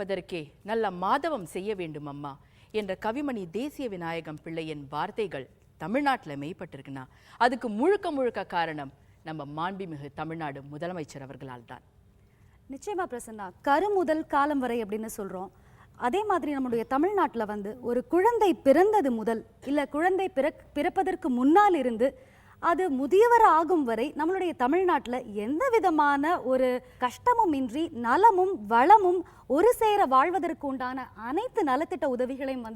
பதற்கே நல்ல மாதவம் செய்ய வேண்டும் அம்மா என்ற கவிமணி தேசிய விநாயகம் பிள்ளையின் வார்த்தைகள் தமிழ்நாட்டில் மெய்ப்பட்டிருக்குன்னா அதுக்கு முழுக்க காரணம் நம்ம மாண்புமிகு தமிழ்நாடு முதலமைச்சர் அவர்களால் தான். நிச்சயமா பிரசன்னா, கரு முதல் காலம் வரை அப்படின்னு சொல்றோம். அதே மாதிரி நம்முடைய தமிழ்நாட்டில் ஒரு குழந்தை பிறந்தது முதல் இல்லை குழந்தை பிறப்பதற்கு முன்னால் இருந்து அது முதியவர் ஆகும் வரை நம்மளுடைய தமிழ்நாட்டில் எந்த விதமான ஒரு கஷ்டமும் இன்றி நலமும் வளமும் ஒரு சேர வாழ்வதற்கு உண்டான அனைத்து நலத்திட்ட உதவிகளையும்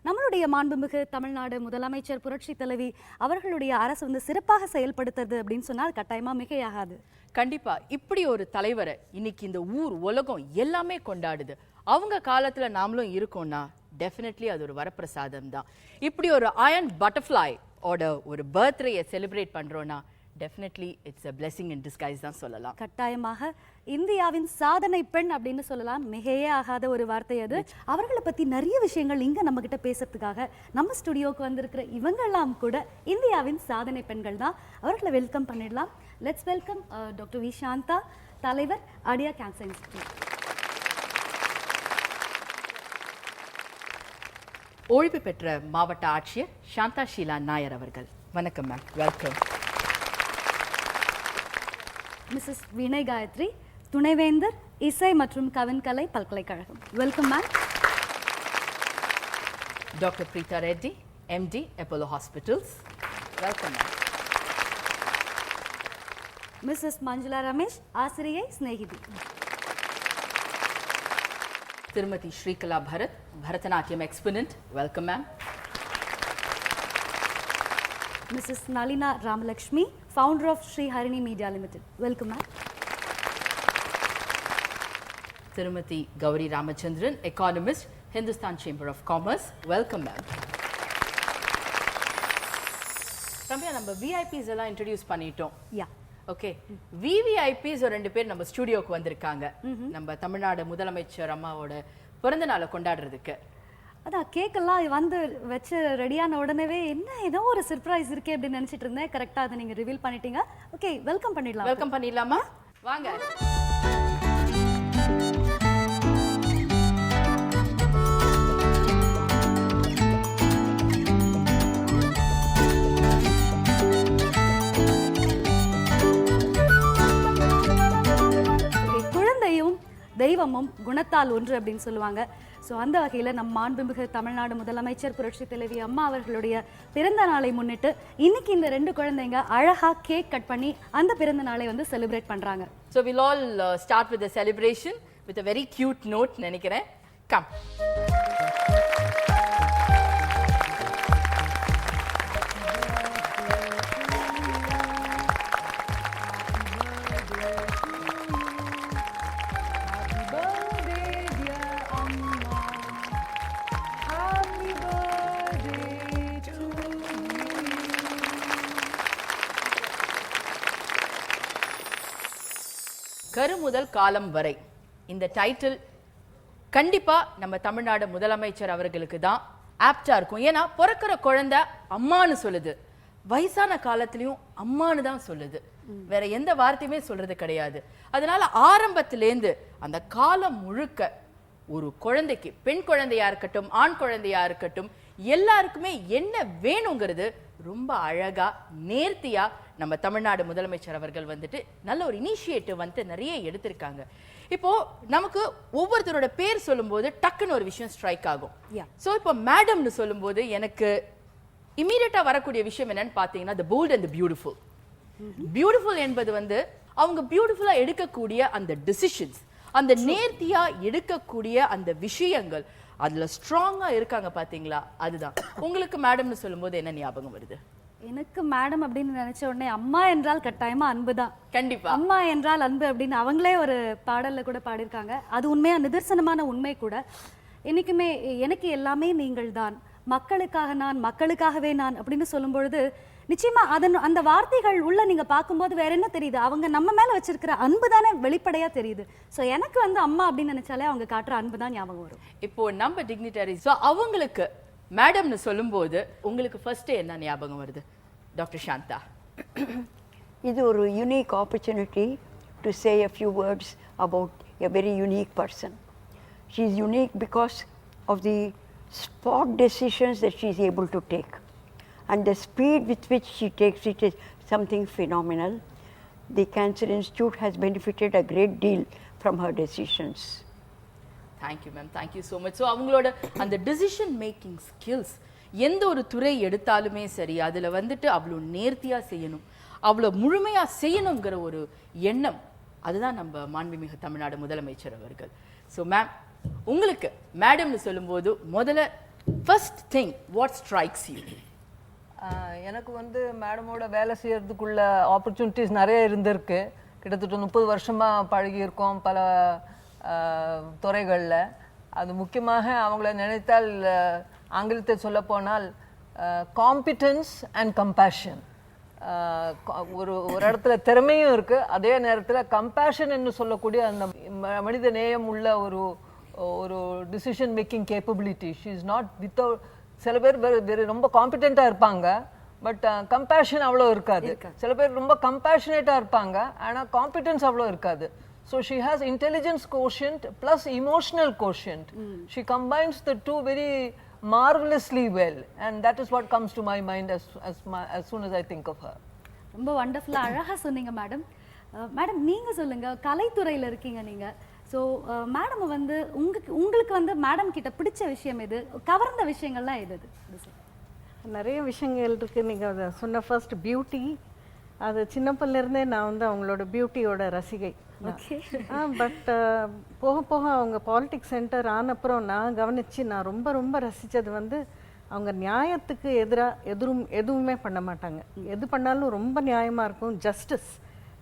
நம்மளுடைய மாண்புமிகு தமிழ்நாடு முதலமைச்சர் புரட்சி தலைவி அவர்களுடைய அரசு சிறப்பாக செயல்படுத்துறது அப்படின்னு சொன்னால் கட்டாயமா மிகையாகாது. கண்டிப்பா இப்படி ஒரு தலைவரை இன்னைக்கு இந்த ஊர் உலகம் எல்லாமே கொண்டாடுது. அவங்க காலத்துல நாமளும் இருக்கோம்னா டெஃபினெட்லி அது ஒரு வரப்பிரசாதம் தான். இப்படி ஒரு அயர்ன் பட்டர்ஃப்ளை ஓட ஒரு பர்த்டேயை செலிப்ரேட் பண்றோம்னா definitely it's a blessing in disguise தான் சொல்லலாம். கட்டாயமாக இந்தியாவின் சாதனை பெண் அப்படின்னு சொல்லலாம். மிகையே ஆகாத ஒரு வார்த்தை அது. அவர்களை பத்தி நிறைய விஷயங்கள் இங்க நம்ம கிட்ட பேசுறதுக்காக நம்ம ஸ்டுடியோக்கு வந்திருக்கிற இவங்கெல்லாம் கூட இந்தியாவின் சாதனை பெண்கள் தான். அவர்களை வெல்கம் பண்ணிடலாம். Let's welcome doctor V Shanta, தலைவர் அடியா கேன்சர் இன்ஸ்டிடியூட். ஓய்வு பெற்ற மாவட்ட ஆட்சியர் சாந்தா ஷீலா நாயர் அவர்கள். வணக்கம் ma'am, welcome. Mrs Vinay Gayathri, துணைவேந்தர் இசை மற்றும் கவின்கலை பல்கலைக்கழகம். Welcome ma'am. Doctor Preetha Reddy, MD, Apollo hospitals. Welcome ma'am. Mrs Manjula Ramesh, ஆசிரியை, ஸ்நேகிதி. திருமதி Srikala Bharath, Bharatanatyam exponent. Welcome ma'am. Mrs Nalina Ramalakshmi, founder of Sri Harini Media Limited. Welcome ma'am. திருமதி Gowri Ramachandran, economist, Hindustan Chamber of Commerce. Welcome ma'am. Ramya, நம்ம VIPs எல்லாம் இன்ட்ரோடியூஸ் பண்ணிட்டோம். யா, ஓகே. விவிஐபிஸ் ஒரு 2 பேர் நம்ம ஸ்டுடியோக்கு வந்திருக்காங்க. நம்ம தமிழ்நாடு முதலமைச்சர் அம்மாவோட பிறந்த நாளை கொண்டாடுறதுக்கு. அதான் கேக்கெல்லாம் வச்சு ரெடியான உடனே என்ன ஏதோ ஒரு சர்ப்ரைஸ் இருக்கே அப்படின்னு நினைச்சிட்டு இருந்தேன். கரெக்டாக அதை நீங்கள் ரிவீல் பண்ணிட்டீங்க. ஓகே, வெல்கம் பண்ணிடலாம். வெல்கம் பண்ணிடலாமா? வாங்க. குழந்தையும் தெய்வமும் குணத்தால் ஒன்று அப்படின்னு சொல்லுவாங்க. ஸோ அந்த வகையில் நம் மாண்புமிகு தமிழ்நாடு முதலமைச்சர் புரட்சி தலைவி அம்மா அவர்களுடைய பிறந்த நாளை முன்னிட்டு இன்னைக்கு இந்த 2 குழந்தைங்க அழகா கேக் கட் பண்ணி அந்த பிறந்த நாளை செலிப்ரேட் பண்றாங்க. So we'll all start with the celebration with a very cute note நினைக்கிறேன். Come. கரு முதல் காலம் வரை இந்த டைட்டில் கண்டிப்பா நம்ம தமிழ்நாடு முதலமைச்சர் அவர்களுக்கு தான் ஆப்டா இருக்கும். ஏன்னா பிறக்கிற குழந்தை அம்மானு சொல்லுது, வயசான காலத்திலையும் அம்மானு தான் சொல்லுது, வேற எந்த வார்த்தையுமே சொல்றது கிடையாது. அதனால ஆரம்பத்திலேருந்து அந்த காலம் முழுக்க ஒரு குழந்தைக்கு, பெண் குழந்தையா இருக்கட்டும் ஆண் குழந்தையா இருக்கட்டும், எல்லாருக்குமே என்ன வேணுங்கிறது ரொம்ப அழகா நேர்த்தியா நம்ம தமிழ்நாடு முதலமைச்சர் அவர்கள் நல்ல ஒரு இனிஷியேட்டிவ் நிறைய எடுத்திருக்காங்க. இப்போ நமக்கு ஒவ்வொருத்தரோட பேர் சொல்லும்போது டக்குன்னு ஒரு விஷயம் ஸ்ட்ரைக் ஆகும். ஸோ இப்போ மேடம்னு சொல்லும்போது எனக்கு இமீடியட்டா வரக்கூடிய விஷயம் என்னன்னு பார்த்தீங்கன்னா the bold and the beautiful. Beautiful என்பது அவங்க பியூட்டிஃபுல்லா எடுக்கக்கூடிய அந்த டிசிஷன்ஸ், அந்த நேர்த்தியா எடுக்கக்கூடிய அந்த விஷயங்கள், அதுல ஸ்ட்ராங்கா இருக்காங்க பாத்தீங்களா, அதுதான். உங்களுக்கு மேடம்னு சொல்லும்போது என்ன ஞாபகம் வருது? எனக்கு மேடம் அப்படின்னு நினைச்ச உடனே அம்மா என்றால் கட்டாயமா அன்பு தான். கண்டிப்பா அம்மா என்றால் அன்பு அப்படின்னு அவங்களே ஒரு பாடல்ல கூட பாடியிருக்காங்க. அது உண்மையா நிதர்சனமான உண்மை கூட. என்னைக்குமே எனக்கு எல்லாமே நீங்கள் தான், மக்களுக்காக நான், மக்களுக்காகவே நான் அப்படின்னு சொல்லும் பொழுது நிச்சயமா அந்த வார்த்தைகள் உள்ள நீங்க பார்க்கும்போது வேற என்ன தெரியுது, அவங்க நம்ம மேல வச்சிருக்கிற அன்பு தானே வெளிப்படையா தெரியுது. ஸோ எனக்கு அம்மா அப்படின்னு நினைச்சாலே அவங்க காட்டுற அன்பு தான் ஞாபகம் வரும். இப்போ நம்ம டிக்னிட்டரி, ஸோ அவங்களுக்கு மேடம்னு சொல்லும்போது உங்களுக்கு ஃபர்ஸ்ட் என்ன ஞாபகம் வருது டாக்டர் சாந்தா? இது ஒரு unique opportunity to say a few words about a very unique person. She is unique because of the spot decisions that she is able to take. And the speed with which she takes it is something phenomenal. The Cancer Institute has benefited a great deal from her decisions. Thank you ma'am, thank you so much. So அவங்களோட அந்த decision making skills, எந்த ஒரு துறை எடுத்தாலுமே சரி, அதில் வந்துட்டு அவ்வளோ நேர்த்தியாக செய்யணும், அவ்வளோ முழுமையாக செய்யணுங்கிற ஒரு எண்ணம், அதுதான் நம்ம மாண்புமிகு தமிழ்நாடு முதலமைச்சர் அவர்கள். ஸோ மேம், உங்களுக்கு மேடம்னு சொல்லும்போது முதல்ல first thing what strikes you? எனக்கு வந்து மேடமோட வேலை செய்யறதுக்குள்ள ஆப்பர்ச்சுனிட்டிஸ் நிறைய இருந்திருக்கு. கிட்டத்தட்ட 30 வருஷமாக பழகியிருக்கோம் பல துறைகளில். அது முக்கியமாக அவங்கள நினைத்தால் ஆங்கிலத்தை சொல்ல போனால் காம்பிட்டன்ஸ் அண்ட் கம்பேஷன். ஒரு இடத்துல திறமையும் இருக்குது, அதே நேரத்தில் கம்பேஷன் என்று சொல்லக்கூடிய அந்த மனித நேயம் உள்ள ஒரு decision making capability. She is not without. சில பேர் ரொம்ப காம்பிடென்ட்டாக இருப்பாங்க, பட் கம்பேஷன் அவ்வளோ இருக்காது. சில பேர் ரொம்ப கம்பேஷனேட்டாக இருப்பாங்க, ஆனால் காம்பிடன்ஸ் அவ்வளோ இருக்காது. So she has intelligence quotient plus emotional quotient. She combines the two very marvelously well, and that is what comes to my mind as soon as I think of her. ரொம்ப வண்டர்ஃபுல்லாக அழகாக சொன்னீங்க madam. Madam, நீங்கள் சொல்லுங்கள், கலைத்துறையில் இருக்கீங்க நீங்கள். So madam வந்து உங்களுக்கு வந்து மேடம் கிட்ட பிடிச்ச விஷயம் எது, கவர்ந்த விஷயங்கள்லாம் எது? நிறைய விஷயங்கள் இருக்குது. நீங்கள் அதை சொன்ன ஃபர்ஸ்ட் பியூட்டி, அது சின்ன பிள்ளைலேருந்தே நான் வந்து அவங்களோட பியூட்டியோட ரசிகை. பட் போக போக அவங்க பாலிட்டிக்ஸ் சென்டர் ஆனப்புறம் நான் நான் ரொம்ப ரொம்ப ரசித்தது வந்து அவங்க நியாயத்துக்கு எதுவுமே பண்ண மாட்டாங்க. எது பண்ணாலும் ரொம்ப நியாயமாக இருக்கும். ஜஸ்டிஸ்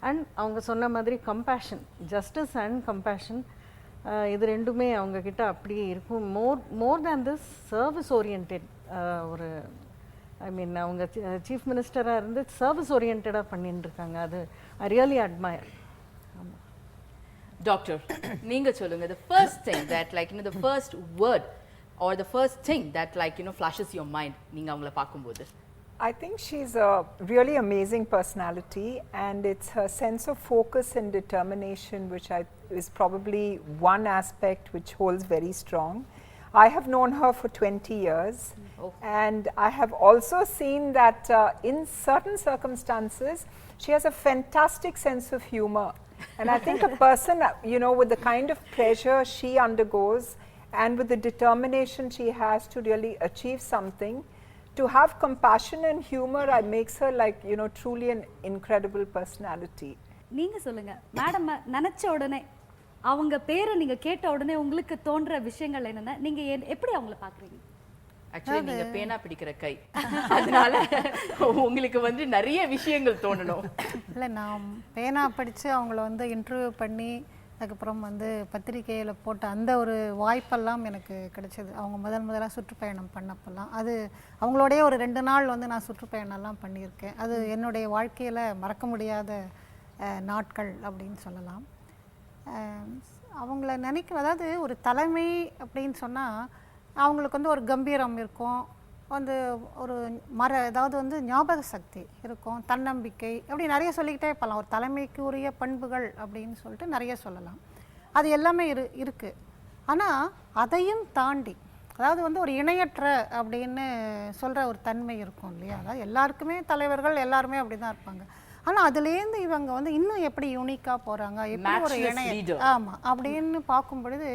அண்ட் அவங்க சொன்ன மாதிரி கம்பேஷன், ஜஸ்டிஸ் அண்ட் கம்பேஷன், இது ரெண்டுமே அவங்கக்கிட்ட அப்படியே இருக்கும். மோர் தேன் திஸ் சர்வீஸ் ஓரியன்ட். ஒரு அவங்க சீஃப் மினிஸ்டராக இருந்து சர்வீஸ் ஓரியன்டாக பண்ணிட்டு இருக்காங்க. அது ஐ ரியலி அட்மயர். டாக்டர், நீங்க சொல்லுங்க, the first thing that the first word or the first thing that flashes your mind நீங்க அவங்கள பாக்கும்போது? I think she's a really amazing personality, and it's her sense of focus and determination which is probably one aspect which holds very strong. I have known her for 20 years, and I have also seen that in certain circumstances she has a fantastic sense of humor. And I think a person, with the kind of pressure she undergoes and with the determination she has to really achieve something, to have compassion and humor, makes her truly an incredible personality. நீங்க சொல்லுங்க madam, நினைச்ச உடனே அவங்க பேரை நீங்க கேட்ட உடனே உங்களுக்கு தோன்ற விஷயங்கள் என்னன்னா, நீங்க எப்படி அவங்கள பாக்குறீங்க? ஆக்சுவலி நீங்க பேனா பிடிக்கிற கை, அதனால உங்களுக்கு வந்து நிறைய விஷயங்கள் தோணணும். இல்லை, நான் பேனா படித்து அவங்கள வந்து இன்டர்வியூ பண்ணி அதுக்கப்புறம் வந்து பத்திரிகையில் போட்ட அந்த ஒரு வாய்ப்பெல்லாம் எனக்கு கிடைச்சது. அவங்க முதலாக சுற்றுப்பயணம் பண்ணப்பெல்லாம் அது அவங்களோடைய ஒரு 2 நாள் வந்து நான் சுற்றுப்பயணம்லாம் பண்ணியிருக்கேன். அது என்னுடைய வாழ்க்கையில் மறக்க முடியாத நாட்கள் அப்படின்னு சொல்லலாம். அவங்கள அதாவது ஒரு தலைமை அப்படின்னு சொன்னால் அவங்களுக்கு வந்து ஒரு கம்பீரம் இருக்கும், வந்து ஒரு ஏதாவது வந்து ஞாபக சக்தி இருக்கும், தன்னம்பிக்கை, அப்படி நிறைய சொல்லிக்கிட்டே போகலாம். ஒரு தலைமைக்கு உரிய பண்புகள் அப்படின்னு சொல்லிட்டு நிறைய சொல்லலாம். அது எல்லாமே இருக்குது. ஆனால் அதையும் தாண்டி, அதாவது வந்து ஒரு இணையற்ற அப்படின்னு சொல்கிற ஒரு தன்மை இருக்கும் இல்லையா? அதாவது எல்லாருக்குமே தலைவர்கள் எல்லாருமே அப்படி தான் இருப்பாங்க. ஆனால் அதுலேருந்து இவங்க வந்து இன்னும் எப்படி யூனிக்காக போகிறாங்க, எப்படி ஒரு இணைய அப்படின்னு பார்க்கும் பொழுது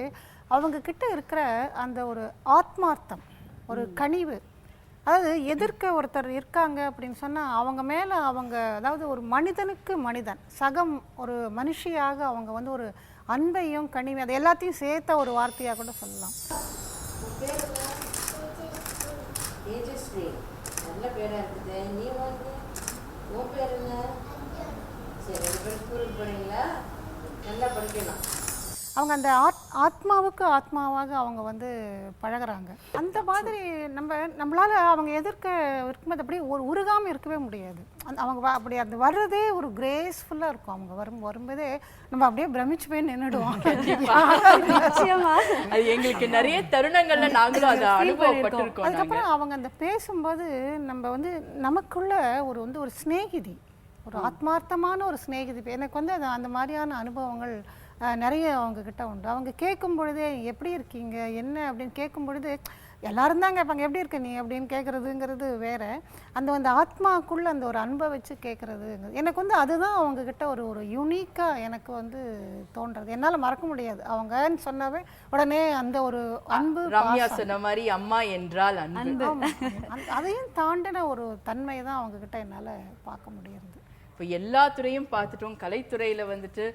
அவங்க கிட்ட இருக்கிற அந்த ஒரு ஆத்மார்த்தம், ஒரு கனிவு, அதாவது எதிர்க்க ஒருத்தர் இருக்காங்க அப்படின்னு சொன்னால் அவங்க மேலே அதாவது ஒரு மனிதனுக்கு மனிதன் சகம், ஒரு மனுஷியாக அவங்க வந்து ஒரு அன்பையும் கனிவு, அது எல்லாத்தையும் சேர்த்த ஒரு வார்த்தையாக கூட சொல்லலாம். நல்ல பேராக இருக்குது. நீ வந்து உன் பேர் என்ன? சரி, 2 பேரும் ஸ்கூலுக்கு போகிறீங்களா? நல்லா படிக்கலாம். அவங்க அந்த ஆத்மாவுக்கு ஆத்மாவாக அவங்க வந்து பழகிறாங்க. அந்த மாதிரி நம்மளால் அவங்க எதிர்க்க இருக்கும்போது அப்படியே உருகாமல் இருக்கவே முடியாது. அவங்க அப்படி அந்த வர்றதே ஒரு கிரேஸ்ஃபுல்லாக இருக்கும். அவங்க வரும்போதே நம்ம அப்படியே பிரமிச்சு போய் நின்றுடுவோம். அது எங்களுக்கு நிறைய தருணங்கள்ல நாங்களும் அதை அனுபவப்பட்டிருக்கோம். அதுக்கப்புறம் அவங்க அந்த பேசும்போது நம்ம வந்து நமக்குள்ள ஒரு சிநேகிதி, ஒரு ஆத்மார்த்தமான ஒரு சிநேகிதி. எனக்கு வந்து அந்த மாதிரியான அனுபவங்கள் நிறைய அவங்கக்கிட்ட உண்டு. அவங்க கேட்கும் பொழுதே எப்படி இருக்கீங்க என்ன அப்படின்னு கேட்கும் பொழுது எல்லாரும் தான் கேட்பாங்க எப்படி இருக்க நீ அப்படின்னு கேட்குறதுங்கிறது வேற. அந்த ஆத்மாக்குள்ள அந்த ஒரு அன்பை வச்சு கேட்குறது எனக்கு வந்து அதுதான் அவங்கக்கிட்ட ஒரு யூனிக்காக எனக்கு வந்து தோன்றது. என்னால் மறக்க முடியாது. அவங்கன்னு சொன்னாவே உடனே அந்த ஒரு அன்பு. ரம்யா சொன்ன மாதிரி அம்மா என்றால் அன்பு. அதையும் தாண்டின ஒரு தன்மை தான் அவங்கக்கிட்ட என்னால் பார்க்க முடியாது. இப்போ எல்லா துறையும் பார்த்துட்டோம். கலைத்துறையில் வந்துட்டு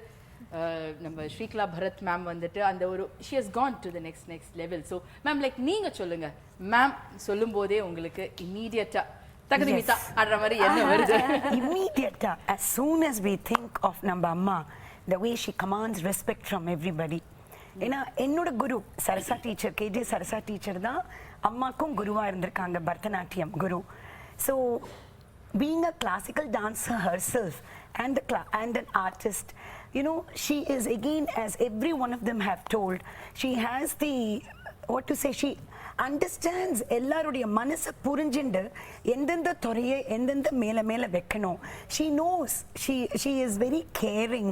நம்ம ஸ்ரீகலா பரத் மேம் வந்துட்டு அந்த ஒரு she has gone to the next level. So ma'am like நீங்க சொல்லுங்க, மேம் சொல்லும் போதே உங்களுக்கு இமீடியட்டா தகுதிமித்தா ஆடுற மாதிரி என்ன வருது? Immediately, as soon as we think of நம்ம அம்மா, the way she commands respect from everybody. ஏன்னா என்னோட குரு Sarasa teacher, KJ Sarasa teacher தான் அம்மாக்கும் குருவா இருந்திருக்காங்க, பரதநாட்டியம் குரு. So being a classical dancer herself and an artist, you know, she is again, as every one of them have told, she has the, what to say, she understands எல்லாருடைய மனசை புரிஞ்சுண்டு எந்தெந்த துறையை எந்தெந்த மேலே வைக்கணும். She knows, she is very caring,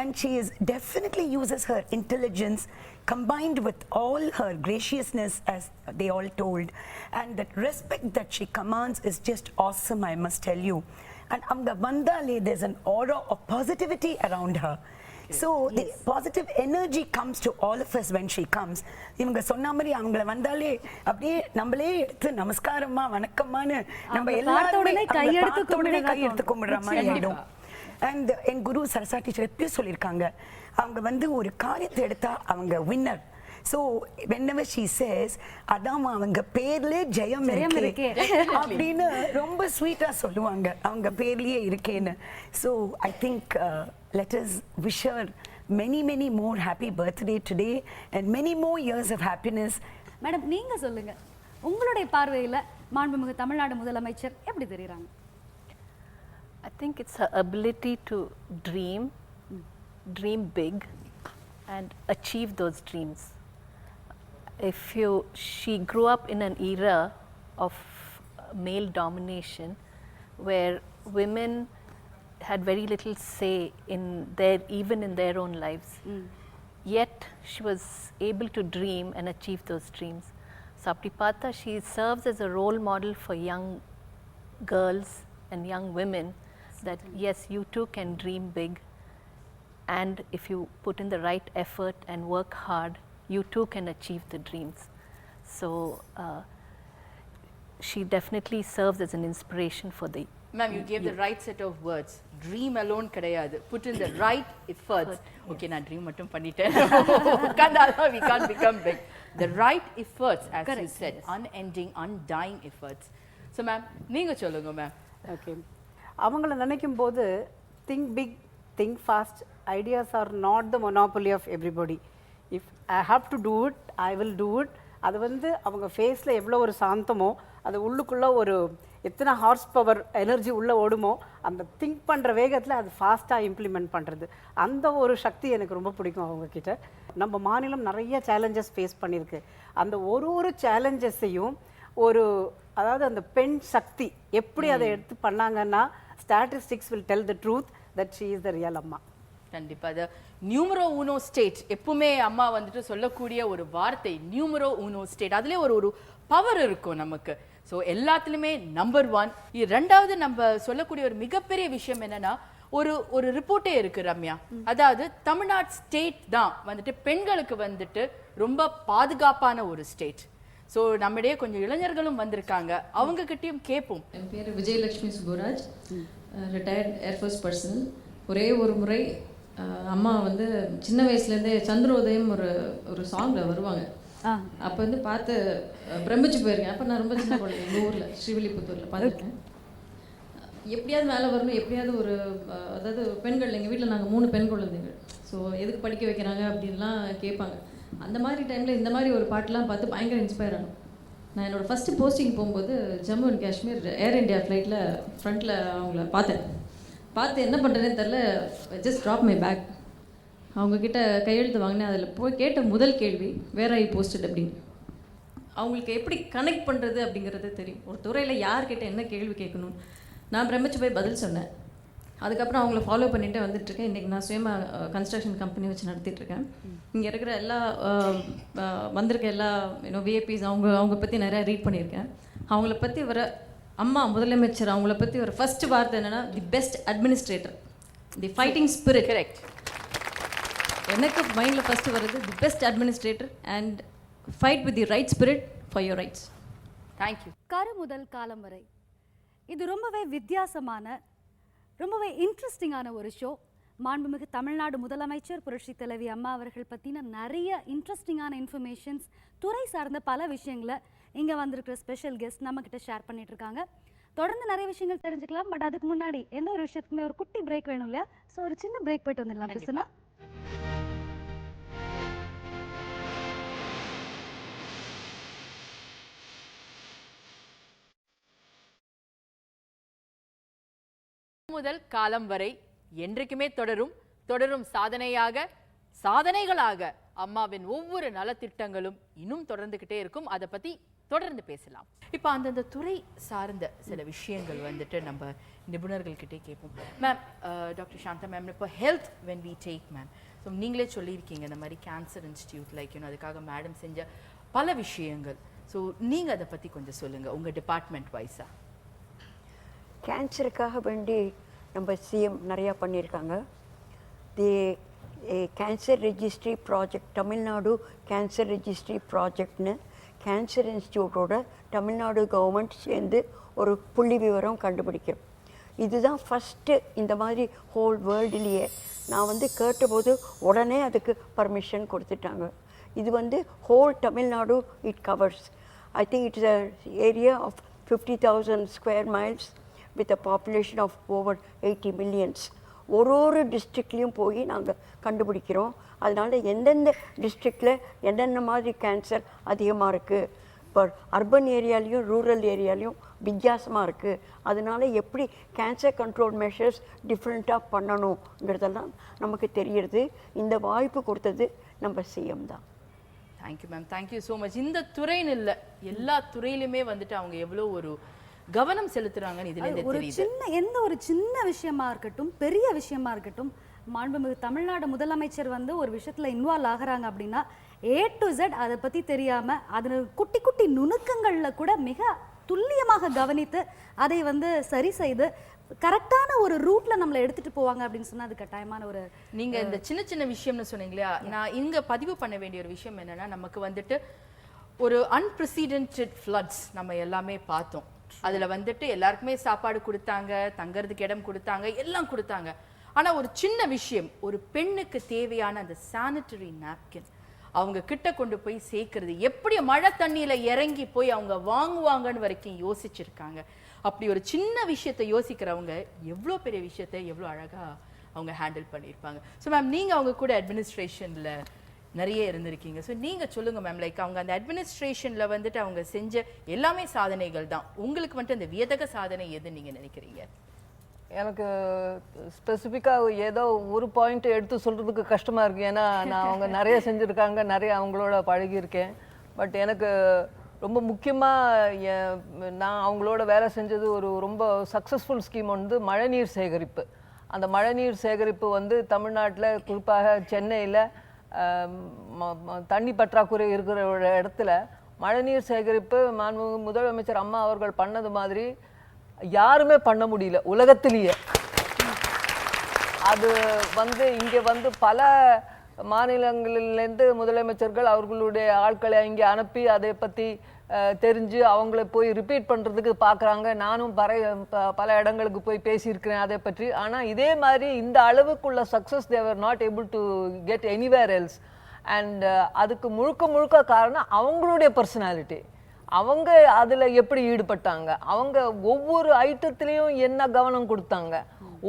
and she is definitely uses her intelligence combined with all her graciousness, as they all told, and that respect that she commands is just awesome, I must tell you. And amga vandale, there's an aura of positivity around her. So the positive energy comes to all of us when she comes. இவங்க சொன்ன மாதிரி அவங்கள வந்தாலே அப்படியே நம்மளே எடுத்து நமஸ்காரமா வணக்கம்மான்னு நம்ம எல்லாருமே கையெடுத்து கும்பிடுற மாதிரி ஆயிடும். And N Guru Sarasa teacher எப்பயும் சொல்லியிருக்காங்க, அவங்க வந்து ஒரு காரியத்தை எடுத்தா அவங்க winner. So whenever she says அதான் அவங்க பேர்லயே ஜெயம் இருக்கு அப்படின்னு ரொம்ப ஸ்வீட்டா சொல்லுவாங்க, அவங்க பேர்லயே இருக்கேன்னு. So I think let us wish her many more happy birthday today and many more years of happiness. Madam நீங்க சொல்லுங்க, உங்களுடைய பார்வையில மாண்புமிகு தமிழ்நாடு முதலமைச்சர் எப்படி தெரியுறாங்க? I think it's her ability to dream big and achieve those dreams. She grew up in an era of male domination where women had very little say even in their own lives. Yet she was able to dream and achieve those dreams. So apdi paatha, she serves as a role model for young girls and young women that yes, you too can dream big, and if you put in the right effort and work hard, you too can achieve the dreams. So she definitely serves as an inspiration for the Ma'am, you gave the right set of words. Dream alone கிடையாது, put in the right efforts. Okay, நான் dream மட்டும் பண்ணிட்டேன், உட்கார்ந்தாதான் we can't become big. The right efforts, as you said, unending, undying efforts. So ma'am, நீங்க சொல்லுங்க ma'am. Okay, அவங்கள நினைக்கும் போது think big, think fast. Ideas are not the monopoly of everybody. If I have to do it, I will do it. அது வந்து அவங்க ஃபேஸில் எவ்வளோ ஒரு சாந்தமோ, அது உள்ளுக்குள்ளே ஒரு எத்தனை ஹார்ஸ் பவர் எனர்ஜி உள்ளே ஓடுமோ, அந்த திங்க் பண்ணுற வேகத்தில் அது ஃபாஸ்ட்டாக இம்ப்ளிமெண்ட் பண்ணுறது, அந்த ஒரு சக்தி எனக்கு ரொம்ப பிடிக்கும் அவங்கக்கிட்ட. நம்ம மாநிலம் நிறைய சேலஞ்சஸ் ஃபேஸ் பண்ணியிருக்கு. அந்த ஒரு சேலஞ்சஸையும் அதாவது அந்த பெண் சக்தி எப்படி அதை எடுத்து பண்ணாங்கன்னா, statistics will tell the truth that she is the real அம்மா. கண்டிப்பா அது நியூமரோ ஊனோ ஸ்டேட், எப்பவுமே அம்மா வந்துட்டு சொல்லக்கூடிய ஒரு வார்த்தை நியூமரோ ஊனோ ஸ்டேட். அதுல ஒரு பவர் இருக்கும் நமக்கு. ஸோ எல்லாத்துலயுமே நம்பர் 1. ரெண்டாவது நம்ம சொல்லக்கூடிய ஒரு மிகப்பெரிய விஷயம் என்னன்னா, ஒரு ரிப்போர்ட்டே இருக்கு ரம்யா, அதாவது தமிழ்நாடு ஸ்டேட் தான் வந்துட்டு பெண்களுக்கு வந்துட்டு ரொம்ப பாதுகாப்பான ஒரு ஸ்டேட். ஸோ நம்மிடையே கொஞ்சம் இளைஞர்களும் வந்திருக்காங்க, அவங்க கிட்டயும் கேட்போம். என் பேர் Vijayalakshmi Subburaj, retired air force person. ஒரே ஒரு முறை அம்மா வந்து சின்ன வயசுலேருந்தே சந்திரோதயம் ஒரு சாங்கில் வருவாங்க. அப்போ வந்து பார்த்து பிரமிச்சு போயிருக்கேன். அப்போ நான் ரொம்ப சின்ன குழந்தை, எங்கள் ஊரில் ஸ்ரீவில்லிபுத்தூரில் பார்த்துருக்கேன். எப்படியாவது மேலே வரணும், எப்படியாவது அதாவது பெண்கள், எங்கள் வீட்டில் நாங்கள் 3 பெண் குழந்தைகள். ஸோ எதுக்கு படிக்க வைக்கிறாங்க அப்படின்லாம் கேட்பாங்க. அந்த மாதிரி டைமில் இந்த மாதிரி ஒரு பாட்டெலாம் பார்த்து பயங்கர இன்ஸ்பயர் ஆகும். நான் என்னோடய ஃபஸ்ட்டு போஸ்டிங் போகும்போது Jammu and Kashmir air India ஃப்ளைட்டில் ஃப்ரண்ட்டில் அவங்கள பார்த்து என்ன பண்ணுறதுனே தெரில, ஜஸ்ட் ட்ராப் மை பேக். அவங்கக்கிட்ட கையெழுத்து வாங்கினேன். அதில் போய் கேட்ட முதல் கேள்வி வேர் ஐ போஸ்டட் அப்படின்னு. அவங்களுக்கு எப்படி கனெக்ட் பண்ணுறது அப்படிங்கிறது தெரியும். ஒரு துறையில் யார்கிட்ட என்ன கேள்வி கேட்கணும். நான் பிரமிச்சு போய் பதில் சொன்னேன். அதுக்கப்புறம் அவங்கள ஃபாலோ பண்ணிகிட்டே வந்துட்டுருக்கேன். இன்றைக்கி நான் சுயமாக கன்ஸ்ட்ரக்ஷன் கம்பெனி வச்சு நடத்திட்டுருக்கேன். இங்கே இருக்கிற எல்லா வந்திருக்க எல்லா விஐபிஸ் அவங்க பற்றி நிறையா ரீட் பண்ணியிருக்கேன். அவங்கள பற்றி வர அம்மா முதலமைச்சர் அவங்கள பற்றி ஒரு ஃபர்ஸ்ட் வார்த்தை என்னென்னா the best administrator, the fighting spirit. Correct. எனக்கு மைண்டில் ஃபஸ்ட்டு வருது the best administrator and fight with the right spirit for your rights. Thank you. கரு முதல் காலம் வரை இது ரொம்பவே வித்தியாசமான ரொம்பவே இன்ட்ரெஸ்டிங்கான ஒரு ஷோ. மாண்புமிகு தமிழ்நாடு முதலமைச்சர் புரட்சி தலைவி அம்மா அவர்கள் பற்றின நிறைய இன்ட்ரெஸ்டிங்கான இன்ஃபர்மேஷன்ஸ், துறை சார்ந்த பல விஷயங்களை இங்கே வந்திருக்கிற ஸ்பெஷல் கெஸ்ட் நம்மக்கிட்ட ஷேர் பண்ணிட்டு இருக்காங்க. தொடர்ந்து நிறைய விஷயங்கள் தெரிஞ்சுக்கலாம். பட் அதுக்கு முன்னாடி எந்த ஒரு விஷயத்துக்குமே ஒரு குட்டி பிரேக் வேணும் இல்லையா? ஸோ ஒரு சின்ன பிரேக் போயிட்டு வந்துடலாம் பிரசன்னா. முதல் காலம் வரை என்றைக்குமே தொடரும் சாதனைகளாக அம்மாவின் ஒவ்வொரு நலத்திட்டங்களும் இன்னும் தொடர்ந்துகிட்டே இருக்கும். அதை பத்தி தொடர்ந்து பேசலாம். இப்போ அந்தந்த துறை சார்ந்த சில விஷயங்கள் வந்துட்டு நம்ம நிபுணர்கள்கிட்டே கேட்போம். மேம், டாக்டர் சாந்தா மேம், இப்போ health when we take ma'am, so நீங்களே சொல்லியிருக்கீங்க இந்த மாதிரி கேன்சர் இன்ஸ்டியூட் அதுக்காக மேடம் செஞ்ச பல விஷயங்கள். ஸோ நீங்கள் அதை பற்றி கொஞ்சம் சொல்லுங்கள் உங்கள் டிபார்ட்மெண்ட் வைஸா. கேன்சருக்காக வேண்டி நம்ம சிஎம் நிறையா பண்ணியிருக்காங்க. The cancer registry project, Tamil Nadu cancer registry ப்ராஜெக்ட்னு கேன்சர் இன்ஸ்டியூட்டோட தமிழ்நாடு கவர்மெண்ட் சேர்ந்து ஒரு புள்ளி விவரம் கண்டுபிடிக்கிறோம். இதுதான் ஃபஸ்ட்டு இந்த மாதிரி ஹோல் வேர்ல்டுலேயே. நான் கேட்டபோது உடனே அதுக்கு பர்மிஷன் கொடுத்துட்டாங்க. இது whole Tamil Nadu it covers. I think it's a area of 50,000 square miles with a population of over 80 millions. ஒரு டிஸ்ட்ரிக்ட்லேயும் போய் நாங்கள் கண்டுபிடிக்கிறோம். அதனால் எந்தெந்த டிஸ்ட்ரிக்டில் என்னென்ன மாதிரி கேன்சர் அதிகமாக இருக்குது, இப்போ அர்பன் ஏரியாலையும் ரூரல் ஏரியாலையும் வித்தியாசமாக இருக்குது. அதனால் எப்படி கேன்சர் கண்ட்ரோல் மெஷர்ஸ் டிஃப்ரெண்ட்டாக பண்ணணுங்கிறதெல்லாம் நமக்கு தெரியுது. இந்த வாய்ப்பு கொடுத்தது நம்ம சிஎம் தான். Thank you ma'am, thank you so much. இந்த துறைன்னு இல்லை, எல்லா துறையிலுமே அவங்க எவ்வளோ ஒரு கவனம் செலுத்துறாங்கன்னு இதுல இருந்து தெரியுது. எந்த ஒரு சின்ன விஷயமா இருக்கட்டும், பெரிய விஷயமா இருக்கட்டும், மாண்புமிகு தமிழ்நாடு முதலமைச்சர் ஒரு விஷயத்துல இன்வால்வ் ஆகுறாங்க அப்படின்னா A to Z அதை பத்தி தெரியாம அதுல குட்டி குட்டி நுணுக்கங்கள்ல கூட மிக துல்லியமாக கவனித்து அதை சரி செய்து கரெக்டான ஒரு ரூட்ல நம்மளை எடுத்துட்டு போவாங்க அப்படின்னு சொன்னா அது கட்டாயமான ஒரு. நீங்க இந்த சின்ன சின்ன விஷயம்னு சொன்னீங்களா, நான் இங்க பதிவு பண்ண வேண்டிய ஒரு விஷயம் என்னன்னா, நமக்கு ஒரு அன்பிரசிடென்டட் ஃப்ளட்ஸ் நம்ம எல்லாமே பார்த்தோம். அதுல எல்லாருக்குமே சாப்பாடு கொடுத்தாங்க, தங்கறதுக்கு இடம் கொடுத்தாங்க, எல்லாம் கொடுத்தாங்க. ஆனா ஒரு சின்ன விஷயம், ஒரு பெண்ணுக்கு தேவையான அந்த சானிட்டரி நாப்கின் அவங்க கிட்ட கொண்டு போய் சேர்க்கறது, எப்படி மழை தண்ணியில இறங்கி போய் அவங்க வாங்குவாங்கன்னு வரைக்கும் யோசிச்சிருக்காங்க. அப்படி ஒரு சின்ன விஷயத்தை யோசிக்கிறவங்க எவ்வளோ பெரிய விஷயத்தை எவ்வளோ அழகா அவங்க ஹேண்டில் பண்ணியிருப்பாங்க. ஸோ மேம், நீங்க அவங்க கூட அட்மினிஸ்ட்ரேஷன்ல நிறைய இருந்திருக்கீங்க. ஸோ நீங்கள் சொல்லுங்கள் மேம், லைக் அவங்க அந்த அட்மினிஸ்ட்ரேஷனில் அவங்க செஞ்ச எல்லாமே சாதனைகள் தான். உங்களுக்கு அந்த வியதக சாதனை எதுன்னு நீங்கள் நினைக்கிறீங்க? எனக்கு ஸ்பெசிஃபிக்காக ஏதோ ஒரு பாயிண்ட் எடுத்து சொல்கிறதுக்கு கஷ்டமாக இருக்குது. ஏன்னா நான் அவங்க நிறைய செஞ்சுருக்காங்க, நிறைய அவங்களோட பழகியிருக்கேன். பட் எனக்கு ரொம்ப முக்கியமாக நான் அவங்களோட வேலை செஞ்சது ஒரு ரொம்ப சக்ஸஸ்ஃபுல் ஸ்கீம் மழைநீர் சேகரிப்பு. அந்த மழைநீர் சேகரிப்பு தமிழ்நாட்டில் குறிப்பாக சென்னையில் தண்ணி பற்றாக்குறை இருக்கிற ஒரு இடத்துல மழைநீர் சேகரிப்பு முதலமைச்சர் அம்மா அவர்கள் பண்ணது மாதிரி யாருமே பண்ண முடியல உலகத்திலேயே. அது இங்கே பல மாநிலங்களிலேருந்து முதலமைச்சர்கள் அவர்களுடைய ஆட்களை இங்கே அனுப்பி அதை பற்றி தெரிஞ்சு அவங்கள போய் ரிப்பீட் பண்ணுறதுக்கு பார்க்குறாங்க. நானும் பல இடங்களுக்கு போய் பேசியிருக்கிறேன் அதை பற்றி. ஆனால் இதே மாதிரி இந்த அளவுக்குள்ள success they were not able to get anywhere else. And அதுக்கு முழுக்க காரணம் அவங்களுடைய பர்சனாலிட்டி. அவங்க அதில் எப்படி ஈடுபட்டாங்க, அவங்க ஒவ்வொரு ஐட்டத்துலேயும் என்ன கவனம் கொடுத்தாங்க,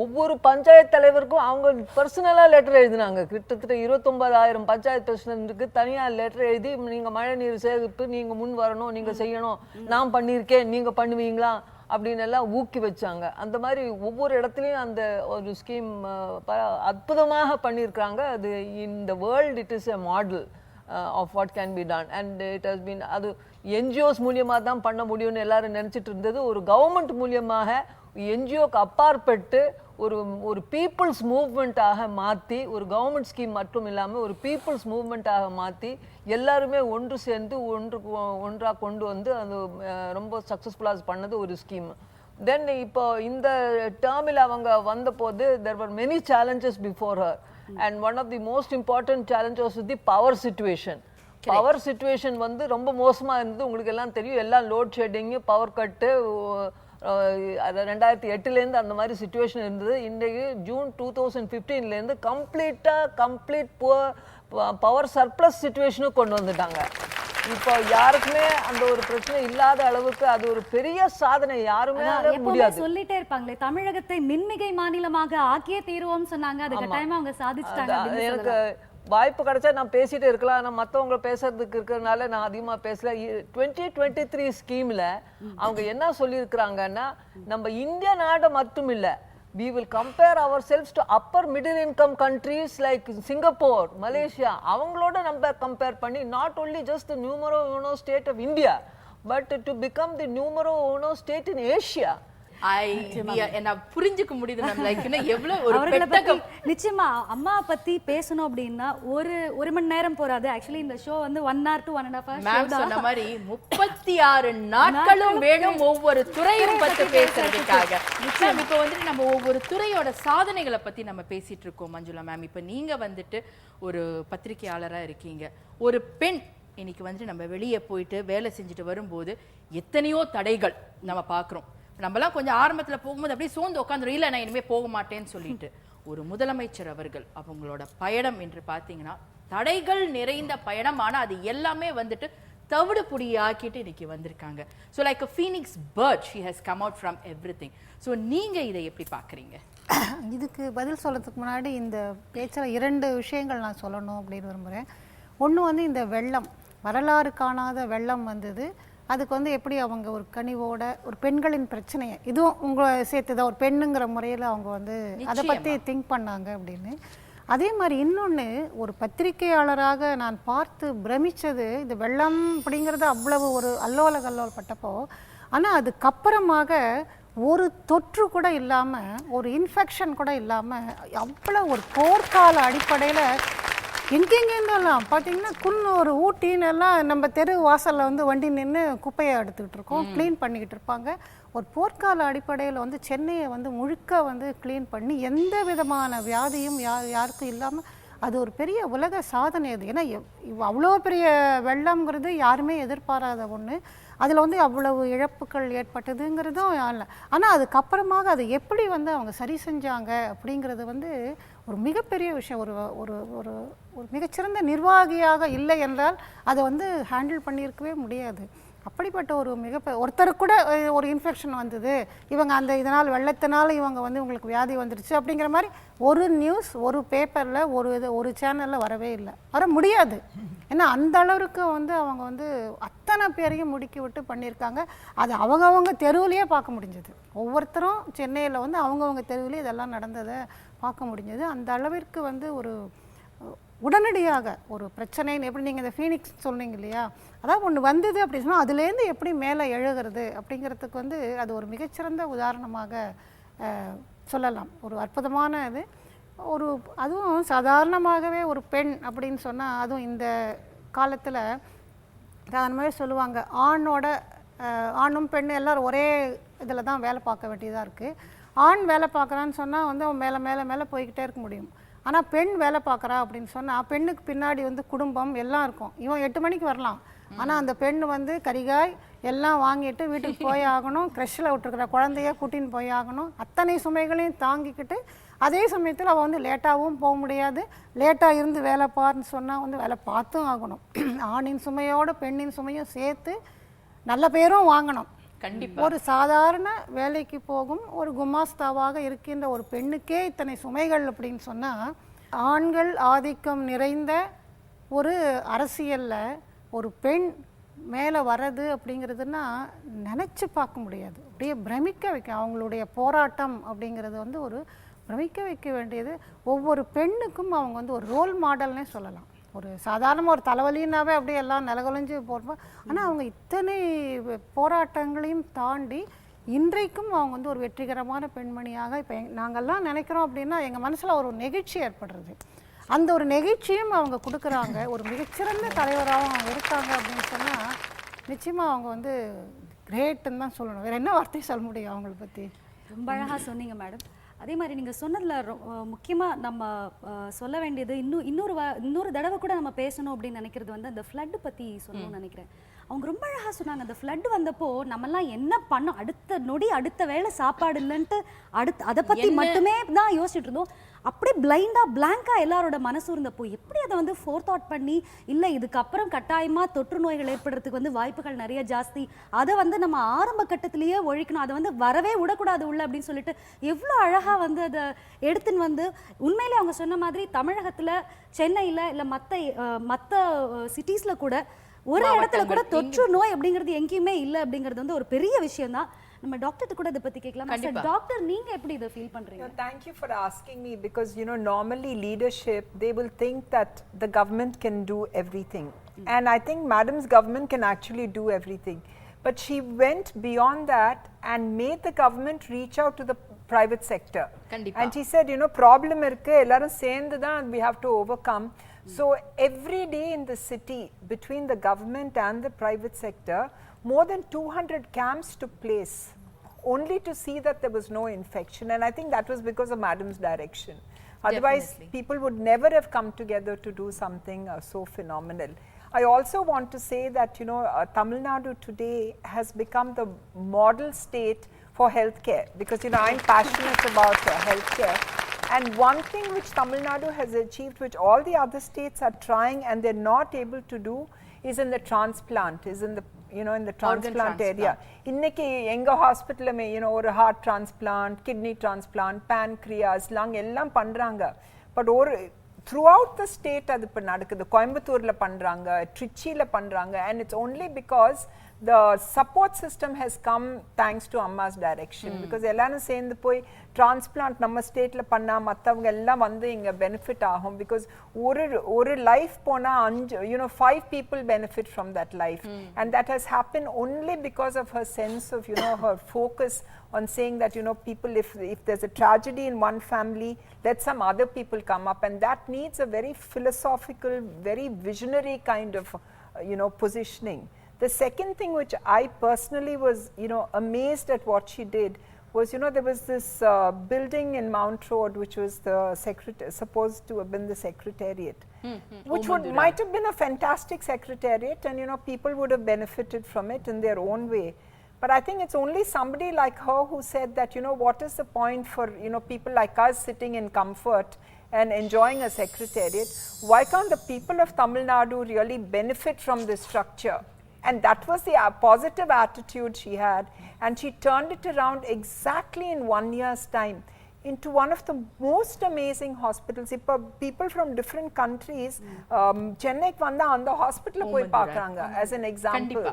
ஒவ்வொரு பஞ்சாயத்து தலைவருக்கும் அவங்க பர்சனலாக லெட்டர் எழுதினாங்க. கிட்டத்தட்ட 29,000 பஞ்சாயத்து பிரசிடென்ட்டுக்கு தனியாக லெட்டர் எழுதி, நீங்கள் மழை நீர் சேகரிப்பு நீங்கள் முன் வரணும், நீங்கள் செய்யணும், நான் பண்ணியிருக்கேன் நீங்கள் பண்ணுவீங்களா அப்படின்னு எல்லாம் ஊக்கி வச்சாங்க. அந்த மாதிரி ஒவ்வொரு இடத்துலையும் அந்த ஒரு ஸ்கீம் அற்புதமாக பண்ணியிருக்காங்க. அது இந்த world it is a model. Of what can be done. And it has been அது என்ஜிஓஸ் மூலியமாக தான் பண்ண முடியும்னு எல்லாரும் நினச்சிட்டு இருந்தது. ஒரு கவர்மெண்ட் மூலியமாக என்ஜிஓக்கு அப்பாற்பட்டு ஒரு பீப்புள்ஸ் மூவ்மெண்ட்டாக மாற்றி, ஒரு கவர்மெண்ட் ஸ்கீம் மட்டும் இல்லாமல் ஒரு பீப்புள்ஸ் மூவ்மெண்ட்டாக மாற்றி எல்லாருமே ஒன்று சேர்ந்து ஒன்றாக கொண்டு வந்து அது ரொம்ப சக்ஸஸ்ஃபுல்லாக பண்ணது ஒரு ஸ்கீம். தென் இப்போ இந்த டேர்மில் அவங்க வந்தபோது there were many challenges before her, and one of the most important challenges was the power situation. Power situation வந்து ரொம்ப மோசமாக இருந்தது. உங்களுக்கு எல்லாம் தெரியும், எல்லாம் லோட் ஷெட்டிங்கு, பவர் கட்டு 2008 அந்த மாதிரி சிச்சுவேஷன் இருந்தது. இன்றைக்கு ஜூன் 2015 கம்ப்ளீட் பவர் சர்ப்ளஸ் சிச்சுவேஷனுக்கு கொண்டு வந்துட்டாங்க. இப்போ யாருக்குமே அந்த ஒரு பிரச்சனை இல்லாத அளவுக்கு அது ஒரு பெரிய சாதனை. யாருமே முடியாது சொல்லிட்டே இருப்பாங்களே, தமிழகத்தை மின்மிகை மாநிலமாக ஆக்கியே தீருவோம் சொன்னாங்க. அது கட்டாயமா அவங்க சாதிச்சிட்டாங்க. எனக்கு வாய்ப்பு கிடைச்சா நான் பேசிட்டு இருக்கலாம். ஆனால் மற்றவங்க பேசுறதுக்கு இருக்கிறதுனால நான் அதிகமாக பேசல. 2023 ஸ்கீமில் அவங்க என்ன சொல்லியிருக்கிறாங்கன்னா, நம்ம இந்திய நாடு மட்டும் இல்லை, we will compare ourselves to upper middle income countries like Singapore, Malaysia. அவங்களோட நம்ம கம்பேர் பண்ணி not only just the numero uno state of India, but to become the numero uno state in Asia. என்ன புரிஞ்சுக்க முடியுது ma'am. Like எவ்வளவு ஒரு பெட்டகம். நிச்சயமா அம்மா பத்தி பேசணும் அப்படின்னா ஒரு மணி நேரம் போறாது. ஆக்சுவலி இந்த ஷோ வந்து 1 hour to 1.5 hours மேம் சொன்ன மாதிரி 36 நாட்களும் வேணும் ஒவ்வொரு துறையும் பத்தி பேசுறதுக்காக. நிச்சயம் இப்போ வந்துட்டு நம்ம ஒவ்வொரு துறையோட சாதனைகளை பத்தி நம்ம பேசிட்டு இருக்கோம் மஞ்சுளா மேம். இப்போ நீங்க வந்துட்டு ஒரு பத்திரிகையாளரா இருக்கீங்க. ஒரு பெண் இன்னைக்கு வந்துட்டு நம்ம வெளியே போயிட்டு வேலை செஞ்சுட்டு வரும்போது எத்தனையோ தடைகள் நம்ம பார்க்குறோம். நம்மலாம் கொஞ்சம் ஆரம்பத்தில் போகும்போது அப்படியே சோர்ந்து உட்காந்துரும், இல்லை நான் இனிமேல் போக மாட்டேன்னு சொல்லிட்டு. ஒரு முதலமைச்சர் அவர்கள் அவங்களோட பயணம் என்று பார்த்தீங்கன்னா தடைகள் நிறைந்த பயணம். ஆனால் அது எல்லாமே வந்துட்டு தவிடு புடியாக்கிட்டு இன்னைக்கு வந்திருக்காங்க. So like a phoenix bird she has come out from everything. So நீங்கள் இதை எப்படி பார்க்குறீங்க? இதுக்கு பதில் சொல்கிறதுக்கு முன்னாடி இந்த பேச்சில் 2 விஷயங்கள் நான் சொல்லணும் அப்படின்னு விரும்புகிறேன். ஒன்று வந்து இந்த வெள்ளம், வரலாறு காணாத வெள்ளம் வந்தது. அதுக்கு வந்து எப்படி அவங்க ஒரு கனிவோட ஒரு பெண்களின் பிரச்சனையை இதுவும் உங்களை சேர்த்துதான் ஒரு பெண்ணுங்கிற முறையில் அவங்க வந்து அதை பற்றி திங்க் பண்ணாங்க அப்படின்னு. அதே மாதிரி இன்னொன்று, ஒரு பத்திரிகையாளராக நான் பார்த்து பிரமித்தது, இந்த வெள்ளம் அப்படிங்கிறது அவ்வளவு ஒரு அல்லோல கல்லோலப்பட்டப்போ, ஆனால் அதுக்கப்புறமாக ஒரு தொற்று கூட இல்லாமல், ஒரு இன்ஃபெக்ஷன் கூட இல்லாமல், அவ்வளோ ஒரு போர்க்கால அடிப்படையில் எங்கெங்கேருந்தெல்லாம் பார்த்தீங்கன்னா குன்னூர் ஊட்டின்னு எல்லாம் நம்ம தெரு வாசலில் வந்து வண்டி நின்று குப்பையை எடுத்துக்கிட்டு இருக்கோம், க்ளீன் பண்ணிக்கிட்டு இருப்பாங்க. ஒரு போர்க்கால அடிப்படையில் வந்து சென்னையை வந்து முழுக்க வந்து க்ளீன் பண்ணி எந்த விதமான வியாதியும் யாருக்கும் இல்லாமல் அது ஒரு பெரிய உலக சாதனை. அது ஏன்னா அவ்வளோ பெரிய வெள்ளம்ங்கிறது யாருமே எதிர்பாராத ஒன்று. அதில் வந்து அவ்வளவு இழப்புகள் ஏற்பட்டதுங்கிறதும் இல்லை. ஆனால் அதுக்கப்புறமாக அதை எப்படி வந்து அவங்க சரி செஞ்சாங்க அப்படிங்கிறது வந்து ஒரு மிகப்பெரிய விஷயம். ஒரு ஒரு ஒரு ஒரு மிகச்சிறந்த நிர்வாகியாக இல்லை என்றால் அதை வந்து ஹேண்டில் பண்ணியிருக்கவே முடியாது. அப்படிப்பட்ட ஒரு ஒருத்தருக்கு கூட ஒரு இன்ஃபெக்ஷன் வந்தது, இவங்க அந்த இதனால் வெள்ளத்தினால இவங்க வந்து உங்களுக்கு வியாதி வந்துடுச்சு அப்படிங்கிற மாதிரி ஒரு நியூஸ் ஒரு பேப்பரில் ஒரு சேனலில் வரவே இல்லை, வர முடியாது. ஏன்னா அந்த அளவுக்கு வந்து அவங்க வந்து அத்தனை பேரையும் முடுக்கி விட்டு பண்ணியிருக்காங்க. அது அவங்கவுங்க தெருவிலேயே பார்க்க முடிஞ்சது. ஒவ்வொருத்தரும் சென்னையில் வந்து அவங்கவுங்க தெருவிலேயே இதெல்லாம் நடந்ததை பார்க்க முடிஞ்சது. அந்த அளவிற்கு வந்து ஒரு உடனடியாக ஒரு பிரச்சனைன்னு எப்படி நீங்கள் இந்த ஃபீனிக்ஸ் சொன்னீங்க இல்லையா, அதாவது ஒன்று வந்தது அப்படி சொன்னால் அதுலேருந்து எப்படி மேலே எழுகிறது அப்படிங்கிறதுக்கு வந்து அது ஒரு மிகச்சிறந்த உதாரணமாக சொல்லலாம். ஒரு அற்புதமான இது. அதுவும் சாதாரணமாகவே ஒரு பெண் அப்படின்னு சொன்னால், அதுவும் இந்த காலத்தில் சாதாரணமாகவே சொல்லுவாங்க, ஆணும் பெண்ணும் எல்லோரும் ஒரே இதில் தான் வேலை பார்க்க வேண்டியதாக இருக்குது. ஆண் வேலை பார்க்குறான்னு சொன்னால் வந்து அவன் மேலே மேலே மேலே போய்கிட்டே இருக்க முடியும். ஆனால் பெண் வேலை பார்க்குறா அப்படின்னு சொன்னால் பெண்ணுக்கு பின்னாடி வந்து குடும்பம் எல்லாம் இருக்கும். இவன் 8 மணிக்கு வரலாம், ஆனால் அந்த பெண் வந்து கரிகாய் எல்லாம் வாங்கிட்டு வீட்டுக்கு போய் ஆகணும், க்ரெஷ்ஷில் விட்டுருக்கிற குழந்தைய கூட்டின்னு போய் ஆகணும். அத்தனை சுமைகளையும் தாங்கிக்கிட்டு அதே சமயத்தில் அவள் வந்து லேட்டாகவும் போக முடியாது. லேட்டாக இருந்து வேலை பாருன்னு சொன்னால் வந்து வேலை பார்த்தும் ஆகணும். ஆணின் சுமையோடு பெண்ணின் சுமையும் சேர்த்து நல்ல பேரும் வாங்கணும். கண்டிப்பாக ஒரு சாதாரண வேலைக்கு போகும் ஒரு குமாஸ்தாவாக இருக்கின்ற ஒரு பெண்ணுக்கே இத்தனை சுமைகள் அப்படின்னு சொன்னால், ஆண்கள் ஆதிக்கம் நிறைந்த ஒரு அரசியலில் ஒரு பெண் மேலே வர்றது அப்படிங்கிறதுனா நினச்சி பார்க்க முடியாது. அப்படியே பிரமிக்க வைக்க அவங்களுடைய போராட்டம் அப்படிங்கிறது வந்து ஒரு பிரமிக்க வைக்க வேண்டியது. ஒவ்வொரு பெண்ணுக்கும் அவங்க வந்து ஒரு ரோல் மாடல்னே சொல்லலாம். ஒரு சாதாரண ஒரு தலைவலின்னாவே அப்படியே எல்லாம் நிலகுலைஞ்சு போகிறோம். ஆனால் அவங்க இத்தனை போராட்டங்களையும் தாண்டி இன்றைக்கும் அவங்க வந்து ஒரு வெற்றிகரமான பெண்மணியாக இப்போ நாங்கள்லாம் நினைக்கிறோம் அப்படின்னா எங்கள் மனசில் ஒரு நெகிழ்ச்சி ஏற்படுறது. அந்த ஒரு நெகிழ்ச்சியும் அவங்க கொடுக்குறாங்க. ஒரு மிகச்சிறந்த தலைவராகவும் அவங்க இருக்காங்க அப்படின்னு சொன்னால் நிச்சயமாக அவங்க வந்து கிரேட்டுன்னு தான் சொல்லணும். வேறு என்ன வார்த்தை சொல்ல முடியும் அவங்கள பற்றி? ரொம்ப அழகாக சொன்னீங்க மேடம். அதே மாதிரி நீங்கள் சொன்னதில் முக்கியமாக நம்ம சொல்ல வேண்டியது இன்னொரு தடவை கூட நம்ம பேசணும் அப்படின்னு நினைக்கிறது வந்து அந்த ஃப்ளட்டு பற்றி சொல்லணும்னு நினைக்கிறேன். அவங்க ரொம்ப அழகாக சொன்னாங்க, அந்த ஃப்ளட் வந்தப்போ நம்மலாம் என்ன பண்ணோம், அடுத்த நொடி அடுத்த வேளை சாப்பாடு இல்லைன்ட்டு அதை பற்றி மட்டுமே தான் யோசிச்சுட்டு இருந்தோம். அப்படியே பிளாங்காக எல்லாரோட மனசு இருந்தப்போ எப்படி அதை வந்து ஃபோர் தாட் பண்ணி இல்லை இதுக்கப்புறம் கட்டாயமாக தொற்று நோய்கள் ஏற்படுறதுக்கு வந்து வாய்ப்புகள் நிறைய ஜாஸ்தி, அதை வந்து நம்ம ஆரம்ப கட்டத்திலேயே ஒழிக்கணும், அதை வந்து வரவே விடக்கூடாது உள்ள அப்படின்னு சொல்லிட்டு எவ்வளோ அழகாக வந்து அதை எடுத்துன்னு வந்து உண்மையிலே அவங்க சொன்ன மாதிரி தமிழகத்தில் சென்னையில் இல்லை மற்ற சிட்டிஸில் கூட ஒரு இடத்துல கூட தொற்று நோய் அப்படிங்கிறது எங்கேயுமே இல்லை அப்படிங்கிறது வந்து ஒரு பெரிய விஷயம் தான். நம்ம டாக்டர் கூட இத பத்தி கேட்கலாம். டாக்டர் நீங்க எப்படி இத ஃபீல் பண்றீங்க? Thank you for asking me, because normally leadership, they will think that the government can do everything, and I think madam's government can actually do everything, but she went beyond that and made the government reach out to the private sector. And she said, problem irukku, ellarum sendu dhaan we have to overcome. So every day in the city, between the government and the private sector, more than 200 camps took place, only to see that there was no infection. And I think that was because of madam's direction. Otherwise, people would never have come together to do something so phenomenal. I also want to say that, Tamil Nadu today has become the model state for healthcare, because, I'm passionate about healthcare. And one thing which Tamil Nadu has achieved, which all the other states are trying and they're not able to do, is in the transplant, is in the in the transplant area. Inniki enga hospital me or heart transplant, kidney transplant, pancreas, lung ellam pandranga, but throughout the state adu ipo nadakudhu. Coimbatore la pandranga, Trichy la pandranga, and it's only because the support system has come thanks to Amma's direction, because ellarum sendu poi transplant நம்ம ஸ்டேட்ல பண்ணா மத்தவங்க எல்லாம் வந்து இங்க benefit ஆகும், because ஒரு life போனா 5 people benefit from that life, and that has happened only because of her sense of her focus on saying that people, if there's a tragedy in one family, let some other people come up, and that needs a very philosophical, very visionary kind of positioning. The second thing which I personally was amazed at what she did was, there was this building in Mount Road which was the supposed to have been the secretariat, which might have been a fantastic secretariat, and people would have benefited from it in their own way. But I think it's only somebody like her who said that, what is the point for people like us sitting in comfort and enjoying a secretariat? Why can't the people of Tamil Nadu really benefit from this structure? And that was the positive attitude she had, and she turned it around exactly in 1 year's time into one of the most amazing hospitals. People from different countries Chennai vanda and the hospital poi paakranga as an example,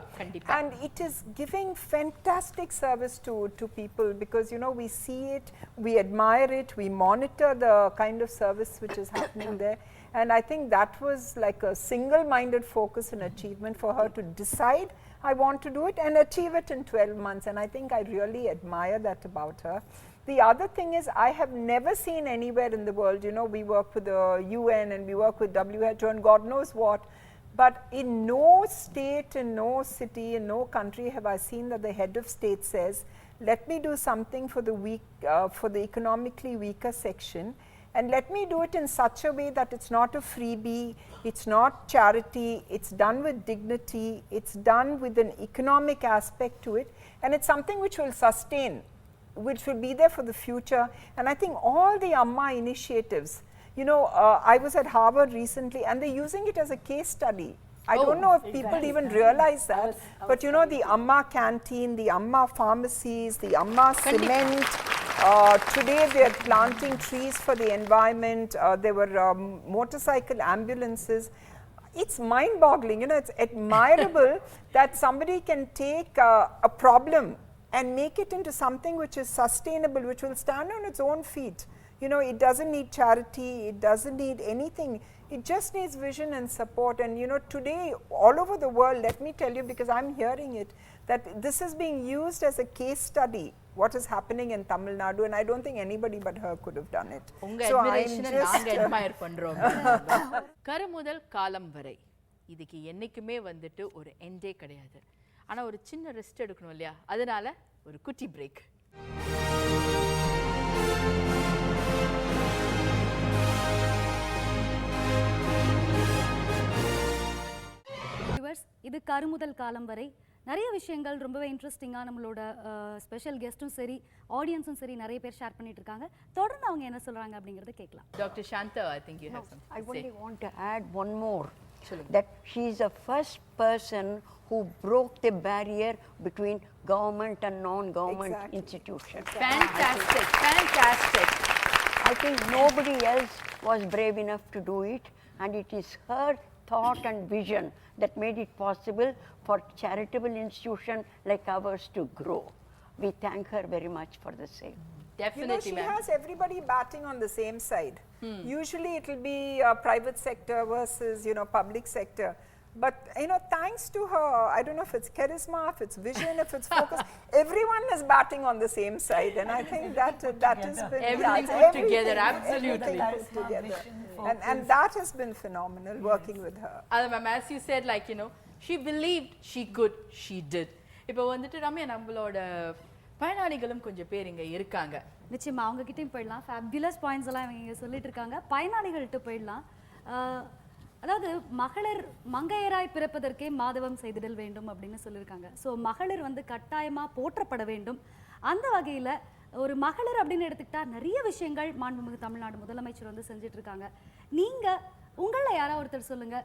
and it is giving fantastic service to people, because we see it, we admire it, we monitor the kind of service which is happening there. And I think that was like a single-minded focus and achievement for her to decide, I want to do it, and achieve it in 12 months. And I think I really admire that about her. The other thing is, I have never seen anywhere in the world, we work with the UN and we work with WHO and God knows what, but in no state, in no city, in no country have I seen that the head of state says, let me do something for the weak, for the economically weaker section, and let me do it in such a way that it's not a freebie, it's not charity, it's done with dignity, it's done with an economic aspect to it, and it's something which will sustain, which will be there for the future. And I think all the Amma initiatives, I was at Harvard recently and they're using it as a case study. I don't know if people even realize that, but the Amma canteen, the Amma pharmacies, the Amma cement, today they are planting trees for the environment, there were motorcycle ambulances. It's mind-boggling, it's admirable that somebody can take a problem and make it into something which is sustainable, which will stand on its own feet. It doesn't need charity, it doesn't need anything. It just needs vision and support. And you know, today, all over the world, let me tell you, because I'm hearing it, that this is being used as a case study, what is happening in Tamil Nadu, and I don't think anybody but her could have done it. உங்க So I'm admiration just நாங்க admire பண்றோம். கருமுதல் காலம் வரை இதுக்கு என்னைக்குமே வந்துட்டு ஒரு எண்டே கிடையாது. ஆனா ஒரு சின்ன ரெஸ்ட் எடுக்கணும் இல்லையா? அதனால ஒரு குட்டி பிரேக். இது கருமுதல் காலம் வரை நிறைய விஷயங்கள் ரொம்பவே இன்ட்ரெஸ்டிங்காக நம்மளோட ஸ்பெஷல் கெஸ்ட்டும் சரி ஆடியன்ஸும் சரி நிறைய பேர் ஷேர் பண்ணிட்டு இருக்காங்க. தொடர்ந்து அவங்க என்ன சொல்றாங்க அப்படிங்கறத கேட்கலாம். Doctor Shanta, I think you have something I to say. only want to add one more, that she is the first person who broke the barrier between government and non-government institutions. Fantastic, fantastic. I think nobody else was brave enough to do it, and it is her thought and vision that made it possible for charitable institution like ours to grow. We thank her very much for the same. Definitely, you know, she ma'am. has everybody batting on the same side. Usually it will be private sector versus, you know, public sector. But, you know, thanks to her, I don't know if it's charisma, if it's vision, if it's focus, everyone is batting on the same side. And I think that has been... Everything put together, absolutely. Everything put together. And that has been phenomenal, working with her. Ma'am, as you said, like, you know, she believed she could, she did. இப்போ வந்துட்டு ரம்யா, நம்மளோட பயனாளிகளும் கொஞ்சம் பேர் இங்க இருக்காங்க. நிச்சயமா அவங்க கிட்டயும் போயிடலாம். ஃபேபுலஸ் பாயிண்ட்ஸ் எல்லாம் இவங்க சொல்லிட்டு இருக்காங்க. பயனாளிகள்கிட்ட போயிடலாம். அதாவது மகளிர் மங்கையராய் பிறப்பதற்கே மாதவம் செய்திடல் வேண்டும் அப்படின்னு சொல்லியிருக்காங்க. ஸோ மகளிர் வந்து கட்டாயமா போற்றப்பட வேண்டும். அந்த வகையில ஒரு மகளிர் அப்படின்னு எடுத்துக்கிட்டா நிறைய விஷயங்கள் மாண்புமிகு தமிழ்நாடு முதலமைச்சர் வந்து செஞ்சுட்டு இருக்காங்க. நீங்க உங்கள யாராவது ஒருத்தர் சொல்லுங்க,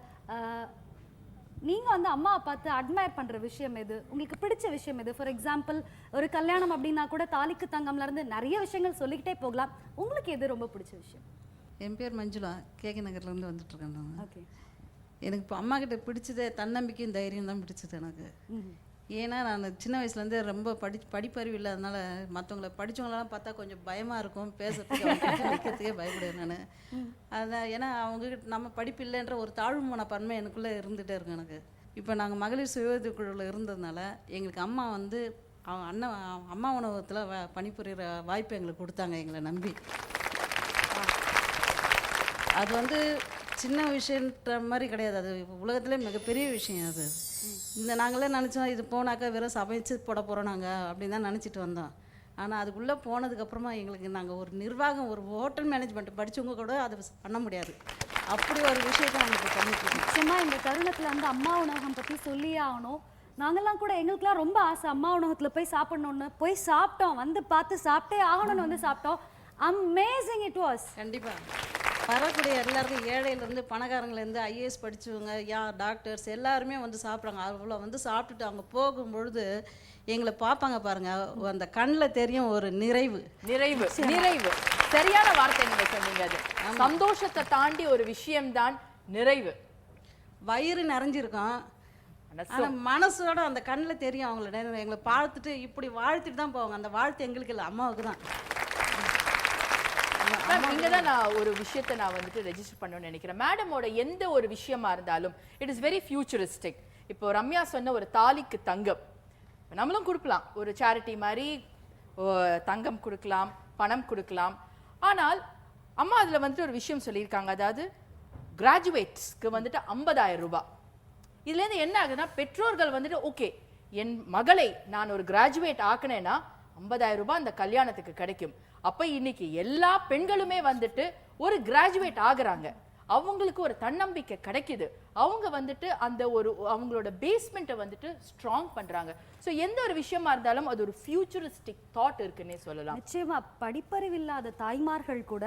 நீங்க வந்து அம்மாவை பார்த்து அட்மையர் பண்ற விஷயம் எது, உங்களுக்கு பிடிச்ச விஷயம் எது? ஃபார் எக்ஸாம்பிள் ஒரு கல்யாணம் அப்படின்னா கூட தாலிக்கு தங்கம்ல இருந்து நிறைய விஷயங்கள் சொல்லிக்கிட்டே போகலாம். உங்களுக்கு எது ரொம்ப பிடிச்ச விஷயம்? என் பேர் மஞ்சுளா, கேகே நகர்லேருந்து வந்துட்டுருக்கேன் நான். ஓகே. எனக்கு இப்போ அம்மா கிட்ட பிடிச்சது தன்னம்பிக்கையும் தைரியம் தான் பிடிச்சது எனக்கு. ஏன்னா நான் சின்ன வயசுலேருந்தே ரொம்ப படிப்பறிவு இல்லாதனால மற்றவங்கள படித்தவங்களெல்லாம் பார்த்தா கொஞ்சம் பயமாக இருக்கும், பேசுறதுக்கு வைக்கிறதுக்கே பயப்படுவேன் நான். அதான் ஏன்னா அவங்ககிட்ட நம்ம படிப்பு இல்லைன்ற ஒரு தாழ்வு மனப்பான்மை எனக்குள்ளே இருந்துகிட்டே இருக்கும் எனக்கு. இப்போ நாங்கள் மகளிர் சுய உதவி குழுவில் இருந்ததுனால எங்களுக்கு அம்மா வந்து அம்மா உணவகத்தில் பணிபுரிகிற வாய்ப்பு எங்களுக்கு கொடுத்தாங்க, எங்களை நம்பி. அது வந்து சின்ன விஷயன்ற மாதிரி கிடையாது, அது உலகத்திலே மிகப்பெரிய விஷயம். அது இந்த நாங்களே நினச்சோம் இது போனாக்கா வெறும் சமைச்சு போட போகிறோம் நாங்கள் அப்படின்னு தான் நினச்சிட்டு வந்தோம். ஆனால் அதுக்குள்ளே போனதுக்கப்புறமா எங்களுக்கு நாங்கள் ஒரு நிர்வாகம், ஒரு ஹோட்டல் மேனேஜ்மெண்ட் படித்தவங்க கூட அதை பண்ண முடியாது, அப்படி ஒரு விஷயத்தை நாங்கள் இப்போ பண்ணிட்டு நிச்சயமாக இந்த தருணத்தில் வந்து அம்மா உணவகம் பற்றி சொல்லியே ஆகணும். நாங்கள்லாம் கூட எங்களுக்குலாம் ரொம்ப ஆசை அம்மா உணவகத்தில் போய் சாப்பிட்ணுன்னு. போய் சாப்பிட்டோம், வந்து பார்த்து சாப்பிட்டே ஆகணும்னு வந்து சாப்பிட்டோம். Amazing it was. கண்டிப்பாக வரக்கூடிய எல்லாருக்கும் ஏழையிலேருந்து பணக்காரங்கலேருந்து ஐஏஎஸ் படித்தவங்க டாக்டர்ஸ் எல்லாருமே வந்து சாப்பிட்றாங்க. அவ்வளோ வந்து சாப்பிட்டுட்டு அவங்க போகும்பொழுது எங்களை பார்ப்பாங்க பாருங்க, அந்த கண்ணில் தெரியும் ஒரு நிறைவு. நிறைவு நிறைவு சரியான வார்த்தை நீங்க சொன்னீங்க. அது சந்தோஷத்தை தாண்டி ஒரு விஷயம்தான் நிறைவு. வயிறு நிறைஞ்சிருக்கும், ஆனால் மனசோட அந்த கண்ணில் தெரியும் அவங்கள. எங்களை பார்த்துட்டு இப்படி வாழ்த்துட்டு தான் போவாங்க. அந்த வாழ்த்து எங்களுக்கு இல்லை, அம்மாவுக்கு தான். இங்க தான் நான் ஒரு விஷயத்தை நான் வந்துட்டு ரெஜிஸ்டர் பண்ணணும்னு நினைக்கிறேன். மேடமோட எந்த ஒரு விஷயமா இருந்தாலும் இட் இஸ் வெரி ஃபியூச்சரிஸ்டிக். இப்போ ரம்யா சொன்ன ஒரு தாலிக்கு தங்கம் நம்மளும் கொடுக்கலாம், ஒரு சேரிட்டி மாதிரி தங்கம் கொடுக்கலாம், பணம் கொடுக்கலாம். ஆனால் அம்மா அதுல வந்துட்டு ஒரு விஷயம் சொல்லியிருக்காங்க, அதாவது கிராஜுவேட்ஸ்க்கு வந்துட்டு 50,000 ரூபாய். இதுல இருந்து என்ன ஆகுதுன்னா, பெற்றோர்கள் வந்துட்டு ஓகே என் மகளை நான் ஒரு கிராஜுவேட் ஆக்கினேன்னா 50,000 ரூபாய் அந்த கல்யாணத்துக்கு கிடைக்கும். அப்ப இன்னைக்கு எல்லா பெண்களுமே வந்துட்டு ஒரு கிராஜுவேட் ஆகுறாங்க, அவங்களுக்கு ஒரு தன்னம்பிக்கை கிடைக்குது, அவங்க வந்துட்டு அந்த ஒரு அவங்களோட பேஸ்மெண்ட்டை வந்துட்டு ஸ்ட்ராங் பண்றாங்க. ஸோ எந்த ஒரு விஷயமா இருந்தாலும் அது ஒரு ஃபியூச்சரிஸ்டிக் தாட் இருக்குன்னே சொல்லலாம். நிச்சயமா படிப்பறிவில்லாத தாய்மார்கள் கூட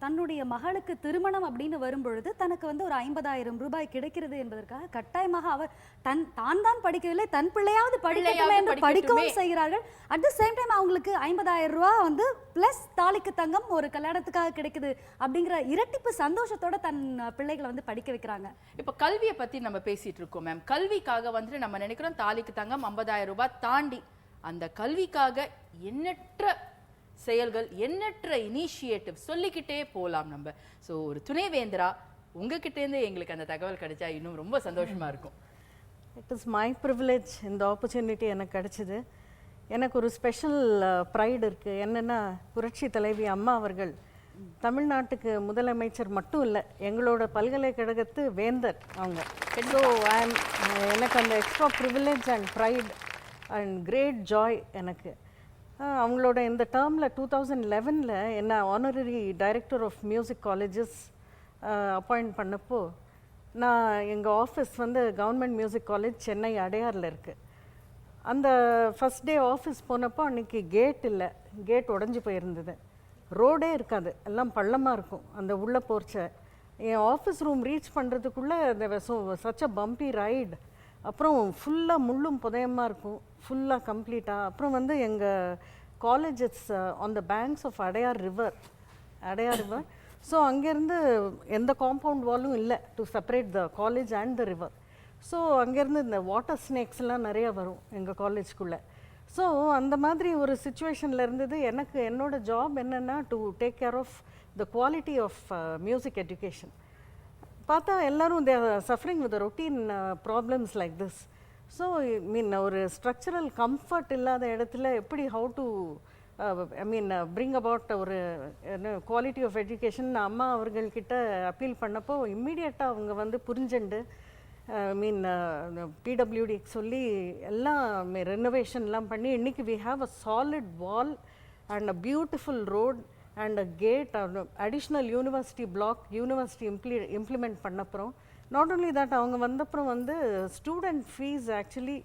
தன்னுடைய மகளுக்கு திருமணம் அப்படின்னு வரும்பொழுது தனக்கு வந்து ஒரு 50,000 ரூபாய் கிடைக்கிறது என்பதற்காக கட்டாயமாக அவர் தான் படிக்கவில்லை, தன் பிள்ளையாவது படிக்கட்டுமே என்று படிக்கவும் செய்கிறார்கள். அட் த சேம் டைம் அவங்களுக்கு 50,000 ரூபாய் வந்து பிளஸ் தாலிக்கு தங்கம் ஒரு கல்யாணத்துக்காக கிடைக்குது அப்படிங்கிற இரட்டிப்பு சந்தோஷத்தோட தன் பிள்ளைகளை வந்து படிக்க வைக்கிறாங்க. இப்ப கல்வியை பத்தி நம்ம பேசிட்டு இருக்கோம் மேம். கல்விக்காக வந்துட்டு நம்ம நினைக்கிறோம் தாலிக்கு தங்கம் 50,000 ரூபாய் தாண்டி அந்த கல்விக்காக எண்ணற்ற செயல்கள், எண்ணற்ற இனிஷியேட்டிவ் சொல்லிக்கிட்டே போலாம் நம்ம. ஸோ ஒரு துணைவேந்தரா உங்ககிட்டேருந்து எங்களுக்கு அந்த தகவல் கிடைச்சா இன்னும் ரொம்ப சந்தோஷமா இருக்கும். இட் இஸ் மை ப்ரிவிலேஜ் இந்த ஆப்பர்ச்சுனிட்டி எனக்கு கிடைச்சிது. எனக்கு ஒரு ஸ்பெஷல் ப்ரைடு இருக்குது. என்னென்னா புரட்சி தலைவி அம்மா அவர்கள் தமிழ்நாட்டுக்கு முதலமைச்சர் மட்டும் இல்லை, எங்களோட பல்கலைக்கழகத்து வேந்தர் அவங்க. ஸோ எனக்கு அந்த extra privilege and pride and great joy எனக்கு. அவங்களோட இந்த டேர்மில் 2011 என்ன honorary director of music colleges appoint பண்ணப்போ, நான் எங்கள் ஆஃபீஸ் வந்து கவர்மெண்ட் மியூசிக் காலேஜ் சென்னை அடையாரில் இருக்குது. அந்த ஃபஸ்ட் டே ஆஃபீஸ் போனப்போ அன்றைக்கி கேட் இல்லை, கேட் உடஞ்சி போயிருந்தது, ரோடே இருக்காது, எல்லாம் பள்ளமாக இருக்கும் அந்த உள்ளே போர்ச்ச. என் ஆஃபீஸ் ரூம் ரீச் பண்ணுறதுக்குள்ளே சச் அ பம்பி ரைடு. அப்புறம் ஃபுல்லாக முள்ளும் புதையமாக இருக்கும், ஃபுல்லாக கம்ப்ளீட்டாக. அப்புறம் வந்து எங்கள் colleges on the banks of Adyar river. So அங்கேருந்து எந்த காம்பவுண்ட் வாலும் இல்லை to separate the college and the river. So அங்கேருந்து இந்த வாட்டர் ஸ்னேக்ஸ்லாம் நிறையா வரும் எங்கள் காலேஜ்குள்ளே. ஸோ அந்த மாதிரி ஒரு சுச்சுவேஷனில் இருந்தது. எனக்கு என்னோட ஜாப் என்னென்னா to take care of the quality of music education. பார்த்தா எல்லோரும் they are suffering with routine problems like this. So mean ஒரு ஸ்ட்ரக்சரல் கம்ஃபர்ட் இல்லாத இடத்துல எப்படி ஹவு டு பிரிங் அபவுட் ஒரு குவாலிட்டி ஆஃப் எஜுகேஷன் அம்மா அவர்கள்கிட்ட அப்பீல் பண்ணப்போ இம்மீடியட்டாக அவங்க வந்து புரிஞ்சுண்டு பிடபிள்யூடி சொல்லி எல்லாம் ரெனோவேஷன்லாம் பண்ணி இன்றைக்கி we have a solid wall and a beautiful road and a gate, additional university block university implement பண்ணப்புறம். நாட் ஓன்லி தட், அவங்க வந்தப்புறம் வந்து student fees actually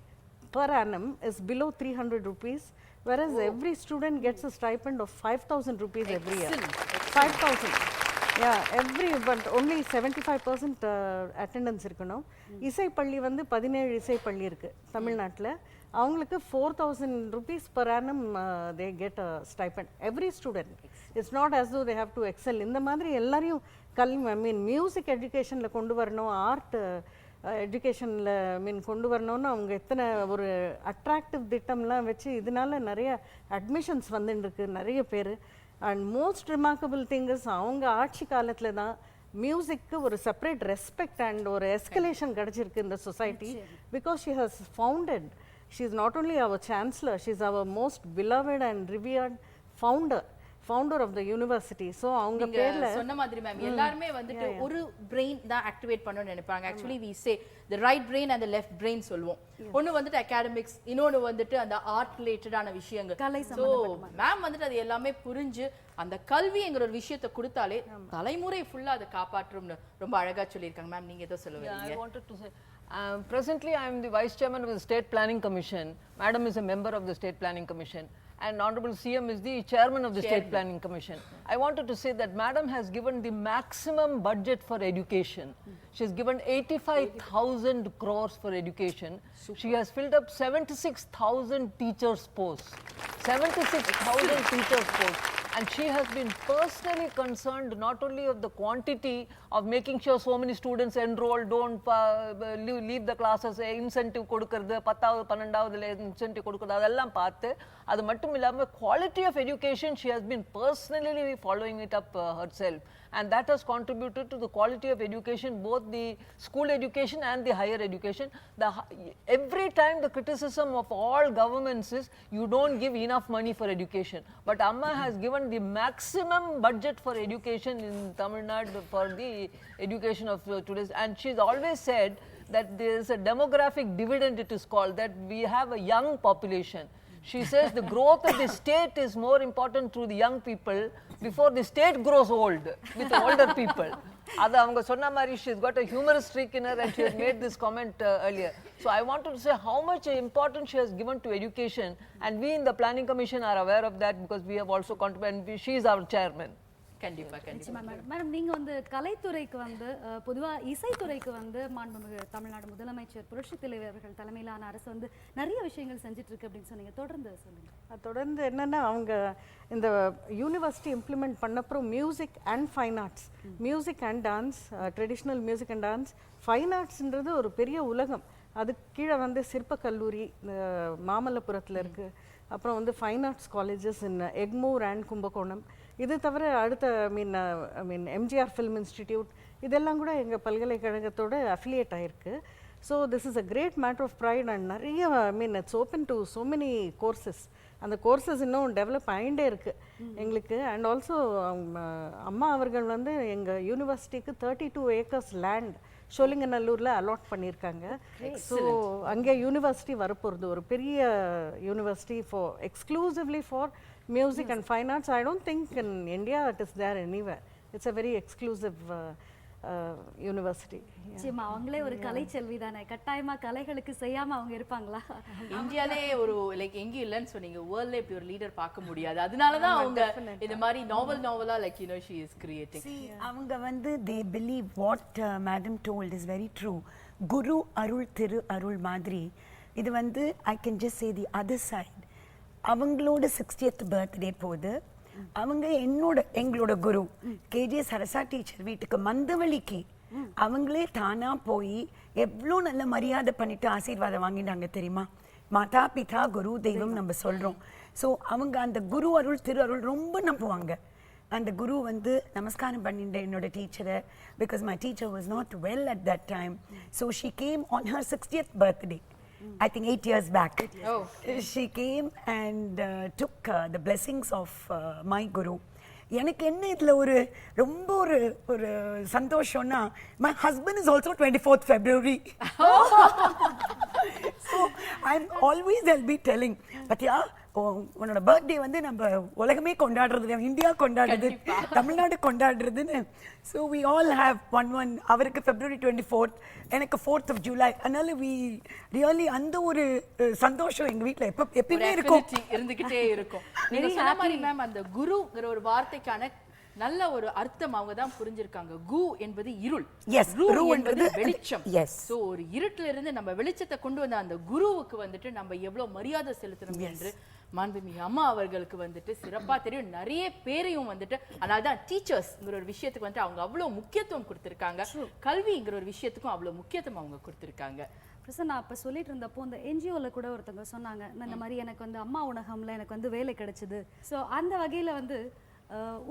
per annum is below 300 rupees, whereas every student gets a stipend of 5,000 rupees every year. 5,000. Yeah, but only 75% attendance இருக்கணும். இசைப்பள்ளி வந்து 17 இசைப்பள்ளி இருக்குது தமிழ்நாட்டில். அவங்களுக்கு 4,000 rupees per annum they get a stipend. Every student. It's not as though they have to excel. இந்த மாதிரி எல்லாரையும் music எஜுகேஷனில் கொண்டு வரணும், ஆர்ட் எஜுகேஷனில் கொண்டு வரணும்னு அவங்க எத்தனை ஒரு அட்ராக்டிவ் திட்டம்லாம் வச்சு இதனால நிறைய அட்மிஷன்ஸ் வந்துருக்கு நிறைய பேர். And most remarkable thing is அவங்க ஆட்சி காலத்தில் தான் மியூசிக்கு ஒரு செப்பரேட் ரெஸ்பெக்ட் அண்ட் ஒரு எஸ்கலேஷன் கிடச்சிருக்கு இந்த society. Because she has founded, she is not only our chancellor, she is our most beloved and revered founder of the university. So அவங்க பேர்ல சொன்ன மாதிரி மேம் எல்லாருமே வந்துட்டு ஒரு பிரெயின் தான் ஆக்டிவேட் பண்ணணும்னு நினைப்பாங்க. Actually we say the right brain and the left brain சொல்லுவோம். ஒன்னு வந்துட்டு அகாடமிக்ஸ், இன்னொன்னு வந்துட்டு அந்த ஆர்ட் ரிலேட்டடான விஷயங்கள். ஸோ மேம் வந்துட்டு அது எல்லாமே புரிஞ்சு அந்த கல்விங்கிற ஒரு விஷயத்தை கொடுத்தாலே தலைமுறை ஃபுல்லா அதை காப்பாற்றும்னு ரொம்ப அழகா சொல்லியிருக்காங்க. மேம் நீங்க ஏதோ சொல்லுவீங்க? Presently, I am the Vice Chairman of the State Planning Commission. Madam is a member of the State Planning Commission. And Honorable CM is the Chairman of the State Planning Commission. I wanted to say that Madam has given the maximum budget for education. She has given 85,000 crores for education. She has filled up 76,000 teachers' posts. 76,000 teachers' posts. And she has been personally concerned not only of the quantity of making sure so many students enroll, don't leave the classes, incentive கொடுக்கிறது 10வது 12வதுல incentive கொடுக்கிறது அதெல்லாம் பார்த்து அது மட்டும் இல்லாம quality of education she has been personally following it up herself, and that has contributed to the quality of education, both the school education and the higher education. Every time the criticism of all governments is you don't give enough money for education, but Amma has given the maximum budget for education in Tamil Nadu for the education of today's, and she's always said that there is a demographic dividend, it is called, that we have a young population. She says the growth of the state is more important to the young people before the state grows old with older people. Adu avanga sonna mari she's got a humorous streak in her, and she has made this comment earlier. So I wanted to say how much importance she has given to education, and we in the Planning Commission are aware of that because we have also contributed. She is our chairman. கண்டிப்பா கண்டிப்பா madam, நீங்க வந்து கலைத்துறைக்கு வந்து பொதுவா இசைத்துறைக்கு வந்து மாண்புமிகு தமிழ்நாடு முதலமைச்சர் புரட்சி தலைவர் அவர்கள் தலைமையிலான அரசு வந்து நிறைய விஷயங்கள் செஞ்சுட்டு இருக்கு அப்படின்னு சொன்னீங்க. தொடர்ந்து சொல்லுங்க. தொடர்ந்து என்னன்னா அவங்க இந்த யூனிவர்சிட்டி இம்ப்ளிமெண்ட் பண்ணப்புறம் music and fine arts, music and dance, traditional music and dance, fine ஆர்ட்ஸ்ன்றது ஒரு பெரிய உலகம். அதுக்கு கீழே வந்து சிற்ப கல்லூரி மாமல்லபுரத்தில் இருக்குது. அப்புறம் வந்து fine arts colleges in Egmore and Kumbakonam. இது தவிர அடுத்த எம்ஜிஆர் ஃபிலிம் இன்ஸ்டிடியூட், இதெல்லாம் கூட எங்கள் பல்கலைக்கழகத்தோட அஃபிலியேட் ஆகிருக்கு. So this is a great matter of pride and நிறைய I mean it's open to so many courses. அந்த கோர்சஸ் இன்னும் டெவலப் ஆகிட்டே இருக்குது எங்களுக்கு. அண்ட் ஆல்சோ அம்மா அவர்கள் வந்து எங்கள் யூனிவர்சிட்டிக்கு 32 acres லேண்ட் சோழிங்கநல்லூரில் அலாட் பண்ணியிருக்காங்க. ஸோ அங்கே யூனிவர்சிட்டி வரப்போகிறது, ஒரு பெரிய university for exclusively for music and fine arts. I don't think in India it is there anywhere. It's a very exclusive university. நிச்சயமா அவங்களே ஒரு கலை செல்வி தானே, கட்டாயமா கலைகளுக்கு செய்யாம அவங்க இருப்பாங்களா? இந்தியாலே ஒரு லைக் எங்கேயும் இல்லைன்னு சொன்னீங்க, வேர்ல்ட்ல இப்படி ஒரு லீடர் பார்க்க முடியாது. அதனாலதான் அவங்க இந்த மாதிரி நாவலா like you know she is creating. அவங்க வந்து they believe what madam told is very true. குரு அருள் திரு அருள் மாதிரி இது வந்து I can just say the other side. அவங்களோட 60th பர்த்டே போது அவங்க எங்களோட குரு கேஜே சரசா டீச்சர் வீட்டுக்கு மந்தவழிக்கு அவங்களே தானா போய் எவ்வளோ நல்ல மரியாதை பண்ணிட்டு ஆசீர்வாதம் வாங்கிட்டாங்க தெரியுமா? மாதா பிதா குரு தெய்வம் நம்ம சொல்றோம். ஸோ அவங்க அந்த குரு அருள் திரு அருள் ரொம்ப நம்புவாங்க. அந்த குரு வந்து நமஸ்காரம் பண்ணிட்டு என்னோட டீச்சரை, because my teacher was not well at that time. So she came on her 60th birthday. I think 8 years back. Oh. She came and took the blessings of my guru. எனக்கு என்ன இதுல ஒரு ரொம்ப ஒரு சந்தோஷம்னா, my husband is also 24th February. So I'm always I'll be telling, but yeah, உன்னோட birthday வந்து நம்ம உலகமே கொண்டாடுறது, இந்தியா கொண்டாடுறது, தமிழ்நாடு கொண்டாடுறதுன்னு. So we all have one அவருக்கு February 24th, எனக்கு 4th of July. அதனால வி ரியலி அந்த ஒரு சந்தோஷம் எங்க வீட்டில் எப்பயுமே இருக்கும், இருந்துகிட்டே இருக்கும். நீங்க சொன்ன மாதிரி மேம் அந்த குருங்கிற ஒரு வார்த்தைக்கான நல்ல ஒரு அர்த்தம் அவங்க தான் புரிஞ்சிருக்காங்க. கு என்பது இருள், ரு என்பது வெளிச்சம். சோ ஒரு இருட்டுல இருந்து நம்ம வெளிச்சத்தை கொண்டு வந்த அந்த குருவுக்கு வந்துட்டு நம்ம எவ்வளவு மரியாதை செலுத்தணும் என்று மாண்புமிகு அம்மா அவர்களுக்கு வந்துட்டு சிறப்பா தெரியும். நிறைய பேரையும் வந்துட்டு அதனால்தான் டீச்சர்ஸ்ங்கிற ஒரு விஷயத்துக்கு வந்துட்டு அவங்க அவ்வளவு முக்கியத்துவம் கொடுத்திருக்காங்க. கல்விங்கிற ஒரு விஷயத்துக்கும் அவ்வளவு முக்கியத்துவம் அவங்க கொடுத்திருக்காங்க. நான் அப்போ சொல்லிட்டு இருந்தப்போ இந்த என்ஜிஓவில் கூட ஒருத்தவங்க சொன்னாங்க, இந்த மாதிரி எனக்கு வந்து அம்மா உணகம்ல எனக்கு வந்து வேலை கிடைச்சிது. ஸோ அந்த வகையில் வந்து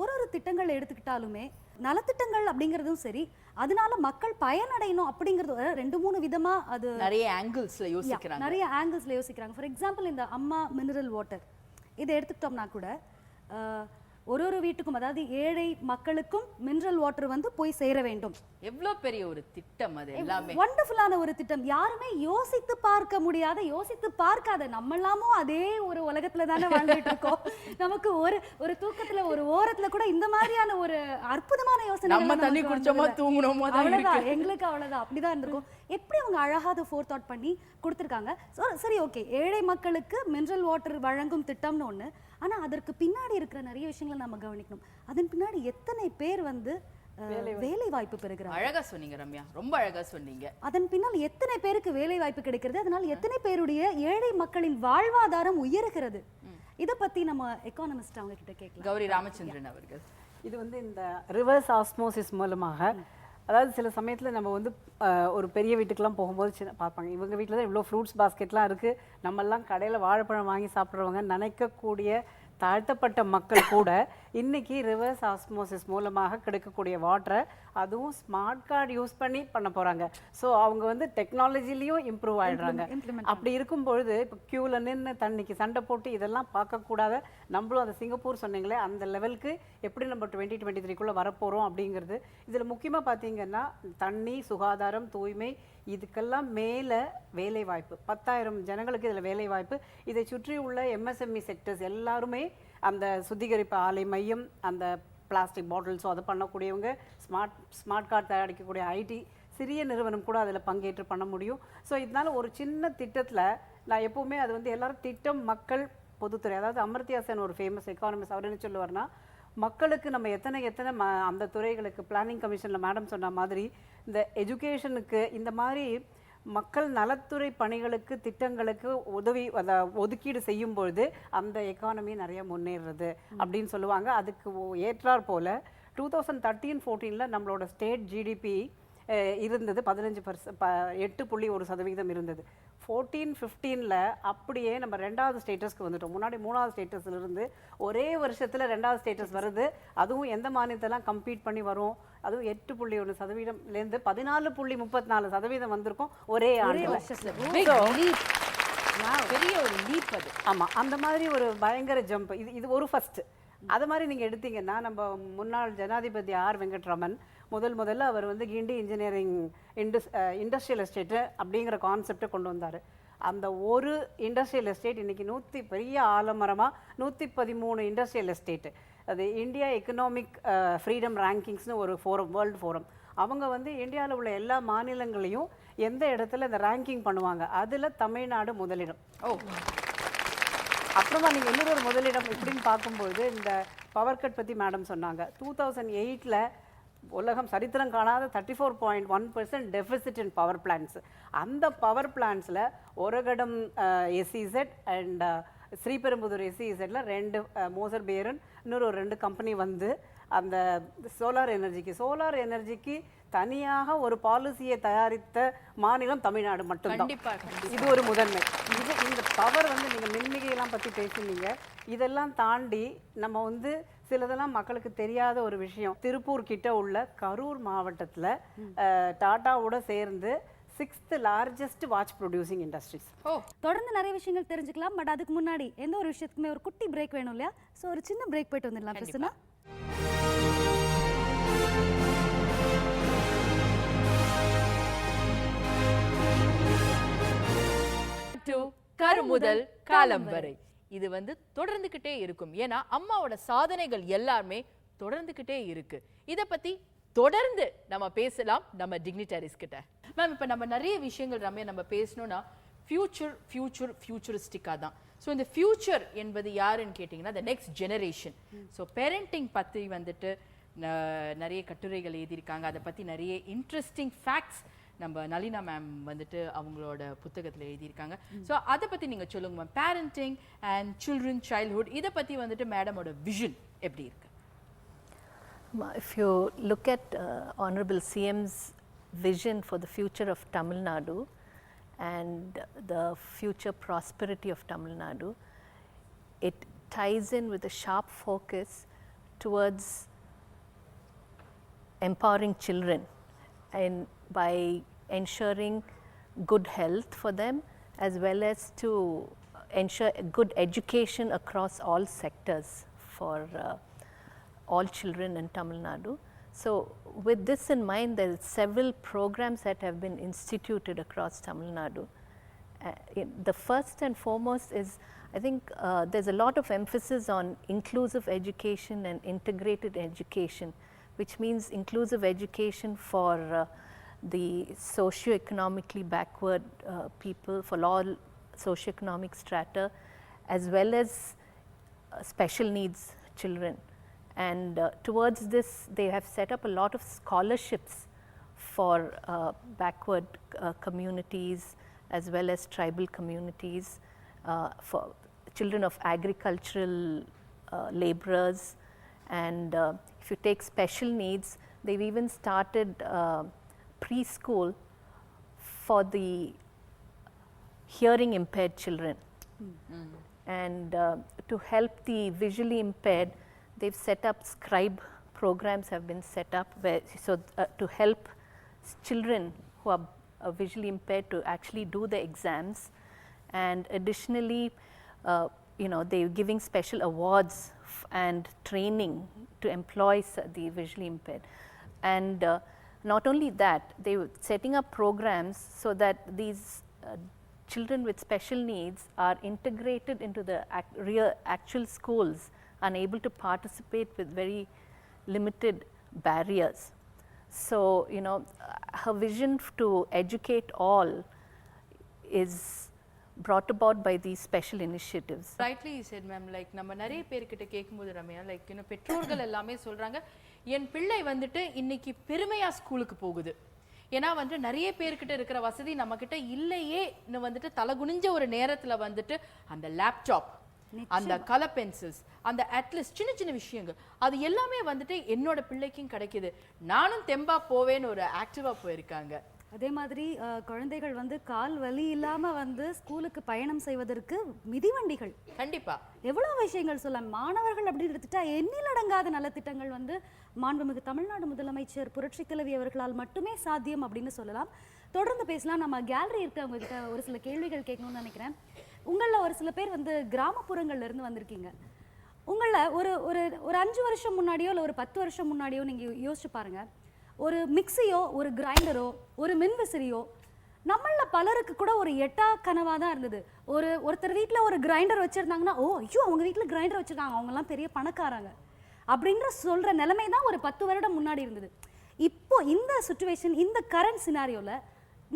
ஒரு திட்டங்கள் எடுத்துக்கிட்டாலுமே நலத்திட்டங்கள் அப்படிங்கிறதும் சரி, அதனால மக்கள் பயனடையணும் அப்படிங்கிறது 2-3 விதமா அது நிறைய ஆங்கிள்ஸ்ல யோசிக்கிறாங்க. ஃபார் எக்ஸாம்பிள் இந்த அம்மா மினரல் வாட்டர் இதை எடுத்துக்கிட்டோம்னா கூட ஒரு வீட்டுக்கும், அதாவது ஏழை மக்களுக்கும் மினரல் வாட்டர் வந்து போய் சேர வேண்டும். எவ்வளவு பெரிய ஒரு திட்டம், அது எல்லாமே வண்டர்ஃபுல்லான ஒரு திட்டம். யாருமே யோசித்து பார்க்காத நம்மளாமும் அதே ஒரு உலகத்துல தானே வாழ்ந்துட்டு இருக்கோம். நமக்கு ஒரு தூக்கத்துல ஒரு ஓரத்துல கூட இந்த மாதிரியான ஒரு அற்புதமான யோசனை, நம்ம தண்ணி குடிச்சோமா தூங்குனோமா அவ்வளவுதான், எங்களுக்கு அவ்வளவுதான், அப்படிதான் இருந்திருக்கும். எப்படி அவங்க அழகாத ஃபோர் தாட் பண்ணி கொடுத்துருக்காங்க. சரி, ஓகே, ஏழை மக்களுக்கு மினரல் வாட்டர் வழங்கும் திட்டம்னு ஒண்ணு. ஆனா அதற்கு பின்னாடி இருக்கிற நிறைய விஷயங்களை நம்ம கவனிக்கணும். அதன் பின்னாடி எத்தனை பேர் வந்து வேலை வாய்ப்பு பெறுகிறாங்க. அழகா சொன்னீங்க ரம்யா, ரொம்ப அழகா சொன்னீங்க. அதன் பின்னால் எத்தனை பேருக்கு வேலை வாய்ப்பு கிடைக்கிறது, அதனால எத்தனை பேருடைய ஏழை மக்களின் வாழ்வாதாரம் உயர்கிறது. இத பத்தி நம்ம எக்கானமிஸ்ட் அவங்க கிட்ட கேட்கலாம். கௌரி ராமச்சந்திரன் அவர்கள். இது வந்து இந்த ரிவர்ஸ் ஆஸ்மோசிஸ் மூலமாக, அதாவது சில சமயத்தில் நம்ம வந்து ஒரு பெரிய வீட்டுக்கெல்லாம் போகும்போது பார்ப்பாங்க, இவங்க வீட்டில் தான் இவ்வளோ ஃப்ரூட்ஸ் பாஸ்கெட்லாம் இருக்குது, நம்மெல்லாம் கடையில் வாழைப்பழம் வாங்கி சாப்பிட்றவங்க நினைக்கக்கூடிய தாழ்த்தப்பட்ட மக்கள் கூட இன்னைக்கு ரிவர்ஸ் ஆஸ்மோசிஸ் மூலமாக கிடைக்கக்கூடிய வாட்டரை அதுவும் ஸ்மார்ட் கார்டு யூஸ் பண்ணி பண்ண போகிறாங்க. ஸோ அவங்க வந்து டெக்னாலஜிலையும் இம்ப்ரூவ் ஆகிடுறாங்க. அப்படி இருக்கும் பொழுது இப்போ க்யூவில் நின்று தண்ணிக்கு சண்டை போட்டு இதெல்லாம் பார்க்கக்கூடாத நம்மளும் அந்த சிங்கப்பூர் சொன்னீங்களே அந்த லெவலுக்கு எப்படி நம்ம 2023 வரப்போகிறோம் அப்படிங்கிறது. இதில் முக்கியமாக பார்த்தீங்கன்னா தண்ணி, சுகாதாரம், தூய்மை, இதுக்கெல்லாம் மேலே வேலை வாய்ப்பு, 10,000 ஜனங்களுக்கு இதில் வேலை வாய்ப்பு. இதை சுற்றி உள்ள எம்எஸ்எம்இ செக்டர்ஸ் எல்லாருமே அந்த சுத்திகரிப்பு ஆலை மையம், அந்த பிளாஸ்டிக் பாட்டில்ஸோ அதை பண்ணக்கூடியவங்க, ஸ்மார்ட் கார்டு தயாரிக்கக்கூடிய ஐடி சிறிய நிறுவனம் கூட அதில் பங்கேற்று பண்ண முடியும். ஸோ இதனால ஒரு சின்ன திட்டத்தில் நான் எப்போவுமே அது வந்து எல்லாரும் திட்டம் மக்கள் பொதுத்துறை, அதாவது அமர்த்தியா சென் ஒரு ஃபேமஸ் எக்கானமிஸ்ட், அவர் என்ன சொல்லுவார்னா, மக்களுக்கு நம்ம எத்தனை அந்த துறைகளுக்கு பிளானிங் கமிஷனில் மேடம் சொன்ன மாதிரி இந்த எஜுகேஷனுக்கு இந்த மாதிரி மக்கள் நலத்துறை பணிகளுக்கு திட்டங்களுக்கு ஒதுக்கீடு செய்யும் பொழுது அந்த எக்கானமி நிறைய முன்னேறுறது அப்படின்னு சொல்லுவாங்க. அதுக்கு ஏற்றாற் போல 2013-14 நம்மளோட ஸ்டேட் ஜிடிபி இருந்தது 8.1% இருந்தது. 14-15 அப்படியே நம்ம 2வது ஸ்டேட்டஸ்க்கு வந்துட்டோம். முன்னாடி 3வது ஸ்டேட்டஸ்ல இருந்து ஒரே வருஷத்துல 2வது ஸ்டேட்டஸ் வருது. அதுவும் எந்த மாநிலத்தெல்லாம் கம்பீட் பண்ணி வரும், அதுவும் 8.1%லேருந்து 14.34% வந்திருக்கும் ஒரே ஆண்டு. பெரிய ஒரு லீப் அது. ஆமாம், அந்த மாதிரி ஒரு பயங்கர ஜம்ப். இது ஒரு ஃபர்ஸ்ட். அது மாதிரி நீங்கள் எடுத்தீங்கன்னா நம்ம முன்னாள் ஜனாதிபதி ஆர் வெங்கட்ராமன் முதல்ல அவர் வந்து கிண்டி இன்ஜினியரிங் இண்டஸ்ட்ரியல் எஸ்டேட்டு அப்படிங்கிற கான்செப்டை கொண்டு வந்தார். அந்த ஒரு இண்டஸ்ட்ரியல் எஸ்டேட் இன்னைக்கு பெரிய ஆலமரமாக 113 இண்டஸ்ட்ரியல் எஸ்டேட்டு. அது இந்தியா எக்கனாமிக் ஃப்ரீடம் ரேங்கிங்ஸ்னு ஒரு ஃபோரம், வேர்ல்டு ஃபோரம். அவங்க வந்து இந்தியாவில் உள்ள எல்லா மாநிலங்களையும் எந்த இடத்துல இந்த ரேங்கிங் பண்ணுவாங்க, அதில் தமிழ்நாடு முதலிடம். அப்புறமா நீங்கள் இன்னொரு முதலிடம் இப்படின்னு பார்க்கும்போது இந்த பவர் கட் பற்றி மேடம் சொன்னாங்க. 2008 உலகம் சரித்திரம் காணாத 34.1% டெபிசிட் இன் பவர் பிளான்ஸ். அந்த பவர் பிளான்ஸில் ஒரகடம் எஸ்இசெட் அண்ட் ஸ்ரீபெரும்புதூர் எஸ்இசெட்ல 2 மோசர் பேரன் இன்னொரு 2 கம்பெனி வந்து அந்த சோலார் எனர்ஜிக்கு தனியாக ஒரு பாலிசியை தயாரித்த மாநிலம் தமிழ்நாடு மட்டும்தான். இது ஒரு முதன்மை. இந்த பவர் வந்து நீங்கள் மின்மிகையெல்லாம் பற்றி பேசினீங்க. இதெல்லாம் தாண்டி நம்ம வந்து சிலதெல்லாம் மக்களுக்கு தெரியாத ஒரு விஷயம், திருப்பூர் கிட்ட உள்ள கரூர் மாவட்டத்தில் டாட்டாவோட சேர்ந்து 6th largest watch producing industries. தொடர்ந்து நிறைய விஷயங்கள் தெரிஞ்சுக்கலாம். பட் அதுக்கு முன்னாடி எந்த ஒரு விஷயத்துக்குமே ஒரு குட்டி பிரேக் வேணும் இல்லையா? ஸோ ஒரு சின்ன பிரேக் போயிட்டு வந்துடலாம். பிரச்சனை கரு முதல் காலம் வரை இது வந்து தொடர்ந்துகிட்டே இருக்கும். ஏன்னா அம்மாவோட சாதனைகள் எல்லாமே தொடர்ந்துகிட்டே இருக்கு. இத பத்தி தொடர்ந்து நம்ம பேசலாம் நம்ம டிக்னிட்டரிஸ் கிட்ட. மேம், இப்ப நம்ம நிறைய விஷயங்கள் நம்ம பேசணும்னா ஃபியூச்சரிஸ்டிக்கா தான். ஸோ இந்த ஃபியூச்சர் என்பது யாருன்னு கேட்டிங்கன்னா the next generation. So parenting பற்றி வந்துட்டு நிறைய கட்டுரைகள் எழுதியிருக்காங்க. அதை பற்றி நிறைய இன்ட்ரெஸ்டிங் ஃபேக்ட்ஸ் நம்ம நளினா மேம் வந்துட்டு அவங்களோட புத்தகத்தில் எழுதியிருக்காங்க. ஸோ அதை பற்றி நீங்கள் சொல்லுங்க ma'am. Parenting and children childhood இதை பற்றி வந்துட்டு மேடமோட விஷன் எப்படி இருக்கு? If you look at Honorable CM's vision for the future of Tamil Nadu and the future prosperity of Tamil Nadu, it ties in with a sharp focus towards empowering children and by ensuring good health for them as well as to ensure good education across all sectors for all children in Tamil Nadu. So with this in mind, there are several programs that have been instituted across Tamil Nadu. The first and foremost is, I think there's a lot of emphasis on inclusive education and integrated education, which means inclusive education for the socio-economically backward people, for all socio-economic strata, as well as special needs children. And towards this, they have set up a lot of scholarships for backward communities as well as tribal communities, for children of agricultural laborers. And if you take special needs, they've even started preschool for the hearing impaired children. And to help the visually impaired, they've set up scribe programs have been set up where, to help children who are visually impaired to actually do the exams. And additionally, they're giving special awards and training to employ the visually impaired. And not only that, they were setting up programs so that these children with special needs are integrated into the actual schools, unable to participate with very limited barriers. So, her vision to educate all is brought about by these special initiatives. Rightly you said, ma'am. Like நம்ம நிறைய பேர்கிட்ட கேட்கும்போது Ramya, like பெற்றோர்கள் எல்லாமே சொல்றாங்க, என் பிள்ளை வந்துட்டு இன்னைக்கு பெருமையா ஸ்கூலுக்கு போகுது. ஏன்னா வந்துட்டு நிறைய பேர்கிட்ட இருக்கிற வசதி நம்ம கிட்ட இல்லையே வந்துட்டு தலகுனிஞ்ச ஒரு நேரத்துல வந்துட்டு அந்த லேப்டாப், அந்த கலர் பென்சில்ஸ், அந்த அட்லீஸ்ட் சின்ன சின்ன விஷயங்கள் அது எல்லாமே வந்துட்டு என்னோட பிள்ளைக்கும் கிடைக்குது, நானும் தெம்பா போவேன்னு ஒரு ஆக்டிவா போயிருக்காங்க. அதே மாதிரி குழந்தைகள் வந்து கால் வலி இல்லாம வந்து ஸ்கூலுக்கு பயணம் செய்வதற்கு மிதிவண்டிகள் கண்டிப்பா எவ்வளவு விஷயங்கள் சொல்லலாம். மாணவர்கள் அப்படின்னு எடுத்துட்டா எண்ணிலடங்காத நலத்திட்டங்கள் வந்து மாண்புமிகு தமிழ்நாடு முதலமைச்சர் புரட்சித் தலைவி அவர்களால் மட்டுமே சாத்தியம் அப்படின்னு சொல்லலாம். தொடர்ந்து பேசலாம். நம்ம கேலரி இருக்கவங்க கிட்ட ஒரு சில கேள்விகள் கேட்கணும்னு நினைக்கிறேன். உங்களில் ஒரு சில பேர் வந்து கிராமப்புறங்கள்ல இருந்து வந்திருக்கீங்க. உங்களில் ஒரு ஒரு ஒரு 5 வருஷம் முன்னாடியோ இல்லை ஒரு 10 வருஷம் முன்னாடியோ நீங்கள் யோசிச்சு பாருங்க, ஒரு மிக்சியோ ஒரு கிரைண்டரோ ஒரு மின்விசிறியோ நம்மள பலருக்கு கூட ஒரு எட்டா கனவாக தான் இருந்தது. ஒருத்தர் வீட்டில் ஒரு கிரைண்டர் வச்சுருந்தாங்கன்னா, ஓ ஐயோ அவங்க வீட்டில் கிரைண்டர் வச்சுருக்காங்க, அவங்கெல்லாம் பெரிய பணக்காரங்க அப்படின்ற சொல்கிற நிலைமை தான் ஒரு 10 வருடம் முன்னாடி இருந்தது. இப்போ இந்த சுச்சுவேஷன், இந்த கரண்ட் சினாரியோவில்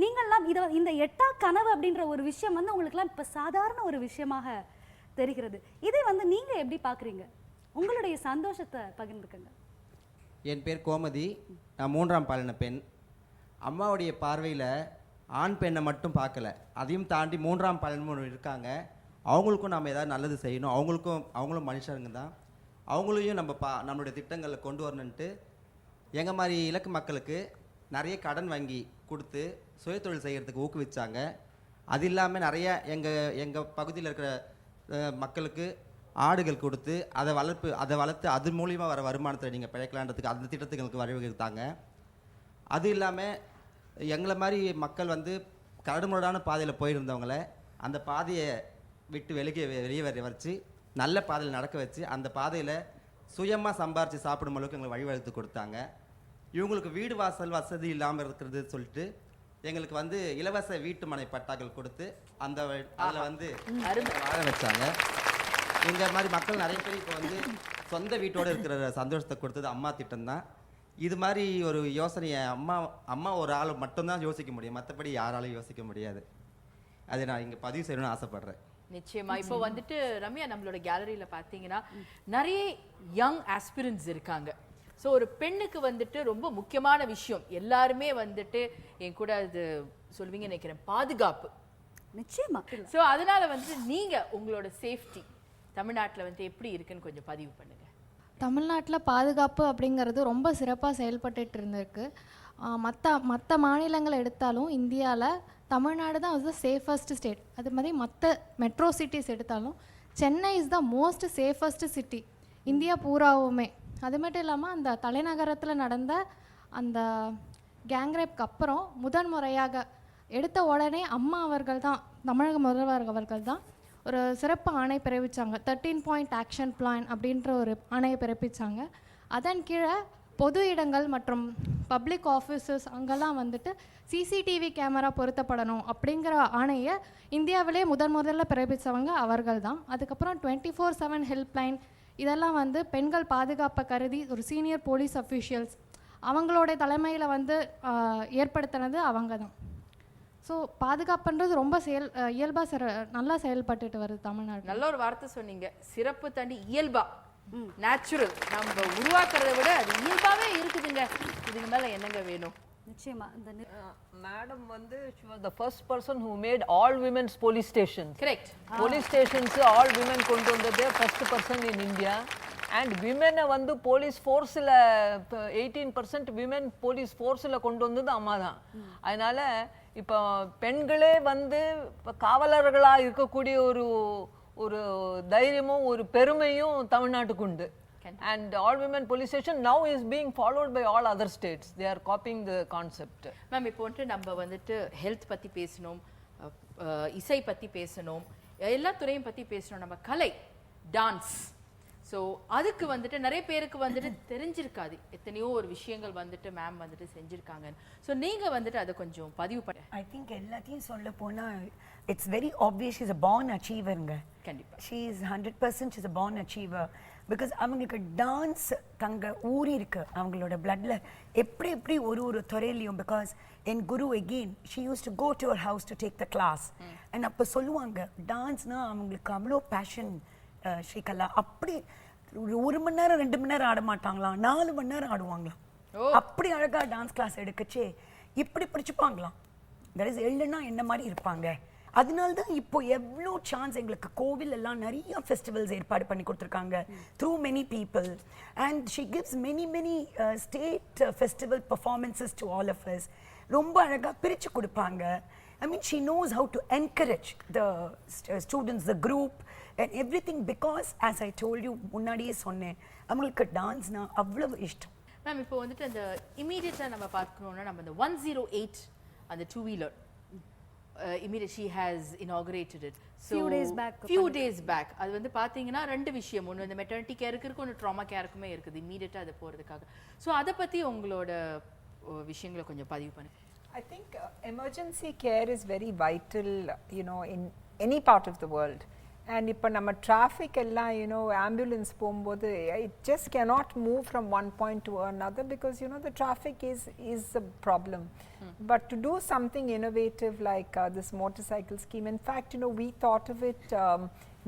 நீங்கள்லாம் இந்த எட்டா கனவு அப்படின்ற ஒரு விஷயம் வந்து உங்களுக்குலாம் இப்போ சாதாரண ஒரு விஷயமாக தெரிகிறது. இதை வந்து நீங்கள் எப்படி பார்க்குறீங்க? உங்களுடைய சந்தோஷத்தை பகிர்ந்துக்கங்க. என் பேர் கோமதி. நான் 3ஆம் பாலின பெண். அம்மாவுடைய பார்வையில் ஆண் பெண்ணை மட்டும் பார்க்கல, அதையும் தாண்டி 3ஆம் பாலினம் இருக்காங்க. அவங்களுக்கும் நம்ம ஏதாவது நல்லது செய்யணும், அவங்களும் மனுஷருங்க தான், அவங்களையும் நம்மளுடைய திட்டங்களில் கொண்டு வரணுன்ட்டு எங்கள் மாதிரி இலக்கு மக்களுக்கு நிறைய கடன் வாங்கி கொடுத்து சுயதொழில் செய்கிறதுக்கு ஊக்குவிச்சாங்க. அது இல்லாமல் நிறைய எங்கள் பகுதியில் இருக்கிற மக்களுக்கு ஆடுகள் கொடுத்து அதை வளர்த்து அது மூலிமா வர வருமானத்தை நீங்கள் பிழைக்கலான்றதுக்கு அந்த திட்டத்துக்கு எங்களுக்கு வழிவகுத்தாங்க. அது இல்லாமல் எங்களை மாதிரி மக்கள் வந்து கரடுமுரடான பாதையில் போயிருந்தவங்கள அந்த பாதையை விட்டு வெளியே வச்சு நல்ல பாதையில் நடக்க வச்சு அந்த பாதையில் சுயமாக சம்பாரித்து சாப்பிடும் அளவுக்கு எங்களுக்கு வழிவகுத்து கொடுத்தாங்க. இவங்களுக்கு வீடு வாசல் வசதி இல்லாமல் இருக்கிறது சொல்லிட்டு எங்களுக்கு வந்து இலவச வீட்டு மனை பட்டாக்கள் கொடுத்து அதில் வந்து வாழ வச்சாங்க. இந்த மாதிரி மக்கள் நிறைய பேர் இப்போ வந்து சொந்த வீட்டோடு இருக்கிற சந்தோஷத்தை கொடுத்தது அம்மா திட்டம் தான். இது மாதிரி ஒரு யோசனையை அம்மா ஒரு ஆள் மட்டும்தான் யோசிக்க முடியும், மற்றபடி யாராலும் யோசிக்க முடியாது. அதை நான் இங்கே பதிவு செய்யணும்னு ஆசைப்படுறேன். நிச்சயமா. இப்போ வந்துட்டு ரம்யா, நம்மளோட கேலரியில பார்த்தீங்கன்னா நிறைய யங் ஆஸ்பிரன்ஸ் இருக்காங்க. ஸோ ஒரு பெண்ணுக்கு வந்துட்டு ரொம்ப முக்கியமான விஷயம், எல்லாருமே வந்துட்டு என் கூட அது சொல்வீங்க நினைக்கிறேன், பாதுகாப்பு. நிச்சயமா. ஸோ அதனால வந்து நீங்க உங்களோட சேஃப்டி தமிழ்நாட்டில் வந்து எப்படி இருக்குன்னு கொஞ்சம் பதிவு பண்ணுங்க. தமிழ்நாட்டில் பாதுகாப்பு அப்படிங்கிறது ரொம்ப சிறப்பாக செயல்பட்டு இருந்திருக்கு. மற்ற மாநிலங்கள் எடுத்தாலும் இந்தியாவில் தமிழ்நாடு தான் வந்து சேஃபஸ்ட் ஸ்டேட். அது மாதிரி மற்ற மெட்ரோ சிட்டிஸ் எடுத்தாலும் Chennai is the most safest city India பூராவுமே. அது மட்டும் இல்லாமல் அந்த தலைநகரத்தில் நடந்த அந்த கேங்ரேப்க்கு அப்புறம் முதன்முறையாக எடுத்த உடனே அம்மா அவர்கள் தான், தமிழக முதல்வர் அவர்கள் தான் ஒரு சிறப்பு ஆணை பிறப்பிச்சாங்க. 13 பாயிண்ட் ஆக்ஷன் பிளான் அப்படின்ற ஒரு ஆணையை பிறப்பிச்சாங்க. அதன் கீழே பொது இடங்கள் மற்றும் பப்ளிக் ஆஃபீஸஸ் அங்கெல்லாம் வந்துட்டு சிசிடிவி கேமரா பொருத்தப்படணும் அப்படிங்கிற ஆணையை இந்தியாவிலே முதல்ல பிறப்பித்தவங்க அவர்கள் தான். அதுக்கப்புறம் 24/7 ஹெல்ப்லைன் இதெல்லாம் வந்து பெண்கள் பாதுகாப்பை கருதி ஒரு சீனியர் போலீஸ் அஃபீஷியல்ஸ் அவங்களோட தலைமையில் வந்து ஏற்படுத்தினது அவங்க தான். ஸோ பாதுகாப்புன்றது ரொம்ப இயல்பாக நல்லா செயல்பட்டுட்டு வருது தமிழ்நாடு. நல்ல ஒரு வார்த்தை சொன்னீங்க, சிறப்பு தாண்டி இயல்பா, நேச்சுரல். நம்ம உருவாக்குறதை விட அது இயல்பாவே இருக்குதுங்க. இதுக்கு மேல என்னங்க வேணும்? நிச்சயமா. மேடம் வந்து she was the first person who made all women's police stations. Correct. Police stations all women கொண்டு வந்ததே first person in India. And women வந்து போலீஸ் ஃபோர்ஸில் 18% women போலீஸ் ஃபோர்ஸில் கொண்டு வந்தது அம்மா தான். அதனால இப்போ பெண்களே வந்து இப்போ காவலர்களாக இருக்கக்கூடிய ஒரு தைரியமும் ஒரு பெருமையும் தமிழ்நாட்டுக்கு உண்டு. And all women police station now is being followed by all other states. They are copying the concept. Ma'am, இப்போ வந்துட்டு நம்ம வந்துட்டு ஹெல்த் பற்றி பேசணும், இசை பற்றி பேசணும், எல்லா துறையும் பற்றி பேசணும், நம்ம கலை, டான்ஸ். ஸோ அதுக்கு வந்துட்டு நிறைய பேருக்கு வந்துட்டு தெரிஞ்சிருக்காது, எத்தனையோ ஒரு விஷயங்கள் வந்துட்டு மேம் வந்துட்டு செஞ்சுருக்காங்க. ஸோ நீங்கள் வந்துட்டு அதை கொஞ்சம் பதிவு பண்ண. ஐ திங்க் எல்லாத்தையும் சொல்ல போனால் it's very obvious is a born அச்சீவருங்க. கண்டிப்பாக she is 100% is a born achiever. Because அவங்களுக்கு டான்ஸ் தங்க ஊறி இருக்கு அவங்களோட பிளட்ல எப்படி ஒரு துறையிலையும். பிகாஸ் என் குரு again she use to go to our house to take the class. And அப்போ சொல்லுவாங்க டான்ஸ்னால் அவங்களுக்கு அவ்வளோ பேஷன். ஸ்ரீகலா அப்படி 1 மணி நேரம் 2 மணி நேரம் ஆட மாட்டாங்களாம், 4 மணி நேரம் ஆடுவாங்களாம். அப்படி அழகா டான்ஸ் கிளாஸ் எடுக்கச்சே இப்படி பிடிச்சுப்பாங்களாம். தட் இஸ் எள்ளுன்னா என்ன மாதிரி இருப்பாங்க. அதனால தான் இப்போ எவ்வளோ சான்ஸ் எங்களுக்கு கோவில் எல்லாம் நிறைய ஃபெஸ்டிவல்ஸ் ஏற்பாடு பண்ணி கொடுத்துருக்காங்க through many people. And she gives many state festival performances to all of us. ரொம்ப அழகாக பிரித்து கொடுப்பாங்க. I mean, she knows how to encourage the students, the group and everything, because as I told you முன்னாடியே சொன்னேன், அவங்களுக்கு டான்ஸ்னா அவ்வளவு இஷ்டம். Ma'am இப்போ வந்துட்டு அந்த இமீடியட்டாக நம்ம பார்க்கணுன்னா நம்ம இந்த 108 அந்த 2-wheeler immediately she has inaugurated it. So few days back அது வந்து பாத்தீங்கன்னா ரெண்டு விஷயம், ஒன்று இந்த மெட்டர்னிட்டி கேருக்கு இருக்கு, ஒன்று ட்ராமா கேருக்குமே இருக்குது இமீடியட்டாக அது போகிறதுக்காக. ஸோ அதை பற்றி உங்களோட விஷயங்களை கொஞ்சம் பதிவு பண்ணுங்க. I think emergency care is very vital, you know, in any part of the world. And if நம்ம traffic எல்லாம், you know, ambulance போகும்போது it just cannot move from one point to another because, you know, the traffic is a problem. But to do something innovative like this motorcycle scheme, in fact, you know, we thought of it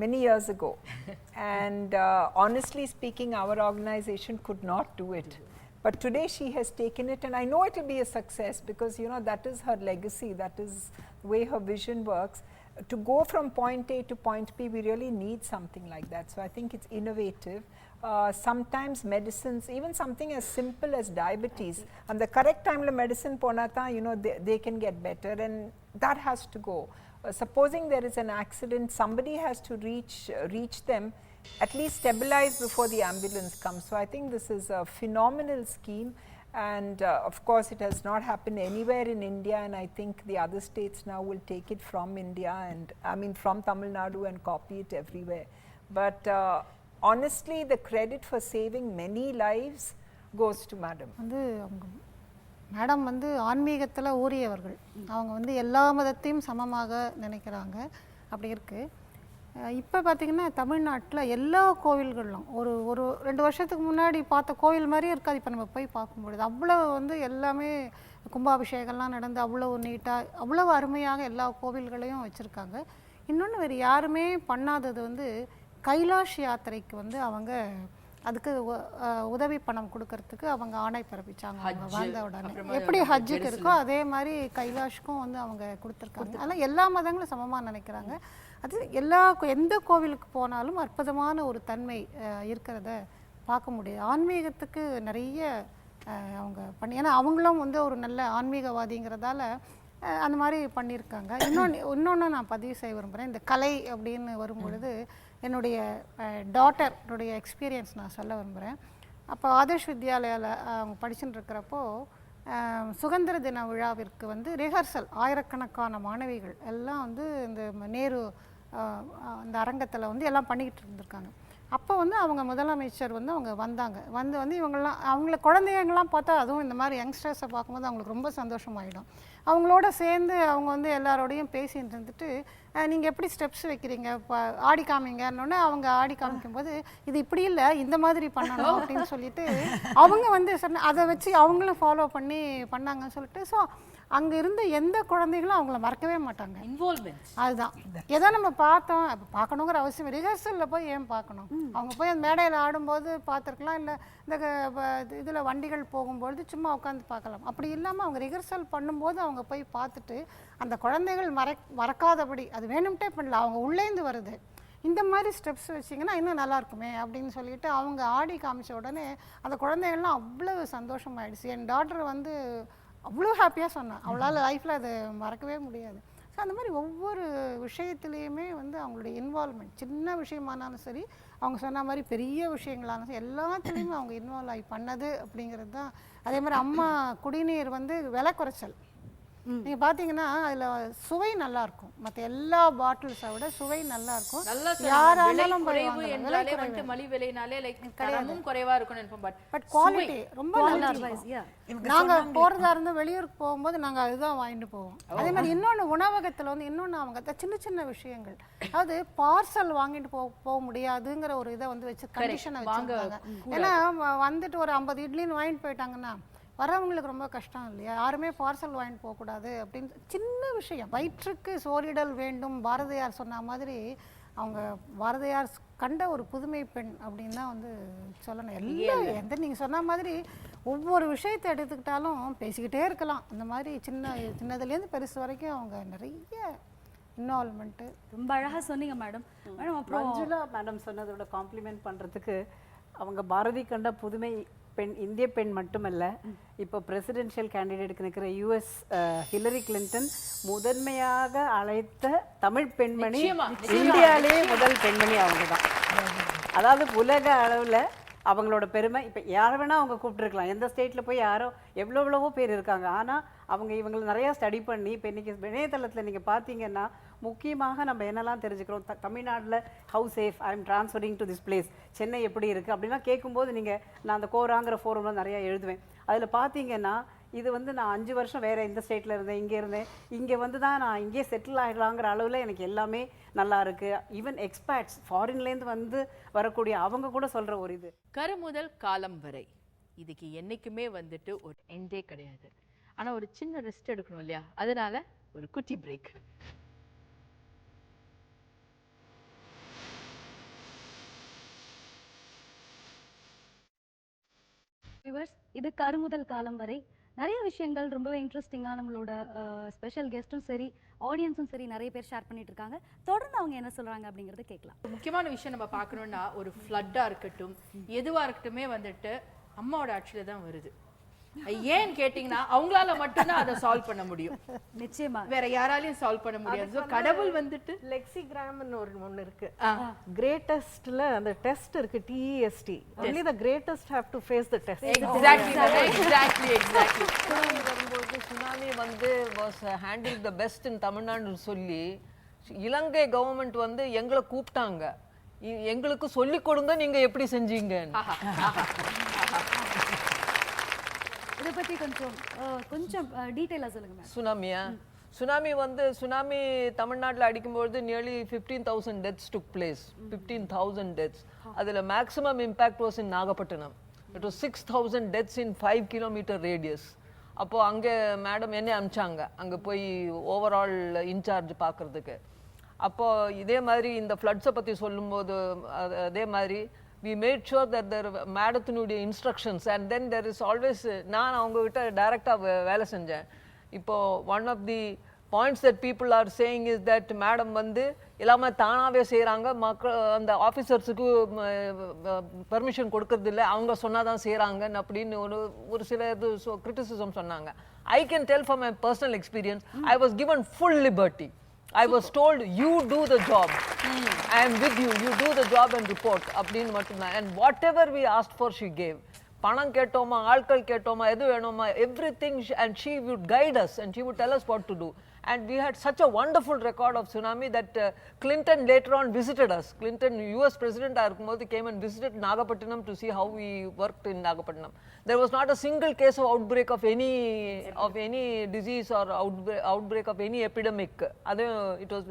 many years ago. And honestly speaking, our organization could not do it. But today she has taken it, and I know it will be a success because, you know, that is her legacy, that is the way her vision works. To go from point A to point B, we really need something like that. So I think it's innovative. Sometimes medicines, even something as simple as diabetes, and the correct time la medicine ponata, you know, they can get better, and that has to go. Supposing there is an accident, somebody has to reach them, at least stabilize before the ambulance comes. So I think this is a phenomenal scheme, and of course it has not happened anywhere in India, and I think the other states now will take it from India, and I mean from Tamil Nadu, and copy it everywhere. But honestly, the credit for saving many lives goes to madam. வந்து madam வந்து ஆன்மீகத்தில் ஊறியவர்கள், அவங்க வந்து எல்லா மதத்தையும் சமமாக நினைக்கிறாங்க, அப்படி இருக்குது. இப்போ பார்த்திங்கன்னா தமிழ்நாட்டில் எல்லா கோவில்களும் ஒரு 2 வருஷத்துக்கு முன்னாடி பார்த்த கோவில் மாதிரியே இருக்காது. இப்போ நம்ம போய் பார்க்கும்பொழுது அவ்வளோ வந்து எல்லாமே கும்பாபிஷேகம்லாம் நடந்து அவ்வளோ நீட்டாக அவ்வளோ அருமையாக எல்லா கோவில்களையும் வச்சுருக்காங்க. இன்னொன்று வேறு யாருமே பண்ணாதது வந்து கைலாஷ் யாத்திரைக்கு வந்து அவங்க அதுக்கு உதவி பணம் கொடுக்கறதுக்கு அவங்க ஆணை பிறப்பிச்சாங்க. அவங்க வந்த உடனே எப்படி ஹஜ்ஜுக்கு இருக்கோ அதே மாதிரி கைலாஷ்க்கும் வந்து அவங்க கொடுத்துருக்காங்க. அதனால் எல்லா மதங்களும் சமமாக நினைக்கிறாங்க. அது எந்த கோவிலுக்கு போனாலும் அற்புதமான ஒரு தன்மை இருக்கிறத பார்க்க முடியும். ஆன்மீகத்துக்கு நிறைய அவங்க ஏன்னா அவங்களும் வந்து ஒரு நல்ல ஆன்மீகவாதிங்கிறதால அந்த மாதிரி பண்ணியிருக்காங்க. இன்னொன்று நான் பதிவு செய்ய விரும்புகிறேன். இந்த கலை அப்படின்னு வரும்பொழுது என்னுடைய டாட்டருடைய எக்ஸ்பீரியன்ஸ் நான் சொல்ல விரும்புகிறேன். அப்போ ஆதர்ஷ் வித்யாலயாவில் அவங்க படிச்சுட்டு இருக்கிறப்போ சுதந்திர தின விழாவிற்கு வந்து ரிஹர்சல் ஆயிரக்கணக்கான மாணவிகள் எல்லாம் வந்து இந்த நேரு அந்த அரங்கத்தில் வந்து எல்லாம் பண்ணிக்கிட்டு இருந்திருக்காங்க. அப்போ வந்து அவங்க முதலமைச்சர் வந்து அவங்க வந்தாங்க. வந்து இவங்கெல்லாம் அவங்கள குழந்தைங்கள்லாம் பார்த்தா, அதுவும் இந்த மாதிரி யங்ஸ்டர்ஸை பார்க்கும்போது அவங்களுக்கு ரொம்ப சந்தோஷமாயிடும். அவங்களோட சேர்ந்து அவங்க வந்து எல்லாரோடையும் பேசிட்டு இருந்துட்டு, நீங்கள் எப்படி ஸ்டெப்ஸ் வைக்கிறீங்க, இப்போ ஆடி காமிங்கன்னொன்னே அவங்க ஆடி காமிக்கும்போது இது இப்படி இல்லை இந்த மாதிரி பண்ணணும் அப்படின்னு சொல்லிட்டு அவங்க வந்து அதை வச்சு அவங்களும் ஃபாலோ பண்ணி பண்ணாங்கன்னு சொல்லிட்டு, ஸோ அங்கே இருந்த எந்த குழந்தைகளும் அவங்கள மறக்கவே மாட்டாங்க. இன்வால்வ்மெண்ட் அதுதான். ஏதோ நம்ம பார்த்தோம், அப்போ பார்க்கணுங்கிற அவசியம் ரிஹர்சலில் போய் ஏன் பார்க்கணும்? அவங்க போய் அந்த மேடையில் ஆடும்போது பார்த்துருக்கலாம், இல்லை இந்த இதில் வண்டிகள் போகும்பொழுது சும்மா உட்காந்து பார்க்கலாம். அப்படி இல்லாமல் அவங்க ரிஹர்சல் பண்ணும்போது அவங்க போய் பார்த்துட்டு அந்த குழந்தைகள் மறக்காதபடி அது வேணும்ட்டே பண்ணல, அவங்க உள்ளேந்து வருது, இந்த மாதிரி ஸ்டெப்ஸ் வச்சிங்கன்னா இன்னும் நல்லாயிருக்குமே அப்படின்னு சொல்லிட்டு அவங்க ஆடி காமிச்ச உடனே அந்த குழந்தைகள்லாம் அவ்வளோ சந்தோஷமாயிடுச்சு. என் டாட்டர் வந்து அவ்வளோ ஹாப்பியாக சொன்னான். அவளால் லைஃப்பில் அதை மறக்கவே முடியாது. ஸோ அந்த மாதிரி ஒவ்வொரு விஷயத்துலேயுமே வந்து அவங்களுடைய இன்வால்மெண்ட், சின்ன விஷயமானாலும் சரி, அவங்க சொன்ன மாதிரி பெரிய விஷயங்களானாலும் சரி, எல்லாத்துலேயுமே அவங்க இன்வால்வ் ஆகி பண்ணது அப்படிங்கிறது தான். அதே மாதிரி அம்மா குடிநீர் வந்து விலை குறைச்சல் நீங்கள் பார்த்தீங்கன்னா அதில் சுவை நல்லாயிருக்கும். மற்ற எல்லா பாட்டில்ஸை விட சுவை நல்லாயிருக்கும். யாராலும் மலி விலைனாலே குறைவா இருக்கும். பட் குவாலிட்டி ரொம்ப நல்லா இருக்கும். நாங்கள் போகிறதா இருந்தால் வெளியூருக்கு போகும்போது நாங்கள் அதுதான் வாங்கிட்டு போவோம். அதே மாதிரி இன்னொன்று உணவகத்தில் வந்து இன்னொன்று அவங்க சின்ன சின்ன விஷயங்கள், அதாவது பார்சல் வாங்கிட்டு போக முடியாதுங்கிற ஒரு இதை வந்து வச்சு கண்டிஷனை வச்சுருக்காங்க. ஏன்னா வந்துட்டு ஒரு 50 இட்லின்னு வாங்கிட்டு போயிட்டாங்கன்னா வரவங்களுக்கு ரொம்ப கஷ்டம் இல்லையா? யாருமே பார்சல் வாங்கிட்டு போகக்கூடாது அப்படின்னு சின்ன விஷயம். வயிற்றுக்கு சோறிடல் வேண்டும், பாரதியார் சொன்ன மாதிரி அவங்க பாரதியார் கண்ட ஒரு புதுமை பெண் அப்படின்னு தான் வந்து சொல்லணும். எல்லாம் எந்த நீங்கள் சொன்ன மாதிரி ஒவ்வொரு விஷயத்தை எடுத்துக்கிட்டாலும் பேசிக்கிட்டே இருக்கலாம். அந்த மாதிரி சின்னதுலேருந்து பெருசு வரைக்கும் அவங்க நிறைய இன்வால்மெண்ட்டு. ரொம்ப அழகாக சொன்னீங்க மேடம். மேடம் அப்புறம் மஞ்சுளா மேடம் சொன்னதோட காம்ப்ளிமெண்ட் பண்ணுறதுக்கு அவங்க பாரதி கண்ட புதுமை பெண் இந்திய பெண் மட்டுமல்ல, இப்போ பிரசிடென்ஷியல் கேண்டிடேட்டுக்கு நிற்கிற யூஎஸ் ஹில்லரி கிளின்டன் முதன்மையாக அழைத்த தமிழ் பெண்மணி, இந்தியாவிலேயே முதல் பெண்மணி அவங்க தான். அதாவது உலக அளவில் அவங்களோட பெருமை. இப்போ யார் வேணால் அவங்க கூப்பிட்டுருக்கலாம், எந்த ஸ்டேட்டில் போய் யாரோ எவ்வளவோ பேர் இருக்காங்க. ஆனால் இவங்களை நிறையா ஸ்டடி பண்ணி இப்போ இன்றைக்கி இணையதளத்தில் நீங்கள் பார்த்தீங்கன்னா முக்கியமாக நம்ம என்னெல்லாம் தெரிஞ்சுக்கிறோம். தமிழ்நாட்டில் how safe I am transferring to this place, Chennai எப்படி இருக்குது அப்படின்லாம் கேட்கும்போது நான் அந்த கோராங்கிற ஃபோரம்லாம் நிறையா எழுதுவேன். அதில் பார்த்தீங்கன்னா இது நான் 5 வருஷம் வேறு இந்த ஸ்டேட்டில் இருந்தேன், இங்கே இருந்தேன், இங்கே தான் நான் இங்கே செட்டில் ஆகிடலாங்கிற அளவில் எனக்கு எல்லாமே நல்லா இருக்குது. ஈவன் எக்ஸ்பேர்ட்ஸ் ஃபாரின்லேருந்து வரக்கூடிய அவங்க கூட சொல்கிற ஒரு இது. கரு முதல் காலம் வரை இதுக்கு என்றைக்குமே ஒரு எண்டே கிடையாது. ஆனால் ஒரு சின்ன ரெஸ்ட் எடுக்கணும் இல்லையா, அதனால ஒரு குட்டி பிரேக். இது கரு முதல் காலம் வரை. நிறைய விஷயங்கள் ரொம்பவே இன்ட்ரெஸ்டிங்காக நம்மளோட ஸ்பெஷல் கெஸ்ட்டும் சரி, ஆடியன்ஸும் சரி நிறைய பேர் ஷேர் பண்ணிட்டு இருக்காங்க. தொடர்ந்து அவங்க என்ன சொல்றாங்க அப்படிங்கறத கேட்கலாம். முக்கியமான விஷயம் நம்ம பார்க்கணும்னா, ஒரு ஃப்ளட்டா இருக்கட்டும், எதுவா இருக்கட்டுமே அம்மாவோட ஆட்சியில தான் வருது. ஏன்னு கேட்டீங்கன்னா அவங்களால மட்டும்தான் அதை சால்வ் பண்ண முடியும். நிச்சயமா வேற யாராலையும் சால்வ் பண்ண முடியாது. கடவுள் லெக்சிகிராம்னு ஒன்னு இருக்கு. கிரேட்டஸ்ட்ல அந்த டெஸ்ட் இருக்கு, TEST. only the greatest have to face the test. exactly. வரும்போது tsunami was handled the best in Tamil Nadu சொல்லி இலங்கை கவர்மெண்ட் எங்களை கூப்பிட்டாங்க, எங்களுக்கு சொல்லி கொடுங்க நீங்க எப்படி செஞ்சீங்க. இத பத்தி கொஞ்சம் டீடைலா சொல்லுங்க மேம். சுனாமி தமிழ்நாட்டில் அடிக்கும்போது nearly 15,000 deaths took place. 15,000 deaths. அதில் maximum impact was in Nagapattinam. It was 6,000 deaths in 5 kilometer radius. அப்போ அங்கே மேடம் என்ன அனுப்பிச்சாங்க அங்கே போய் ஓவரால் இன்சார்ஜ் பார்க்கறதுக்கு. அப்போ இதே மாதிரி இந்த ஃப்ளட்ஸை பற்றி சொல்லும்போது அதே மாதிரி we made sure that there மேடத்தினுடைய instructions and then there is always நான் அவங்ககிட்ட டைரெக்டாக வேலை செஞ்சேன். இப்போ one of the points that people are saying is that madam எல்லாமே தானாகவே செய்கிறாங்க, மக்கள் அந்த ஆஃபீஸர்ஸுக்கு பெர்மிஷன் கொடுக்கறது இல்லை, அவங்க சொன்னாதான் செய்கிறாங்கன்னு அப்படின்னு ஒரு சில இது கிரிட்டிசிசம் சொன்னாங்க. I can tell from my personal experience, I was given full liberty. I was told, you do the job. I am with you. You do the job and report. அப்படின்னு மட்டும்தான். And whatever we asked for, she gave. பணம் கேட்டோமா, ஆட்கள் கேட்டோமா, எது வேணுமா, everything, and she would guide us and she would tell us what to do. And we had such a wonderful record of tsunami that Clinton later on visited us. Clinton, US president, came and visited Nagapattinam to see how we worked in Nagapattinam. There was not a single case of outbreak of any disease or outbreak of any epidemic. It was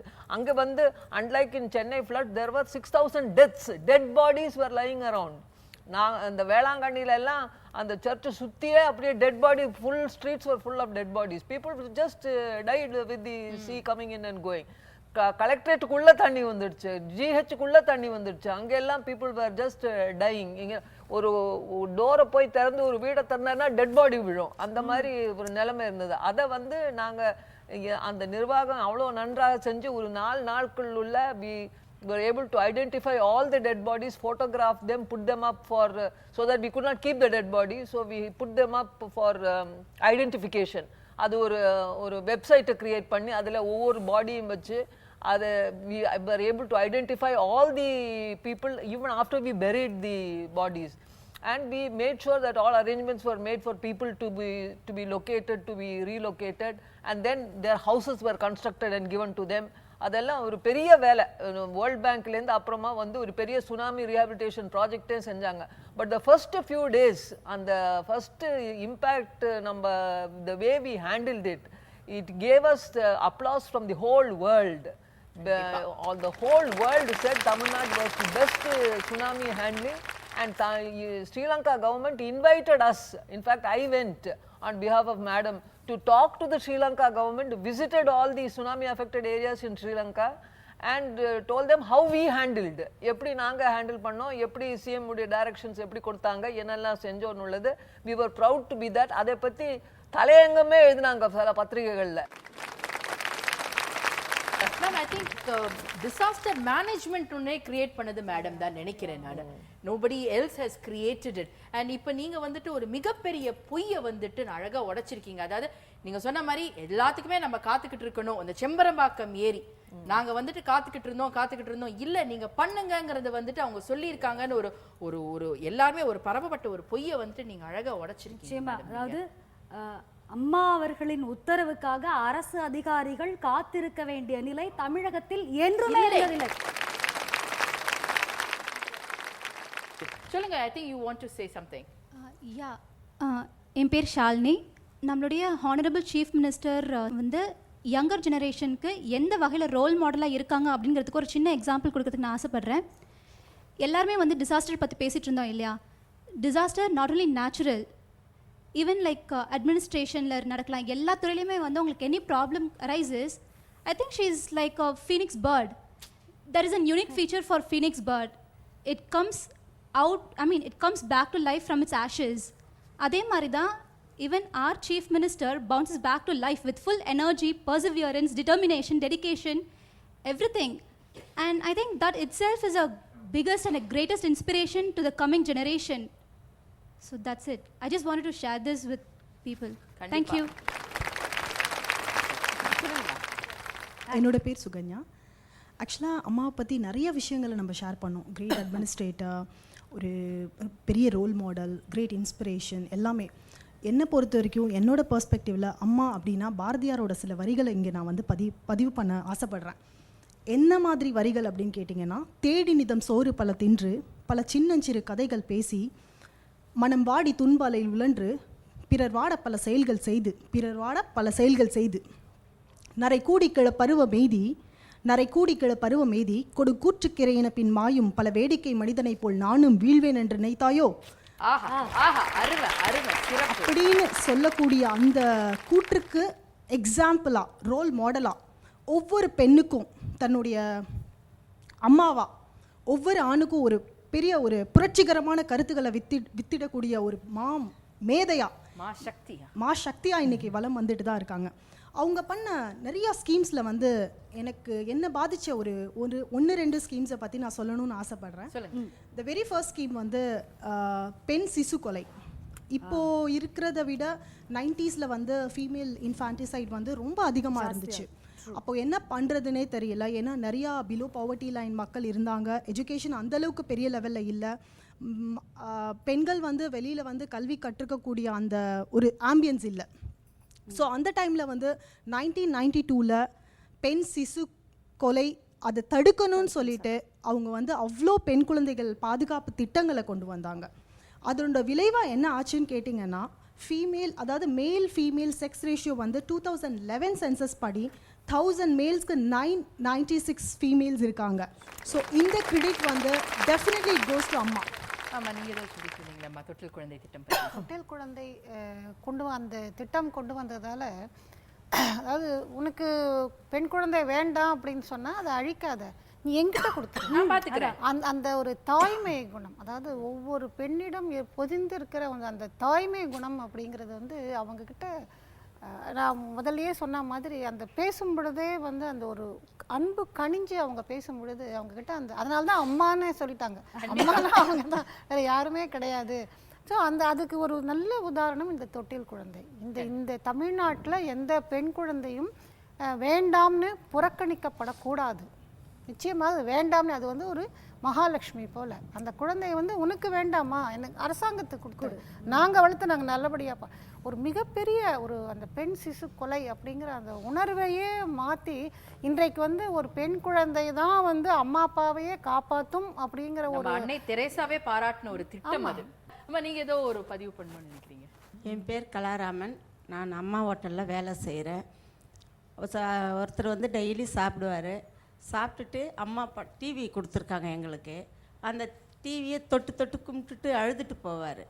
unlike in Chennai flood, there were 6,000 deaths. Dead bodies were lying around. அந்த வேளாங்கண்ணில எல்லாம் அந்த சர்ச்சை சுத்தியே அப்படியே dead body, full streets were full of dead bodies. People just tied with the sea coming in and going. கலெக்டரேட்டுக்குள்ள தண்ணி வந்துடுச்சு, GHக்குள்ள தண்ணி வந்துடுச்சு, அங்கெல்லாம் பீப்புள் வேர் ஜஸ்ட் டையிங். இங்கே ஒரு டோரை போய் திறந்து ஒரு வீடை திறந்தா டெட் பாடி விழும், அந்த மாதிரி ஒரு நிலைமை இருந்தது. அதை நாங்கள் அந்த நிர்வாகம் அவ்வளோ நன்றாக செஞ்சு ஒரு 4 நாட்களுள்ள were able to identify all the dead bodies, photograph them, put them up for so that we could not keep the dead bodies, so we put them up for identification. அது ஒரு வெப்சைட்டை கிரியேட் பண்ணி அதில் ஒவ்வொரு பாடியும் வச்சு அதை we were able to identify all the people even after we buried the bodies. And we made sure that all arrangements were made for people to be located, to be relocated, and then their houses were constructed and given to them. அதெல்லாம் ஒரு பெரிய வேலை. World பேங்க்லேருந்து அப்புறமா ஒரு பெரிய tsunami rehabilitation ப்ராஜெக்டே செஞ்சாங்க. But the first few days அந்த ஃபர்ஸ்ட் இம்பேக்ட் நம்ம the way we handled it, it gave us applause from the whole world. The whole world said Tamil Nadu was the best tsunami handling, and Sri Lanka government invited us. In fact, I went on behalf of Madam to talk to the Sri Lanka government, visited all the tsunami affected areas in Sri Lanka and told them how we handled. எப்படி நாங்க handle பண்ணோம், எப்படி CM உடைய directions எப்படி கொடுத்தாங்க, என்னெல்லாம் செஞ்சோன்னு உள்ளது. we were proud to be that. அதை பத்தி தலையங்கமே எழுதினாங்க சில பத்திரிகைகள்ல. Ma'am, I think disaster management ஒன்னே கிரியேட் பண்ணது மேடம் தான் நினைக்கிறேன் நான். Nobody else has created it. And இப்போ நீங்க வந்துட்டு ஒரு மிகப்பெரிய பொய்யை வந்துட்டு அழகா உடைச்சிருக்கீங்க. அதாவது நீங்க சொன்ன மாதிரி எல்லாத்துக்குமே நம்ம காத்துக்கிட்டு இருக்கணும். அந்த செம்பரம்பாக்கம் ஏரி நாங்க வந்துட்டு காத்துக்கிட்டு இருந்தோம் இல்ல நீங்க பண்ணுங்கங்கறது வந்துட்டு அவங்க சொல்லியிருக்காங்கன்னு ஒரு ஒரு ஒரு எல்லாருமே ஒரு பரவப்பட்ட ஒரு பொய்யை வந்துட்டு நீங்க அழகா உடைச்சிருக்கீங்க. அதாவது அம்மா அவர்களின் உத்தரவுக்காக அரசு அதிகாரிகள் காத்திருக்க வேண்டிய நிலை தமிழகத்தில் என்றுமே இருந்ததில்லை. சொல்லுங்க. I think you want to say something. Yeah, என் பேர் ஷாலினி. நம்மளுடைய ஹானரபிள் சீஃப் மினிஸ்டர் வந்து யங்கர் ஜெனரேஷனுக்கு எந்த வகையில் ரோல் மாடலாக இருக்காங்க அப்படிங்கிறதுக்கு ஒரு சின்ன எக்ஸாம்பிள் கொடுக்கறதுக்கு நான் ஆசைப்பட்றேன். எல்லாருமே வந்து டிசாஸ்டர் பற்றி பேசிகிட்டு இருந்தோம் இல்லையா? Disaster not only natural, even like அட்மினிஸ்ட்ரேஷனில் நடக்கலாம். எல்லா துறையிலையுமே வந்து உங்களுக்கு any problem arises, I think she is like a phoenix bird. There is an unique feature for phoenix bird. It comes out, I mean it comes back to life from its ashes. அதே மாதிரி தான் even our chief minister bounces back to life with full energy, perseverance, determination, dedication, everything. And I think that itself is a biggest and a greatest inspiration to the coming generation. So that's it. I just wanted to share this with people. Thank you. என்னோட பேர் சுகன்யா. ஆக்சுவலாக அம்மாவை பற்றி நிறைய விஷயங்களை நம்ம share பண்ணோம். Great administrator, ஒரு பெரிய ரோல் மாடல், கிரேட் இன்ஸ்பிரேஷன், எல்லாமே. என்னை பொறுத்த வரைக்கும் என்னோட பெர்ஸ்பெக்டிவில் அம்மா அப்படின்னா பாரதியாரோட சில வரிகளை இங்கே நான் வந்து பதிவு பண்ண ஆசைப்பட்றேன். என்ன மாதிரி வரிகள் அப்படின்னு கேட்டிங்கன்னா, தேடி நிதம் சோறு பல தின்று பல சின்னஞ்சிறு கதைகள் பேசி மனம் வாடி துன்பாலையில் உழன்று பிறர் வாட பல செயல்கள் செய்து நரை கூடிக்கிழ பருவ மெய்தி கொடு கூற்றுக்கிறையின பின் மாயும் பல வேடிக்கை மனிதனைப் போல் நானும் வீழ்வேன் என்று நினைத்தாயோ அப்படின்னு சொல்லக்கூடிய அந்த கூற்றுக்கு எக்ஸாம்பிளா, ரோல் மாடலா, ஒவ்வொரு பெண்ணுக்கும் தன்னுடைய அம்மாவா, ஒவ்வொரு ஆணுக்கும் ஒரு பெரிய ஒரு புரட்சிகரமான கருத்துக்களை வித்திடக்கூடிய ஒரு மேதையா, மா சக்தியா இன்னைக்கு வலம் வந்துட்டு தான் இருக்காங்க. அவங்க பண்ண நிறைய ஸ்கீம்ஸில் வந்து எனக்கு என்ன பாதித்த ஒரு 1-2 ஸ்கீம்ஸை பற்றி நான் சொல்லணும்னு ஆசைப்பட்றேன். த வெரி ஃபர்ஸ்ட் ஸ்கீம் வந்து பெண் சிசு கொலை. இப்போது இருக்கிறத விட 90s வந்து ஃபீமேல் இன்ஃபான்டிசைட் வந்து ரொம்ப அதிகமாக இருந்துச்சு. அப்போது என்ன பண்ணுறதுனே தெரியல. ஏன்னா நிறையா பிலோ பாவர்ட்டி லைன் மக்கள் இருந்தாங்க. எஜுகேஷன் அந்தளவுக்கு பெரிய லெவலில் இல்லை. பெண்கள் வந்து வெளியில் வந்து கல்வி கற்றுக்கக்கூடிய அந்த ஒரு ஆம்பியன்ஸ் இல்லை. ஸோ அந்த டைமில் வந்து 1992 பெண் சிசு கொலை அதை தடுக்கணும்னு சொல்லிட்டு அவங்க வந்து அவ்வளோ பெண் குழந்தைகள் பாதுகாப்பு திட்டங்களை கொண்டு வந்தாங்க. அதோட விளைவாக என்ன ஆச்சுன்னு கேட்டிங்கன்னா, அதாவது மேல் ஃபீமேல் செக்ஸ் ரேஷியோ வந்து 2011 சென்சஸ் படி 1000 மேல்ஸ்க்கு 996 ஃபீமேல்ஸ் இருக்காங்க. ஸோ இந்த கிரெடிட் வந்து டெஃபினெட்லி இட் கோஸ் டு அம்மா. ஆமாம், நீங்கள் ஏதாவது சொல்லிக்கிறீங்களா தொட்டில் குழந்தை திட்டம்? தொட்டில் குழந்தை அந்த திட்டம் கொண்டு வந்ததால், அதாவது உனக்கு பெண் குழந்தை வேண்டாம் அப்படின்னு சொன்னால் அதை அழிக்காத, நீ எங்கிட்ட கொடுத்துரு, நான் பார்த்துக்கிறேன். அந்த ஒரு தாய்மை குணம், அதாவது ஒவ்வொரு பெண்ணிடம் பொதிந்து இருக்கிற அந்த தாய்மை குணம் அப்படிங்கிறது வந்து அவங்கக்கிட்ட, நான் முதல்லயே சொன்ன மாதிரி அந்த பேசும் பொழுதே வந்து அந்த ஒரு அன்பு கனிஞ்சு அவங்க பேசும் பொழுது அவங்கக்கிட்ட அதனால தான் அம்மான்னு சொல்லிட்டாங்க. அம்மானா அவங்க தான், வேறு யாருமே கிடையாது. ஸோ அதுக்கு ஒரு நல்ல உதாரணம் இந்த தொட்டில் குழந்தை. இந்த தமிழ்நாட்டில் எந்த பெண் குழந்தையும் வேண்டாம்னு புறக்கணிக்கப்படக்கூடாது. நிச்சயமாக அது வேண்டாம்னு, அது வந்து ஒரு மகாலட்சுமி போல். அந்த குழந்தைய வந்து உனக்கு வேண்டாமா, எனக்கு அரசாங்கத்துக்கு கொடுத்துரு, நாங்கள் வளர்த்து நாங்கள் நல்லபடியாக ஒரு மிகப்பெரிய அந்த பெண் சிசு கொலை அப்படிங்கிற அந்த உணர்வையே மாற்றி இன்றைக்கு வந்து ஒரு பெண் குழந்தை தான் வந்து அம்மா அப்பாவையே காப்பாற்றும் அப்படிங்கிற ஒரு அன்னை தெரேசாவே பாராட்டின ஒரு திட்டம் அது. அம்மா, நீங்கள் ஏதோ ஒரு பதிவு பண்ணணும்னு நினைக்கிறீங்க? என் பேர் கலாராமன். நான் அம்மா ஹோட்டலில் வேலை செய்கிறேன். ஒருத்தர் வந்து டெய்லி சாப்பிடுவார். சாப்பிட்டுட்டு அம்மா அப்பா டிவி கொடுத்துருக்காங்க எங்களுக்கு. அந்த டிவியை தொட்டு கும்பிட்டுட்டு அழுதுட்டு போவார்.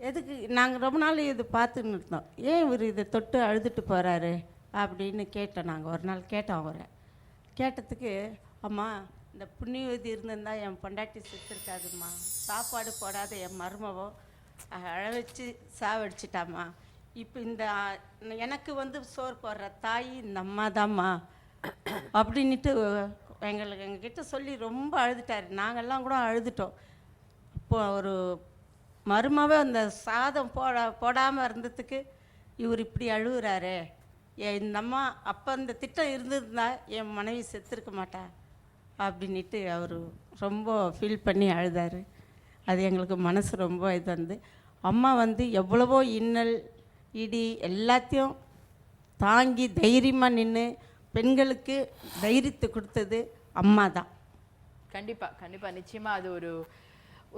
எதுக்கு, நாங்கள் ரொம்ப நாள் இது பார்த்துன்னு இருந்தோம், ஏன் இவர் இதை தொட்டு அழுதுட்டு போகிறாரு அப்படின்னு கேட்டோம். நாங்கள் ஒரு நாள் கேட்டோம் அவரை. கேட்டதுக்கு, அம்மா இந்த புண்ணியவதி இருந்திருந்தா என் பொண்டாட்டி செத்துருக்காதும்மா, சாப்பாடு போடாத என் மருமவோ அழ வச்சு சாவடிச்சிட்டாம்மா, இப்போ எனக்கு வந்து சோறு போடுற தாய் இந்த அம்மா தாம்மா அப்படின்ட்டு எங்ககிட்ட சொல்லி ரொம்ப அழுதுட்டார். நாங்கள்லாம் கூட அழுதுட்டோம். இப்போ ஒரு மருமாவே அந்த சாதம் போடாமல் இருந்ததுக்கு இவர் இப்படி அழுகுறாரு. இந்த அம்மா அப்போ அந்த திட்டம் இருந்திருந்தா என் மனைவி செத்துருக்க மாட்டா அப்படின்ட்டு அவர் ரொம்ப ஃபீல் பண்ணி அழுதார். அது எங்களுக்கு மனசு ரொம்ப இது வந்து அம்மா வந்து எவ்வளவோ இன்னல் இடி எல்லாத்தையும் தாங்கி தைரியமாக நின்று பெண்களுக்கு தைரியத்தை கொடுத்தது அம்மா தான். கண்டிப்பாக நிச்சயமாக அது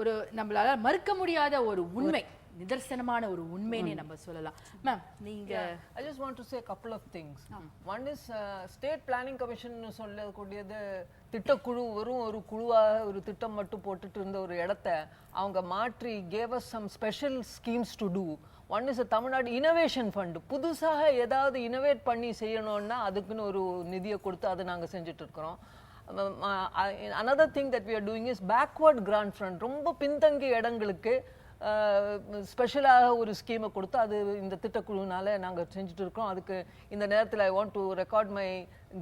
ஒரு நம்மளால மறுக்க முடியாத ஒரு உண்மை, நிதர்சனமான ஒரு உண்மைன்னு நம்ம சொல்லலாம். மேம் நீங்க I just want to say a couple of things. One is state planning commission சொல்லக்கூடியது திட்டக்குழு வெறும் ஒரு குழுவாக ஒரு திட்டம் மட்டும் போட்டுட்டு இருந்த ஒரு இடத்த அவங்க மாற்றி gave us some special schemes to do. One is a Tamil Nadu innovation fund. புதுசாக ஏதாவது இனோவேட் பண்ணி செய்யணும்னா அதுக்குன்னு ஒரு நிதியை கொடுத்து அதை நாங்கள் செஞ்சுட்டு இருக்கிறோம். another thing that we are doing is backward grant fund. ரொம்ப பின்தங்கிய இடங்களுக்கு ஸ்பெஷலாக ஒரு ஸ்கீமை கொடுத்து அது இந்த திட்டக்குழுனால நாங்கள் செஞ்சுட்டு இருக்கோம். அதுக்கு இந்த நேரத்தில் I want to record my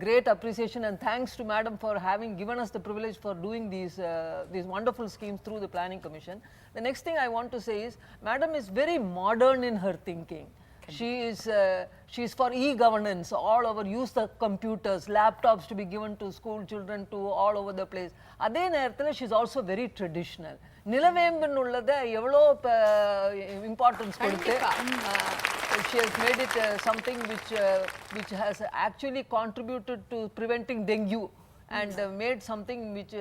great appreciation and thanks to madam for having given us the privilege for doing these wonderful schemes through the planning commission. The next thing I want to say is madam is very modern in her thinking. She is for e-governance all over, use the computers, laptops to be given to school children to all over the place. அதே நேரத்தில் she is also very traditional. நிலவேம்பன் உள்ளதை எவ்வளோ importance கொடுத்து she has made it something which has actually contributed to preventing dengue and made something which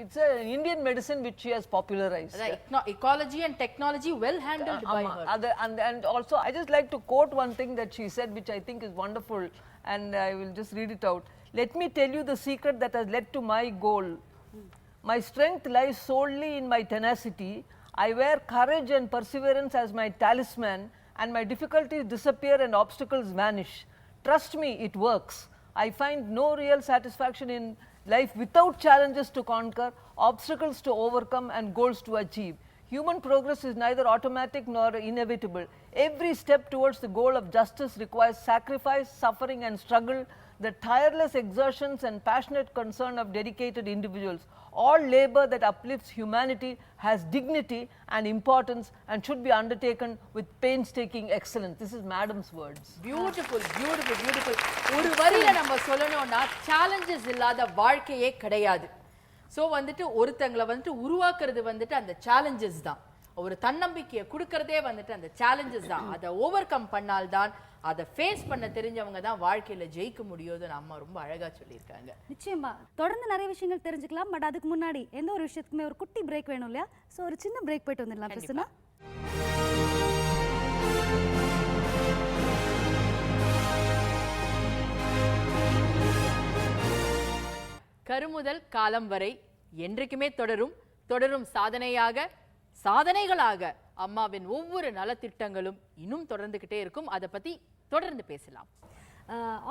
it's an Indian medicine which she has popularized. Ecology and technology well handled by her. And also I just like to quote one thing that she said which I think is wonderful, and I will just read it out. Let me tell you the secret that has led to my goal. My strength lies solely in my tenacity. I wear courage and perseverance as my talisman, and my difficulties disappear and obstacles vanish. Trust me, it works. I find no real satisfaction in life without challenges to conquer, obstacles to overcome, and goals to achieve. Human progress is neither automatic nor inevitable. Every step towards the goal of justice requires sacrifice, suffering, and struggle, the tireless exertions and passionate concern of dedicated individuals. All labor that uplifts humanity has dignity and importance and should be undertaken with painstaking excellence. This is madam's words. Beautiful. ஒரு வரியில நம்ம சொல்லணும்னா challenges இல்லாத வாழ்க்கையே கிடையாது. So வந்துட்டு ஒருத்தங்களை வந்துட்டு உருவாக்குறது வந்துட்டு அந்த challenges தான். ஒரு தன்னம்பிக்கையை கொடுக்கறதே வந்துட்டு அந்த challenges தான். அதை ஓவர் கம் பண்ணால்தான், அதை ஃபேஸ் பண்ண தெரிஞ்சவங்க தான் வாழ்க்கையில ஜெயிக்க முடியும்னு அம்மா ரொம்ப அழகா சொல்லியிருக்காங்க. நிச்சயமா தொடர்ந்து நிறைய விஷயங்கள் தெரிஞ்சுக்கலாம். பட் அதுக்கு முன்னாடி எந்த ஒரு விஷயத்துக்குமே ஒரு குட்டி பிரேக் வேணும் இல்லையா? ஸோ ஒரு சின்ன பிரேக் போயிட்டு வந்துடலாம். பிரசன்னா, கருமுதல் காலம் வரை என்றைக்குமே தொடரும் சாதனைகளாக அம்மாவின் ஒவ்வொரு நலத்திட்டங்களும் இன்னும் தொடர்ந்துகிட்டே இருக்கும். அதை பத்தி தொடர்ந்து பேசலாம்.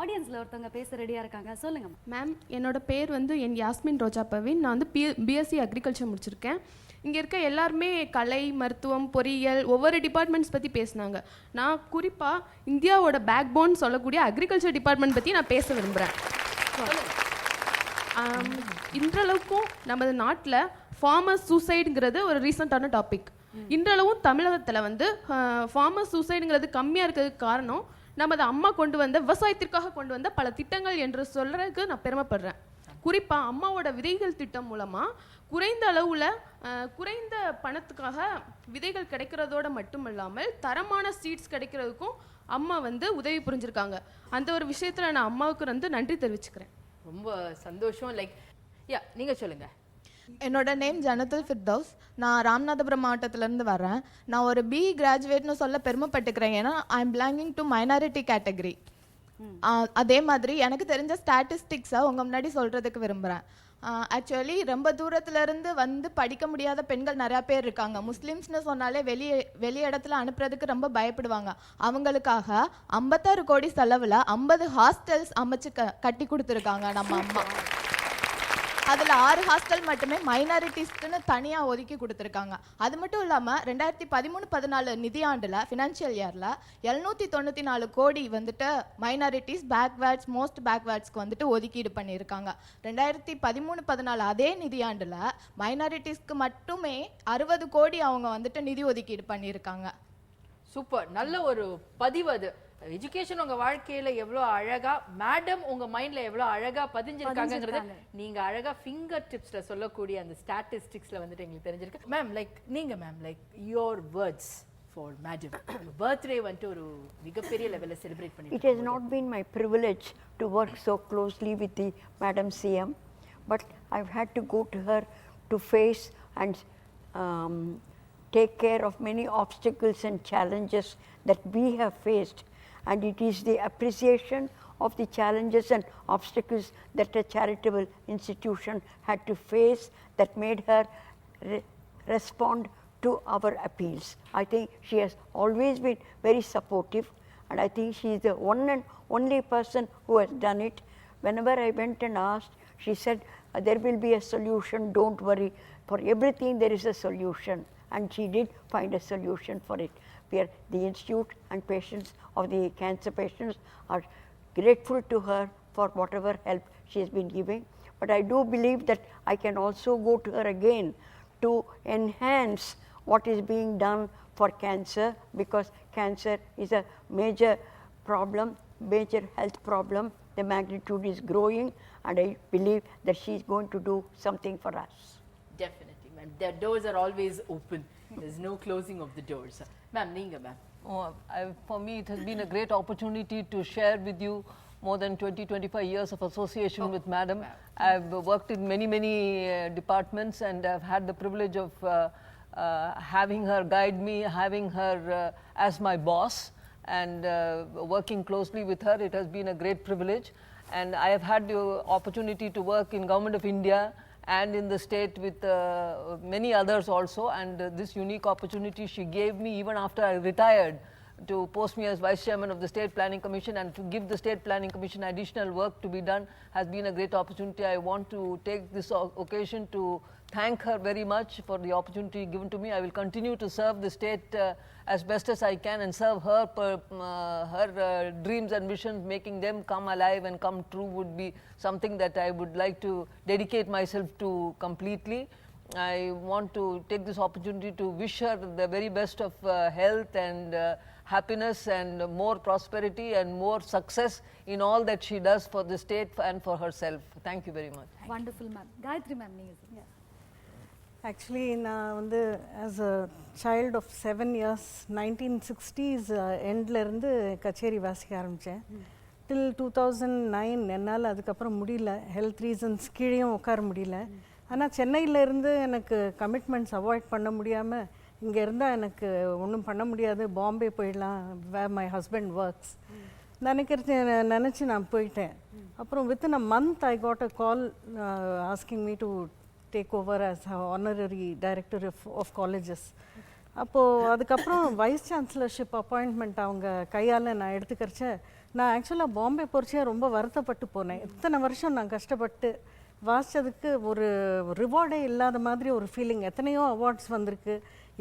ஆடியன்ஸ்ல ஒருத்தவங்க பேச ரெடியா இருக்காங்க. சொல்லுங்க மேம். என்னோட பேர் வந்து என் யாஸ்மின் ரோஜா பவின். நான் வந்து பிஎஸ்சி அக்ரிகல்ச்சர் முடிச்சிருக்கேன். இங்கே இருக்க எல்லாருமே கலை, மருத்துவம், பொறியியல் ஒவ்வொரு டிபார்ட்மெண்ட்ஸ் பற்றி பேசினாங்க. நான் குறிப்பாக இந்தியாவோட பேக் போன் சொல்லக்கூடிய அக்ரிகல்ச்சர் டிபார்ட்மெண்ட் பற்றி நான் பேச விரும்புகிறேன். இன்றளவுக்கும் நமது நாட்டில் ஃபார்மர்ஸ் சூசைடுங்கிறது ஒரு ரீசெண்டான டாபிக். இன்றளவும் தமிழகத்தில் வந்து ஃபார்மர்ஸ் சூசைடுங்கிறது கம்மியாக இருக்கிறதுக்கு காரணம் நமது அம்மா கொண்டு வந்த விவசாயத்திற்காக கொண்டு வந்த பல திட்டங்கள் என்று சொல்கிறதுக்கு நான் பெருமைப்படுறேன். குறிப்பாக அம்மாவோட விதைகள் திட்டம் மூலமாக குறைந்த அளவில் குறைந்த பணத்துக்காக விதைகள் கிடைக்கிறதோடு மட்டும் இல்லாமல் தரமான சீட்ஸ் கிடைக்கிறதுக்கும் அம்மா வந்து உதவி புரிஞ்சிருக்காங்க. அந்த ஒரு விஷயத்தில் நான் அம்மாவுக்கு வந்து நன்றி தெரிவிச்சுக்கிறேன். ரொம்ப சந்தோஷம். நீங்க சொல்லுங்க. என்னோட நேம் ஜனத்துல் ஃபிர்தௌஸ். நான் ராமநாதபுரம் மாவட்டத்திலேருந்து வரேன். நான் ஒரு பிஇ கிராஜுவேட்னு சொல்ல பெருமைப்பட்டுக்கிறேன். ஏன்னா I am belonging to minority category. அதே மாதிரி எனக்கு தெரிஞ்ச ஸ்டாட்டிஸ்டிக்ஸை உங்கள் முன்னாடி சொல்கிறதுக்கு விரும்புகிறேன். ஆக்சுவலி ரொம்ப தூரத்துலேருந்து வந்து படிக்க முடியாத பெண்கள் நிறையா பேர் இருக்காங்க. முஸ்லீம்ஸ்னு சொன்னாலே வெளி இடத்துல அனுப்புறதுக்கு ரொம்ப பயப்படுவாங்க. அவங்களுக்காக 56 கோடி செலவில் 50 ஹாஸ்டல்ஸ் அமைச்சு கட்டி கொடுத்துருக்காங்க நம்ம அம்மா. அதில் 6 ஹாஸ்டல் மட்டுமே மைனாரிட்டிஸ்க்குன்னு தனியாக ஒதுக்கி கொடுத்துருக்காங்க. அது மட்டும் இல்லாமல் 2013-14 நிதியாண்டில் ஃபினான்ஷியல் இயரில் 794 கோடி வந்துட்டு மைனாரிட்டிஸ் பேக்வேர்ட்ஸ் மோஸ்ட் பேக்வேர்ட்ஸ்க்கு வந்துட்டு ஒதுக்கீடு பண்ணியிருக்காங்க. 2013-14 அதே நிதியாண்டில் மைனாரிட்டிஸ்க்கு மட்டுமே 60 கோடி அவங்க வந்துட்டு நிதி ஒதுக்கீடு பண்ணியிருக்காங்க. சூப்பர், நல்ல ஒரு பதிவு அது. எஜுகேஷன் உங்க வாழ்க்கையில எவ்வளவு அழகா மேடம் உங்க மைண்ட்ல எவ்வளவு அழகா பதிஞ்சிருக்காங்கங்கிறது நீங்க அழகா ஃபிங்கர் டிப்ஸ்ல சொல்லக்கூடிய அந்த ஸ்டாட்டிஸ்டிக்ஸ்ல வந்துட்டு எங்களுக்கு தெரிஞ்சிருக்கு. மேம் லைக் நீங்க ma'am like your words for madam birthday வந்துட்டு ஒரு மிகப்பெரிய லெவல்ல செலிப்ரேட் பண்ணி. It has not been my privilege to work so closely with the Madam CM, but I've had to go to her to face and take care of many obstacles and challenges that we have faced. And it is the appreciation of the challenges and obstacles that a charitable institution had to face that made her respond to our appeals. I think she has always been very supportive, and I think she is the one and only person who has done it. Whenever I went and asked, she said, there will be a solution, don't worry. For everything there is a solution. And she did find a solution for it. Where the institute and patients of the cancer patients are grateful to her for whatever help she has been giving. But I do believe that I can also go to her again to enhance what is being done for cancer, because cancer is a major problem, major health problem. The magnitude is growing, and I believe that she is going to do something for us. Definitely. The doors are always open. There's no closing of the doors. Ma'am, neenga ma'am. For me, it has been a great opportunity to share with you more than 20-25 years of association with Madam. I've worked in many departments, and I've had the privilege of having her guide me, having her as my boss, and working closely with her. It has been a great privilege, and I have had the opportunity to work in Government of India and in the state with many others also, and this unique opportunity she gave me even after I retired to post me as Vice Chairman of the State Planning Commission and to give the State Planning Commission additional work to be done has been a great opportunity. I want to take this occasion to thank her very much for the opportunity given to me. I will continue to serve the state as best as I can and serve her dreams and visions, making them come alive and come true would be something that I would like to dedicate myself to completely. I want to take this opportunity to wish her the very best of health and happiness and more prosperity and more success in all that she does for the state and for herself. Thank you very much. Wonderful ma'am. Gayatri ma'am, நீங்க actually நான் வந்து as a child of 7 years 1960s எண்ட்லேருந்து கச்சேரி வாசிக்க ஆரம்பித்தேன். டில் 2009 என்னால் அதுக்கப்புறம் முடியல, ஹெல்த் ரீசன்ஸ் கீழேயும் உட்கார முடியல. ஆனால் சென்னையிலேருந்து எனக்கு கமிட்மெண்ட்ஸ் அவாய்ட் பண்ண முடியாமல் இங்கே இருந்தால் எனக்கு ஒன்றும் பண்ண முடியாது, பாம்பே போயிடலாம், வேர் மை ஹஸ்பண்ட் ஒர்க்ஸ் நினச்சி நான் போயிட்டேன். அப்புறம் within a month I got a call asking me to take over as honorary director of colleges. அப்போது அதுக்கப்புறம் வைஸ் சான்சலர்ஷிப் அப்பாயின்மெண்ட் அவங்க கையால் நான் எடுத்துக்கிறச்ச நான் ஆக்சுவலாக பாம்பே போகிறச்சே ரொம்ப வருத்தப்பட்டு போனேன். இத்தனை வருஷம் நான் கஷ்டப்பட்டு வாசித்ததுக்கு ஒரு ரிவார்டே இல்லாத மாதிரி ஒரு ஃபீலிங். எத்தனையோ அவார்ட்ஸ் வந்திருக்கு,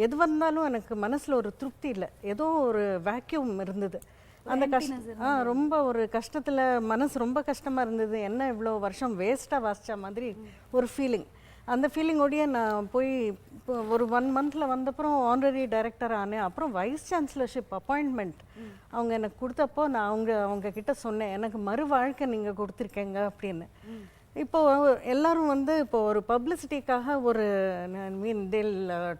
எது வந்தாலும் எனக்கு மனசில் ஒரு திருப்தி இல்லை, ஏதோ ஒரு வேக்யூம் இருந்தது. அந்த ரொம்ப ஒரு கஷ்டத்தில் மனசு ரொம்ப கஷ்டமாக இருந்தது. என்ன இவ்வளோ வருஷம் வேஸ்ட்டாக வாசித்த மாதிரி ஒரு ஃபீலிங். அந்த ஃபீலிங்கோடையே நான் போய் ஒரு 1 monthல வந்தப்புறம் ஆனரரி டைரக்டர் ஆனேன். அப்புறம் வைஸ் சான்சலர்ஷிப் அப்பாயின்மெண்ட் அவங்க எனக்கு கொடுத்தப்போ நான் அவங்க கிட்ட சொன்னேன், எனக்கு மறு வாழ்க்கை நீங்கள் கொடுத்துருக்கேங்க அப்படின்னு. இப்போது எல்லோரும் வந்து இப்போ ஒரு பப்ளிசிட்டிக்காக ஒரு மீன் தேல்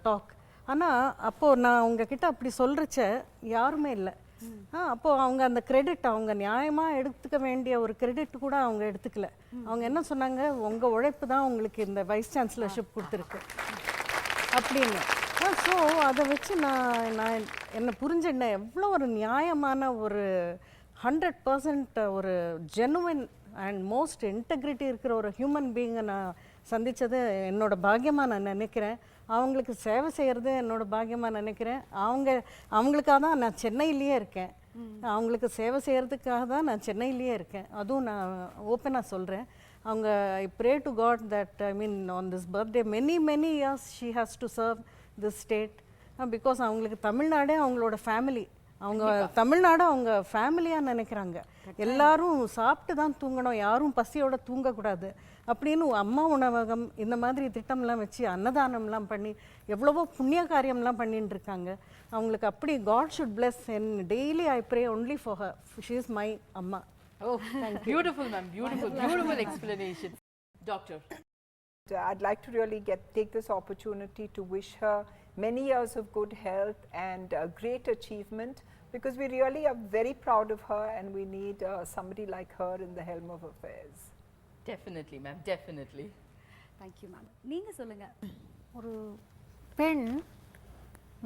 டாக், ஆனால் அப்போது நான் அவங்கக்கிட்ட அப்படி சொல்கிறச்ச யாருமே இல்லை. அப்போது அவங்க அந்த கிரெடிட் அவங்க நியாயமாக எடுத்துக்க வேண்டிய ஒரு கிரெடிட் கூட அவங்க எடுத்துக்கல. அவங்க என்ன சொன்னாங்க, உங்கள் உழைப்பு தான் உங்களுக்கு இந்த வைஸ் சான்சலர்ஷிப் கொடுத்துருக்கு அப்படின்னு. ஸோ அதை வச்சு நான் என்னை புரிஞ்சுட்டேன், எவ்வளோ ஒரு நியாயமான ஒரு 100% ஒரு ஜெனுவின் அண்ட் மோஸ்ட் இன்டெகிரிட்டி இருக்கிற ஒரு ஹியூமன் பீயிங்கை நான் சந்தித்தது என்னோட பாக்கியமாக நான் நினைக்கிறேன். அவங்களுக்கு சேவை செய்கிறது என்னோட பாக்கியமாக நினைக்கிறேன். அவங்களுக்காக தான் நான் சென்னையிலேயே இருக்கேன், அவங்களுக்கு சேவை செய்கிறதுக்காக தான் நான் சென்னையிலேயே இருக்கேன். அதுவும் நான் ஓப்பனாக சொல்கிறேன். அவங்க I pray to God that I mean on this birthday many years she has to serve this state because அவங்களுக்கு தமிழ்நாடே அவங்களோட ஃபேமிலி. அவங்க தமிழ்நாடு அவங்க ஃபேமிலியாக நினைக்கிறாங்க. எல்லாரும் சாப்பிட்டு தான் தூங்கணும், யாரும் பசியோட தூங்கக்கூடாது அப்படின்னு அம்மா உணவகம் இந்த மாதிரி திட்டம்லாம் வச்சு அன்னதானம்லாம் பண்ணி எவ்வளவோ புண்ணிய காரியம்லாம் பண்ணிட்டு இருக்காங்க. அவங்களுக்கு அப்படி God should bless and daily I pray only for her. She is my அம்மா. Oh, beautiful, ma'am. Beautiful explanation. Doctor. I'd like to really take this opportunity to wish her many years of good health and great achievement, because we really are very proud of her and we need somebody like her in the helm of affairs. Definitely, ma'am. Definitely. Thank you, ma'am. நீங்க சொல்லுங்க. ஒரு பெண்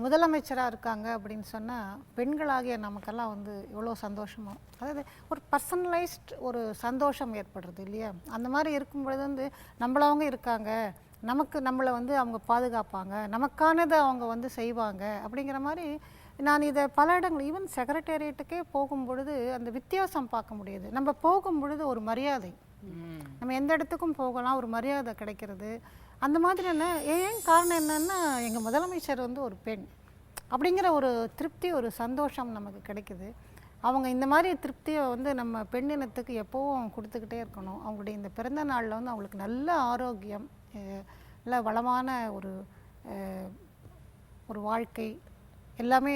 முதலமைச்சராக இருக்காங்க அப்படின்னு சொன்னால் பெண்களாகிய நமக்கெல்லாம் வந்து எவ்வளோ சந்தோஷமோ, அதாவது ஒரு பர்சனலைஸ்ட் ஒரு சந்தோஷம் ஏற்படுறது இல்லையா? அந்த மாதிரி இருக்கும் பொழுது வந்து நம்மளவங்க இருக்காங்க, நம்மளை வந்து அவங்க பாதுகாப்பாங்க, நமக்கானதை அவங்க வந்து செய்வாங்க அப்படிங்கிற மாதிரி நான் இதை பல இடங்கள் ஈவன் செக்ரட்டேரியட்டுக்கே போகும் பொழுது அந்த வித்தியாசம் பார்க்க முடியுது. நம்ம போகும் பொழுது ஒரு மரியாதை, நம்ம எந்த இடத்துக்கும் போகலாம், ஒரு மரியாதை கிடைக்கிறது. அந்த மாதிரியான ஏன் காரணம் என்னென்னா எங்கள் முதலமைச்சர் வந்து ஒரு பெண் அப்படிங்கிற ஒரு திருப்தி, ஒரு சந்தோஷம் நமக்கு கிடைக்குது. அவங்க இந்த மாதிரி திருப்தியை வந்து நம்ம பெண்ணினத்துக்கு எப்போவும் கொடுத்துக்கிட்டே இருக்கணும். அவங்களுடைய இந்த பிறந்த நாளில் வந்து அவங்களுக்கு நல்ல ஆரோக்கியம், நல்ல வளமான ஒரு வாழ்க்கை எல்லாமே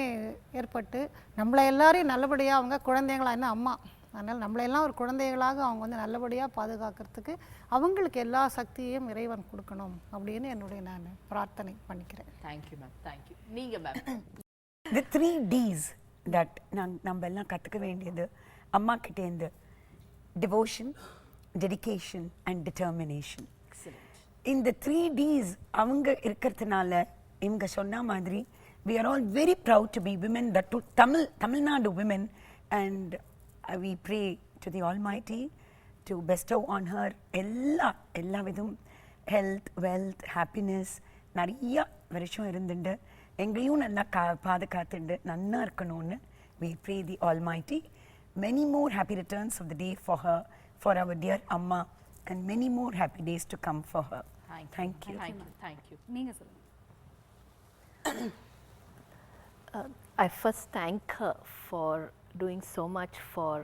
ஏற்பட்டு நம்மளை எல்லாரையும் நல்லபடியாக அவங்க குழந்தைங்களா என்ன அம்மா, அதனால் நம்மளையெல்லாம் ஒரு குழந்தைகளாக அவங்க வந்து நல்லபடியாக பாதுகாக்கிறதுக்கு அவங்களுக்கு எல்லா சக்தியையும் இறைவன் கொடுக்கணும் அப்படின்னு என்னுடைய நான் பிரார்த்தனை பண்ணிக்கிறேன். Thank you ma'am. தேங்க்யூ. நீங்கள் மேம். The 3 Ds that நம்ம எல்லாம் கற்றுக்க வேண்டியது அம்மா கிட்டேருந்து: டிவோஷன், டெடிகேஷன் அண்ட் டிட்டர்மினேஷன். இந்த 3 Ds அவங்க இருக்கிறதுனால இவங்க சொன்ன மாதிரி we are all very proud to be women, that to Tamil Nadu women, and we pray to the Almighty to bestow on her எல்லா விதம் ஹெல்த், வெல்த், ஹாப்பினஸ் நிறைய வருஷம் இருந்துட்டு எங்களையும் நல்லா பாதுகாத்துண்டு நன்னா இருக்கணும்னு we pray the Almighty. Many more happy returns of the day for her, for our dear Amma, and many more happy days to come for her. Thank you. Thank you. நீங்க சொல்லுங்க. I first thank her for doing so much for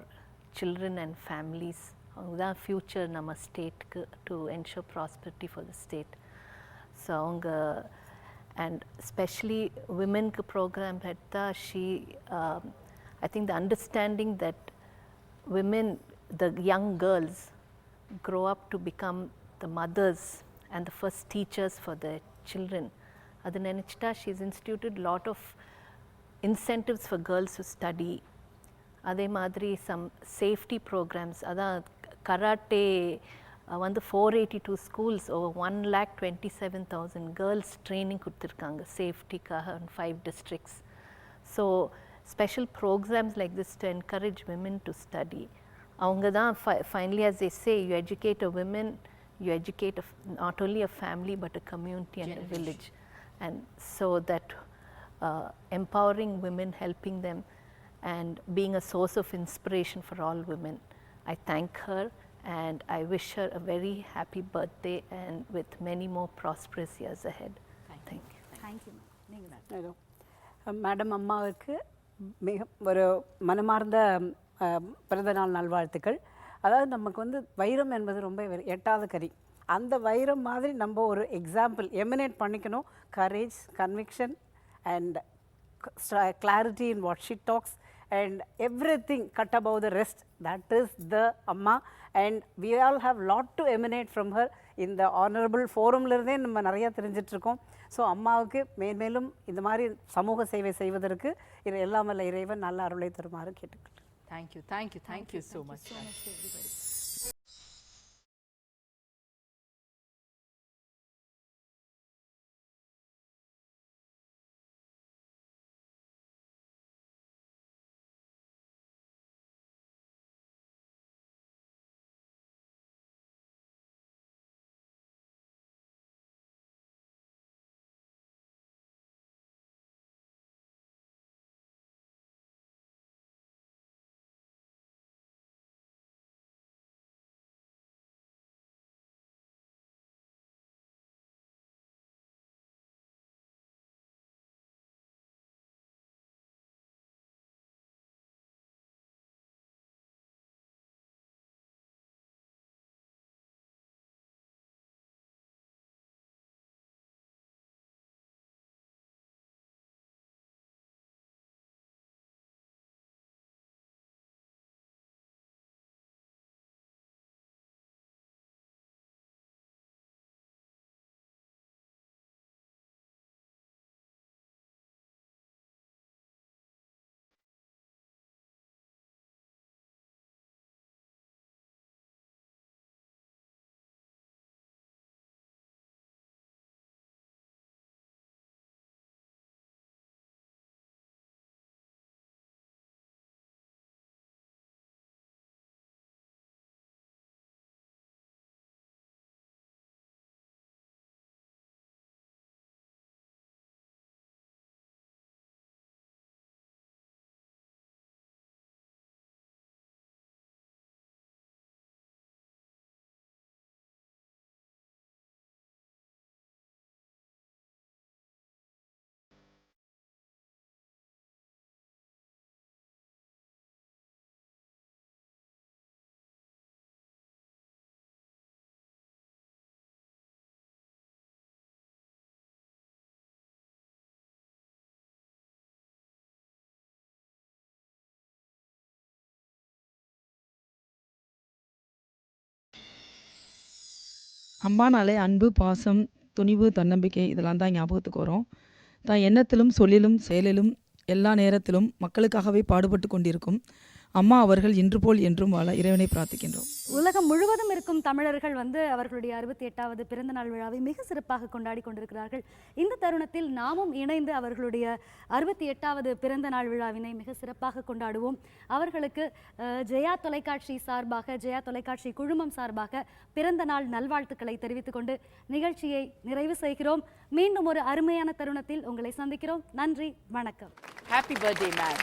children and families. Avanga future nama state to ensure prosperity for the state. So avanga, and especially women program hetta she I think the understanding that women, the young girls grow up to become the mothers and the first teachers for their children. Adu nenichta she's instituted lot of incentives for girls to study. அதே மாதிரி some safety programs, அதான் karate வந்து 482 schools, over 1,27,000 girls training கொடுத்துருக்காங்க சேஃப்டிக்காக in 5 districts. So special programs like this to encourage women to study. அவங்க தான் finally, as they say, you educate a woman, you educate not only a family but a community and a village. And so that empowering women, helping them, and being a source of inspiration for all women. I thank her and I wish her a very happy birthday and with many more prosperous years ahead. Thank you. Thank you. நீங்க madam அம்மாவுக்கு மிக ஒரு மனமார்ந்த பிறந்தநாள் நல்வாழ்த்துக்கள். அதாவது நமக்கு வந்து வைரம் என்பது ரொம்ப எட்டாத கரி. அந்த வைரம் மாதிரி நம்ம ஒரு எக்ஸாம்பிள் எமினேட் பண்ணிக்கணும். Courage, conviction and clarity in what she talks and everything cut above the rest. That is the Amma, and we all have lot to emanate from her in the honorable forum. இருந்தே நம்ம நிறைய தெரிஞ்சிட்டு இருக்கோம். So அம்மாவுக்கு மேன்மேலும் இந்த மாதிரி சமூக சேவை செய்வதற்கு இது எல்லாம் வல்ல இறைவன் நல்ல அருளை தருமாறு கேட்டுக்கிறேன். Thank you so much. அம்மானாலே அன்பு, பாசம், துணிவு, தன்னம்பிக்கை இதெல்லாம் தான் ஞாபகத்துக்கு வரும். தான் எண்ணத்திலும் சொல்லிலும் செயலிலும் எல்லா நேரத்திலும் மக்களுக்காகவே பாடுபட்டு கொண்டிருக்கும் அம்மா அவர்கள் இன்று போல் என்றும் வாழ இறைவனை பிரார்த்திக்கின்றோம். உலகம் முழுவதும் இருக்கும் தமிழர்கள் அவர்களுடைய 68வது பிறந்த நாள் விழாவை மிக சிறப்பாக கொண்டாடி கொண்டிருக்கிறார்கள். இந்த தருணத்தில் நாமும் இணைந்து அவர்களுடைய 68வது பிறந்த நாள் விழாவினை மிக சிறப்பாக கொண்டாடுவோம். அவர்களுக்கு ஜெயா தொலைக்காட்சி சார்பாக, ஜெயா தொலைக்காட்சி குழுமம் சார்பாக பிறந்த நாள் நல்வாழ்த்துக்களை தெரிவித்துக் கொண்டு நிகழ்ச்சியை நிறைவு செய்கிறோம். மீண்டும் ஒரு அருமையான தருணத்தில் உங்களை சந்திக்கிறோம். நன்றி, வணக்கம். Happy birthday ma'am.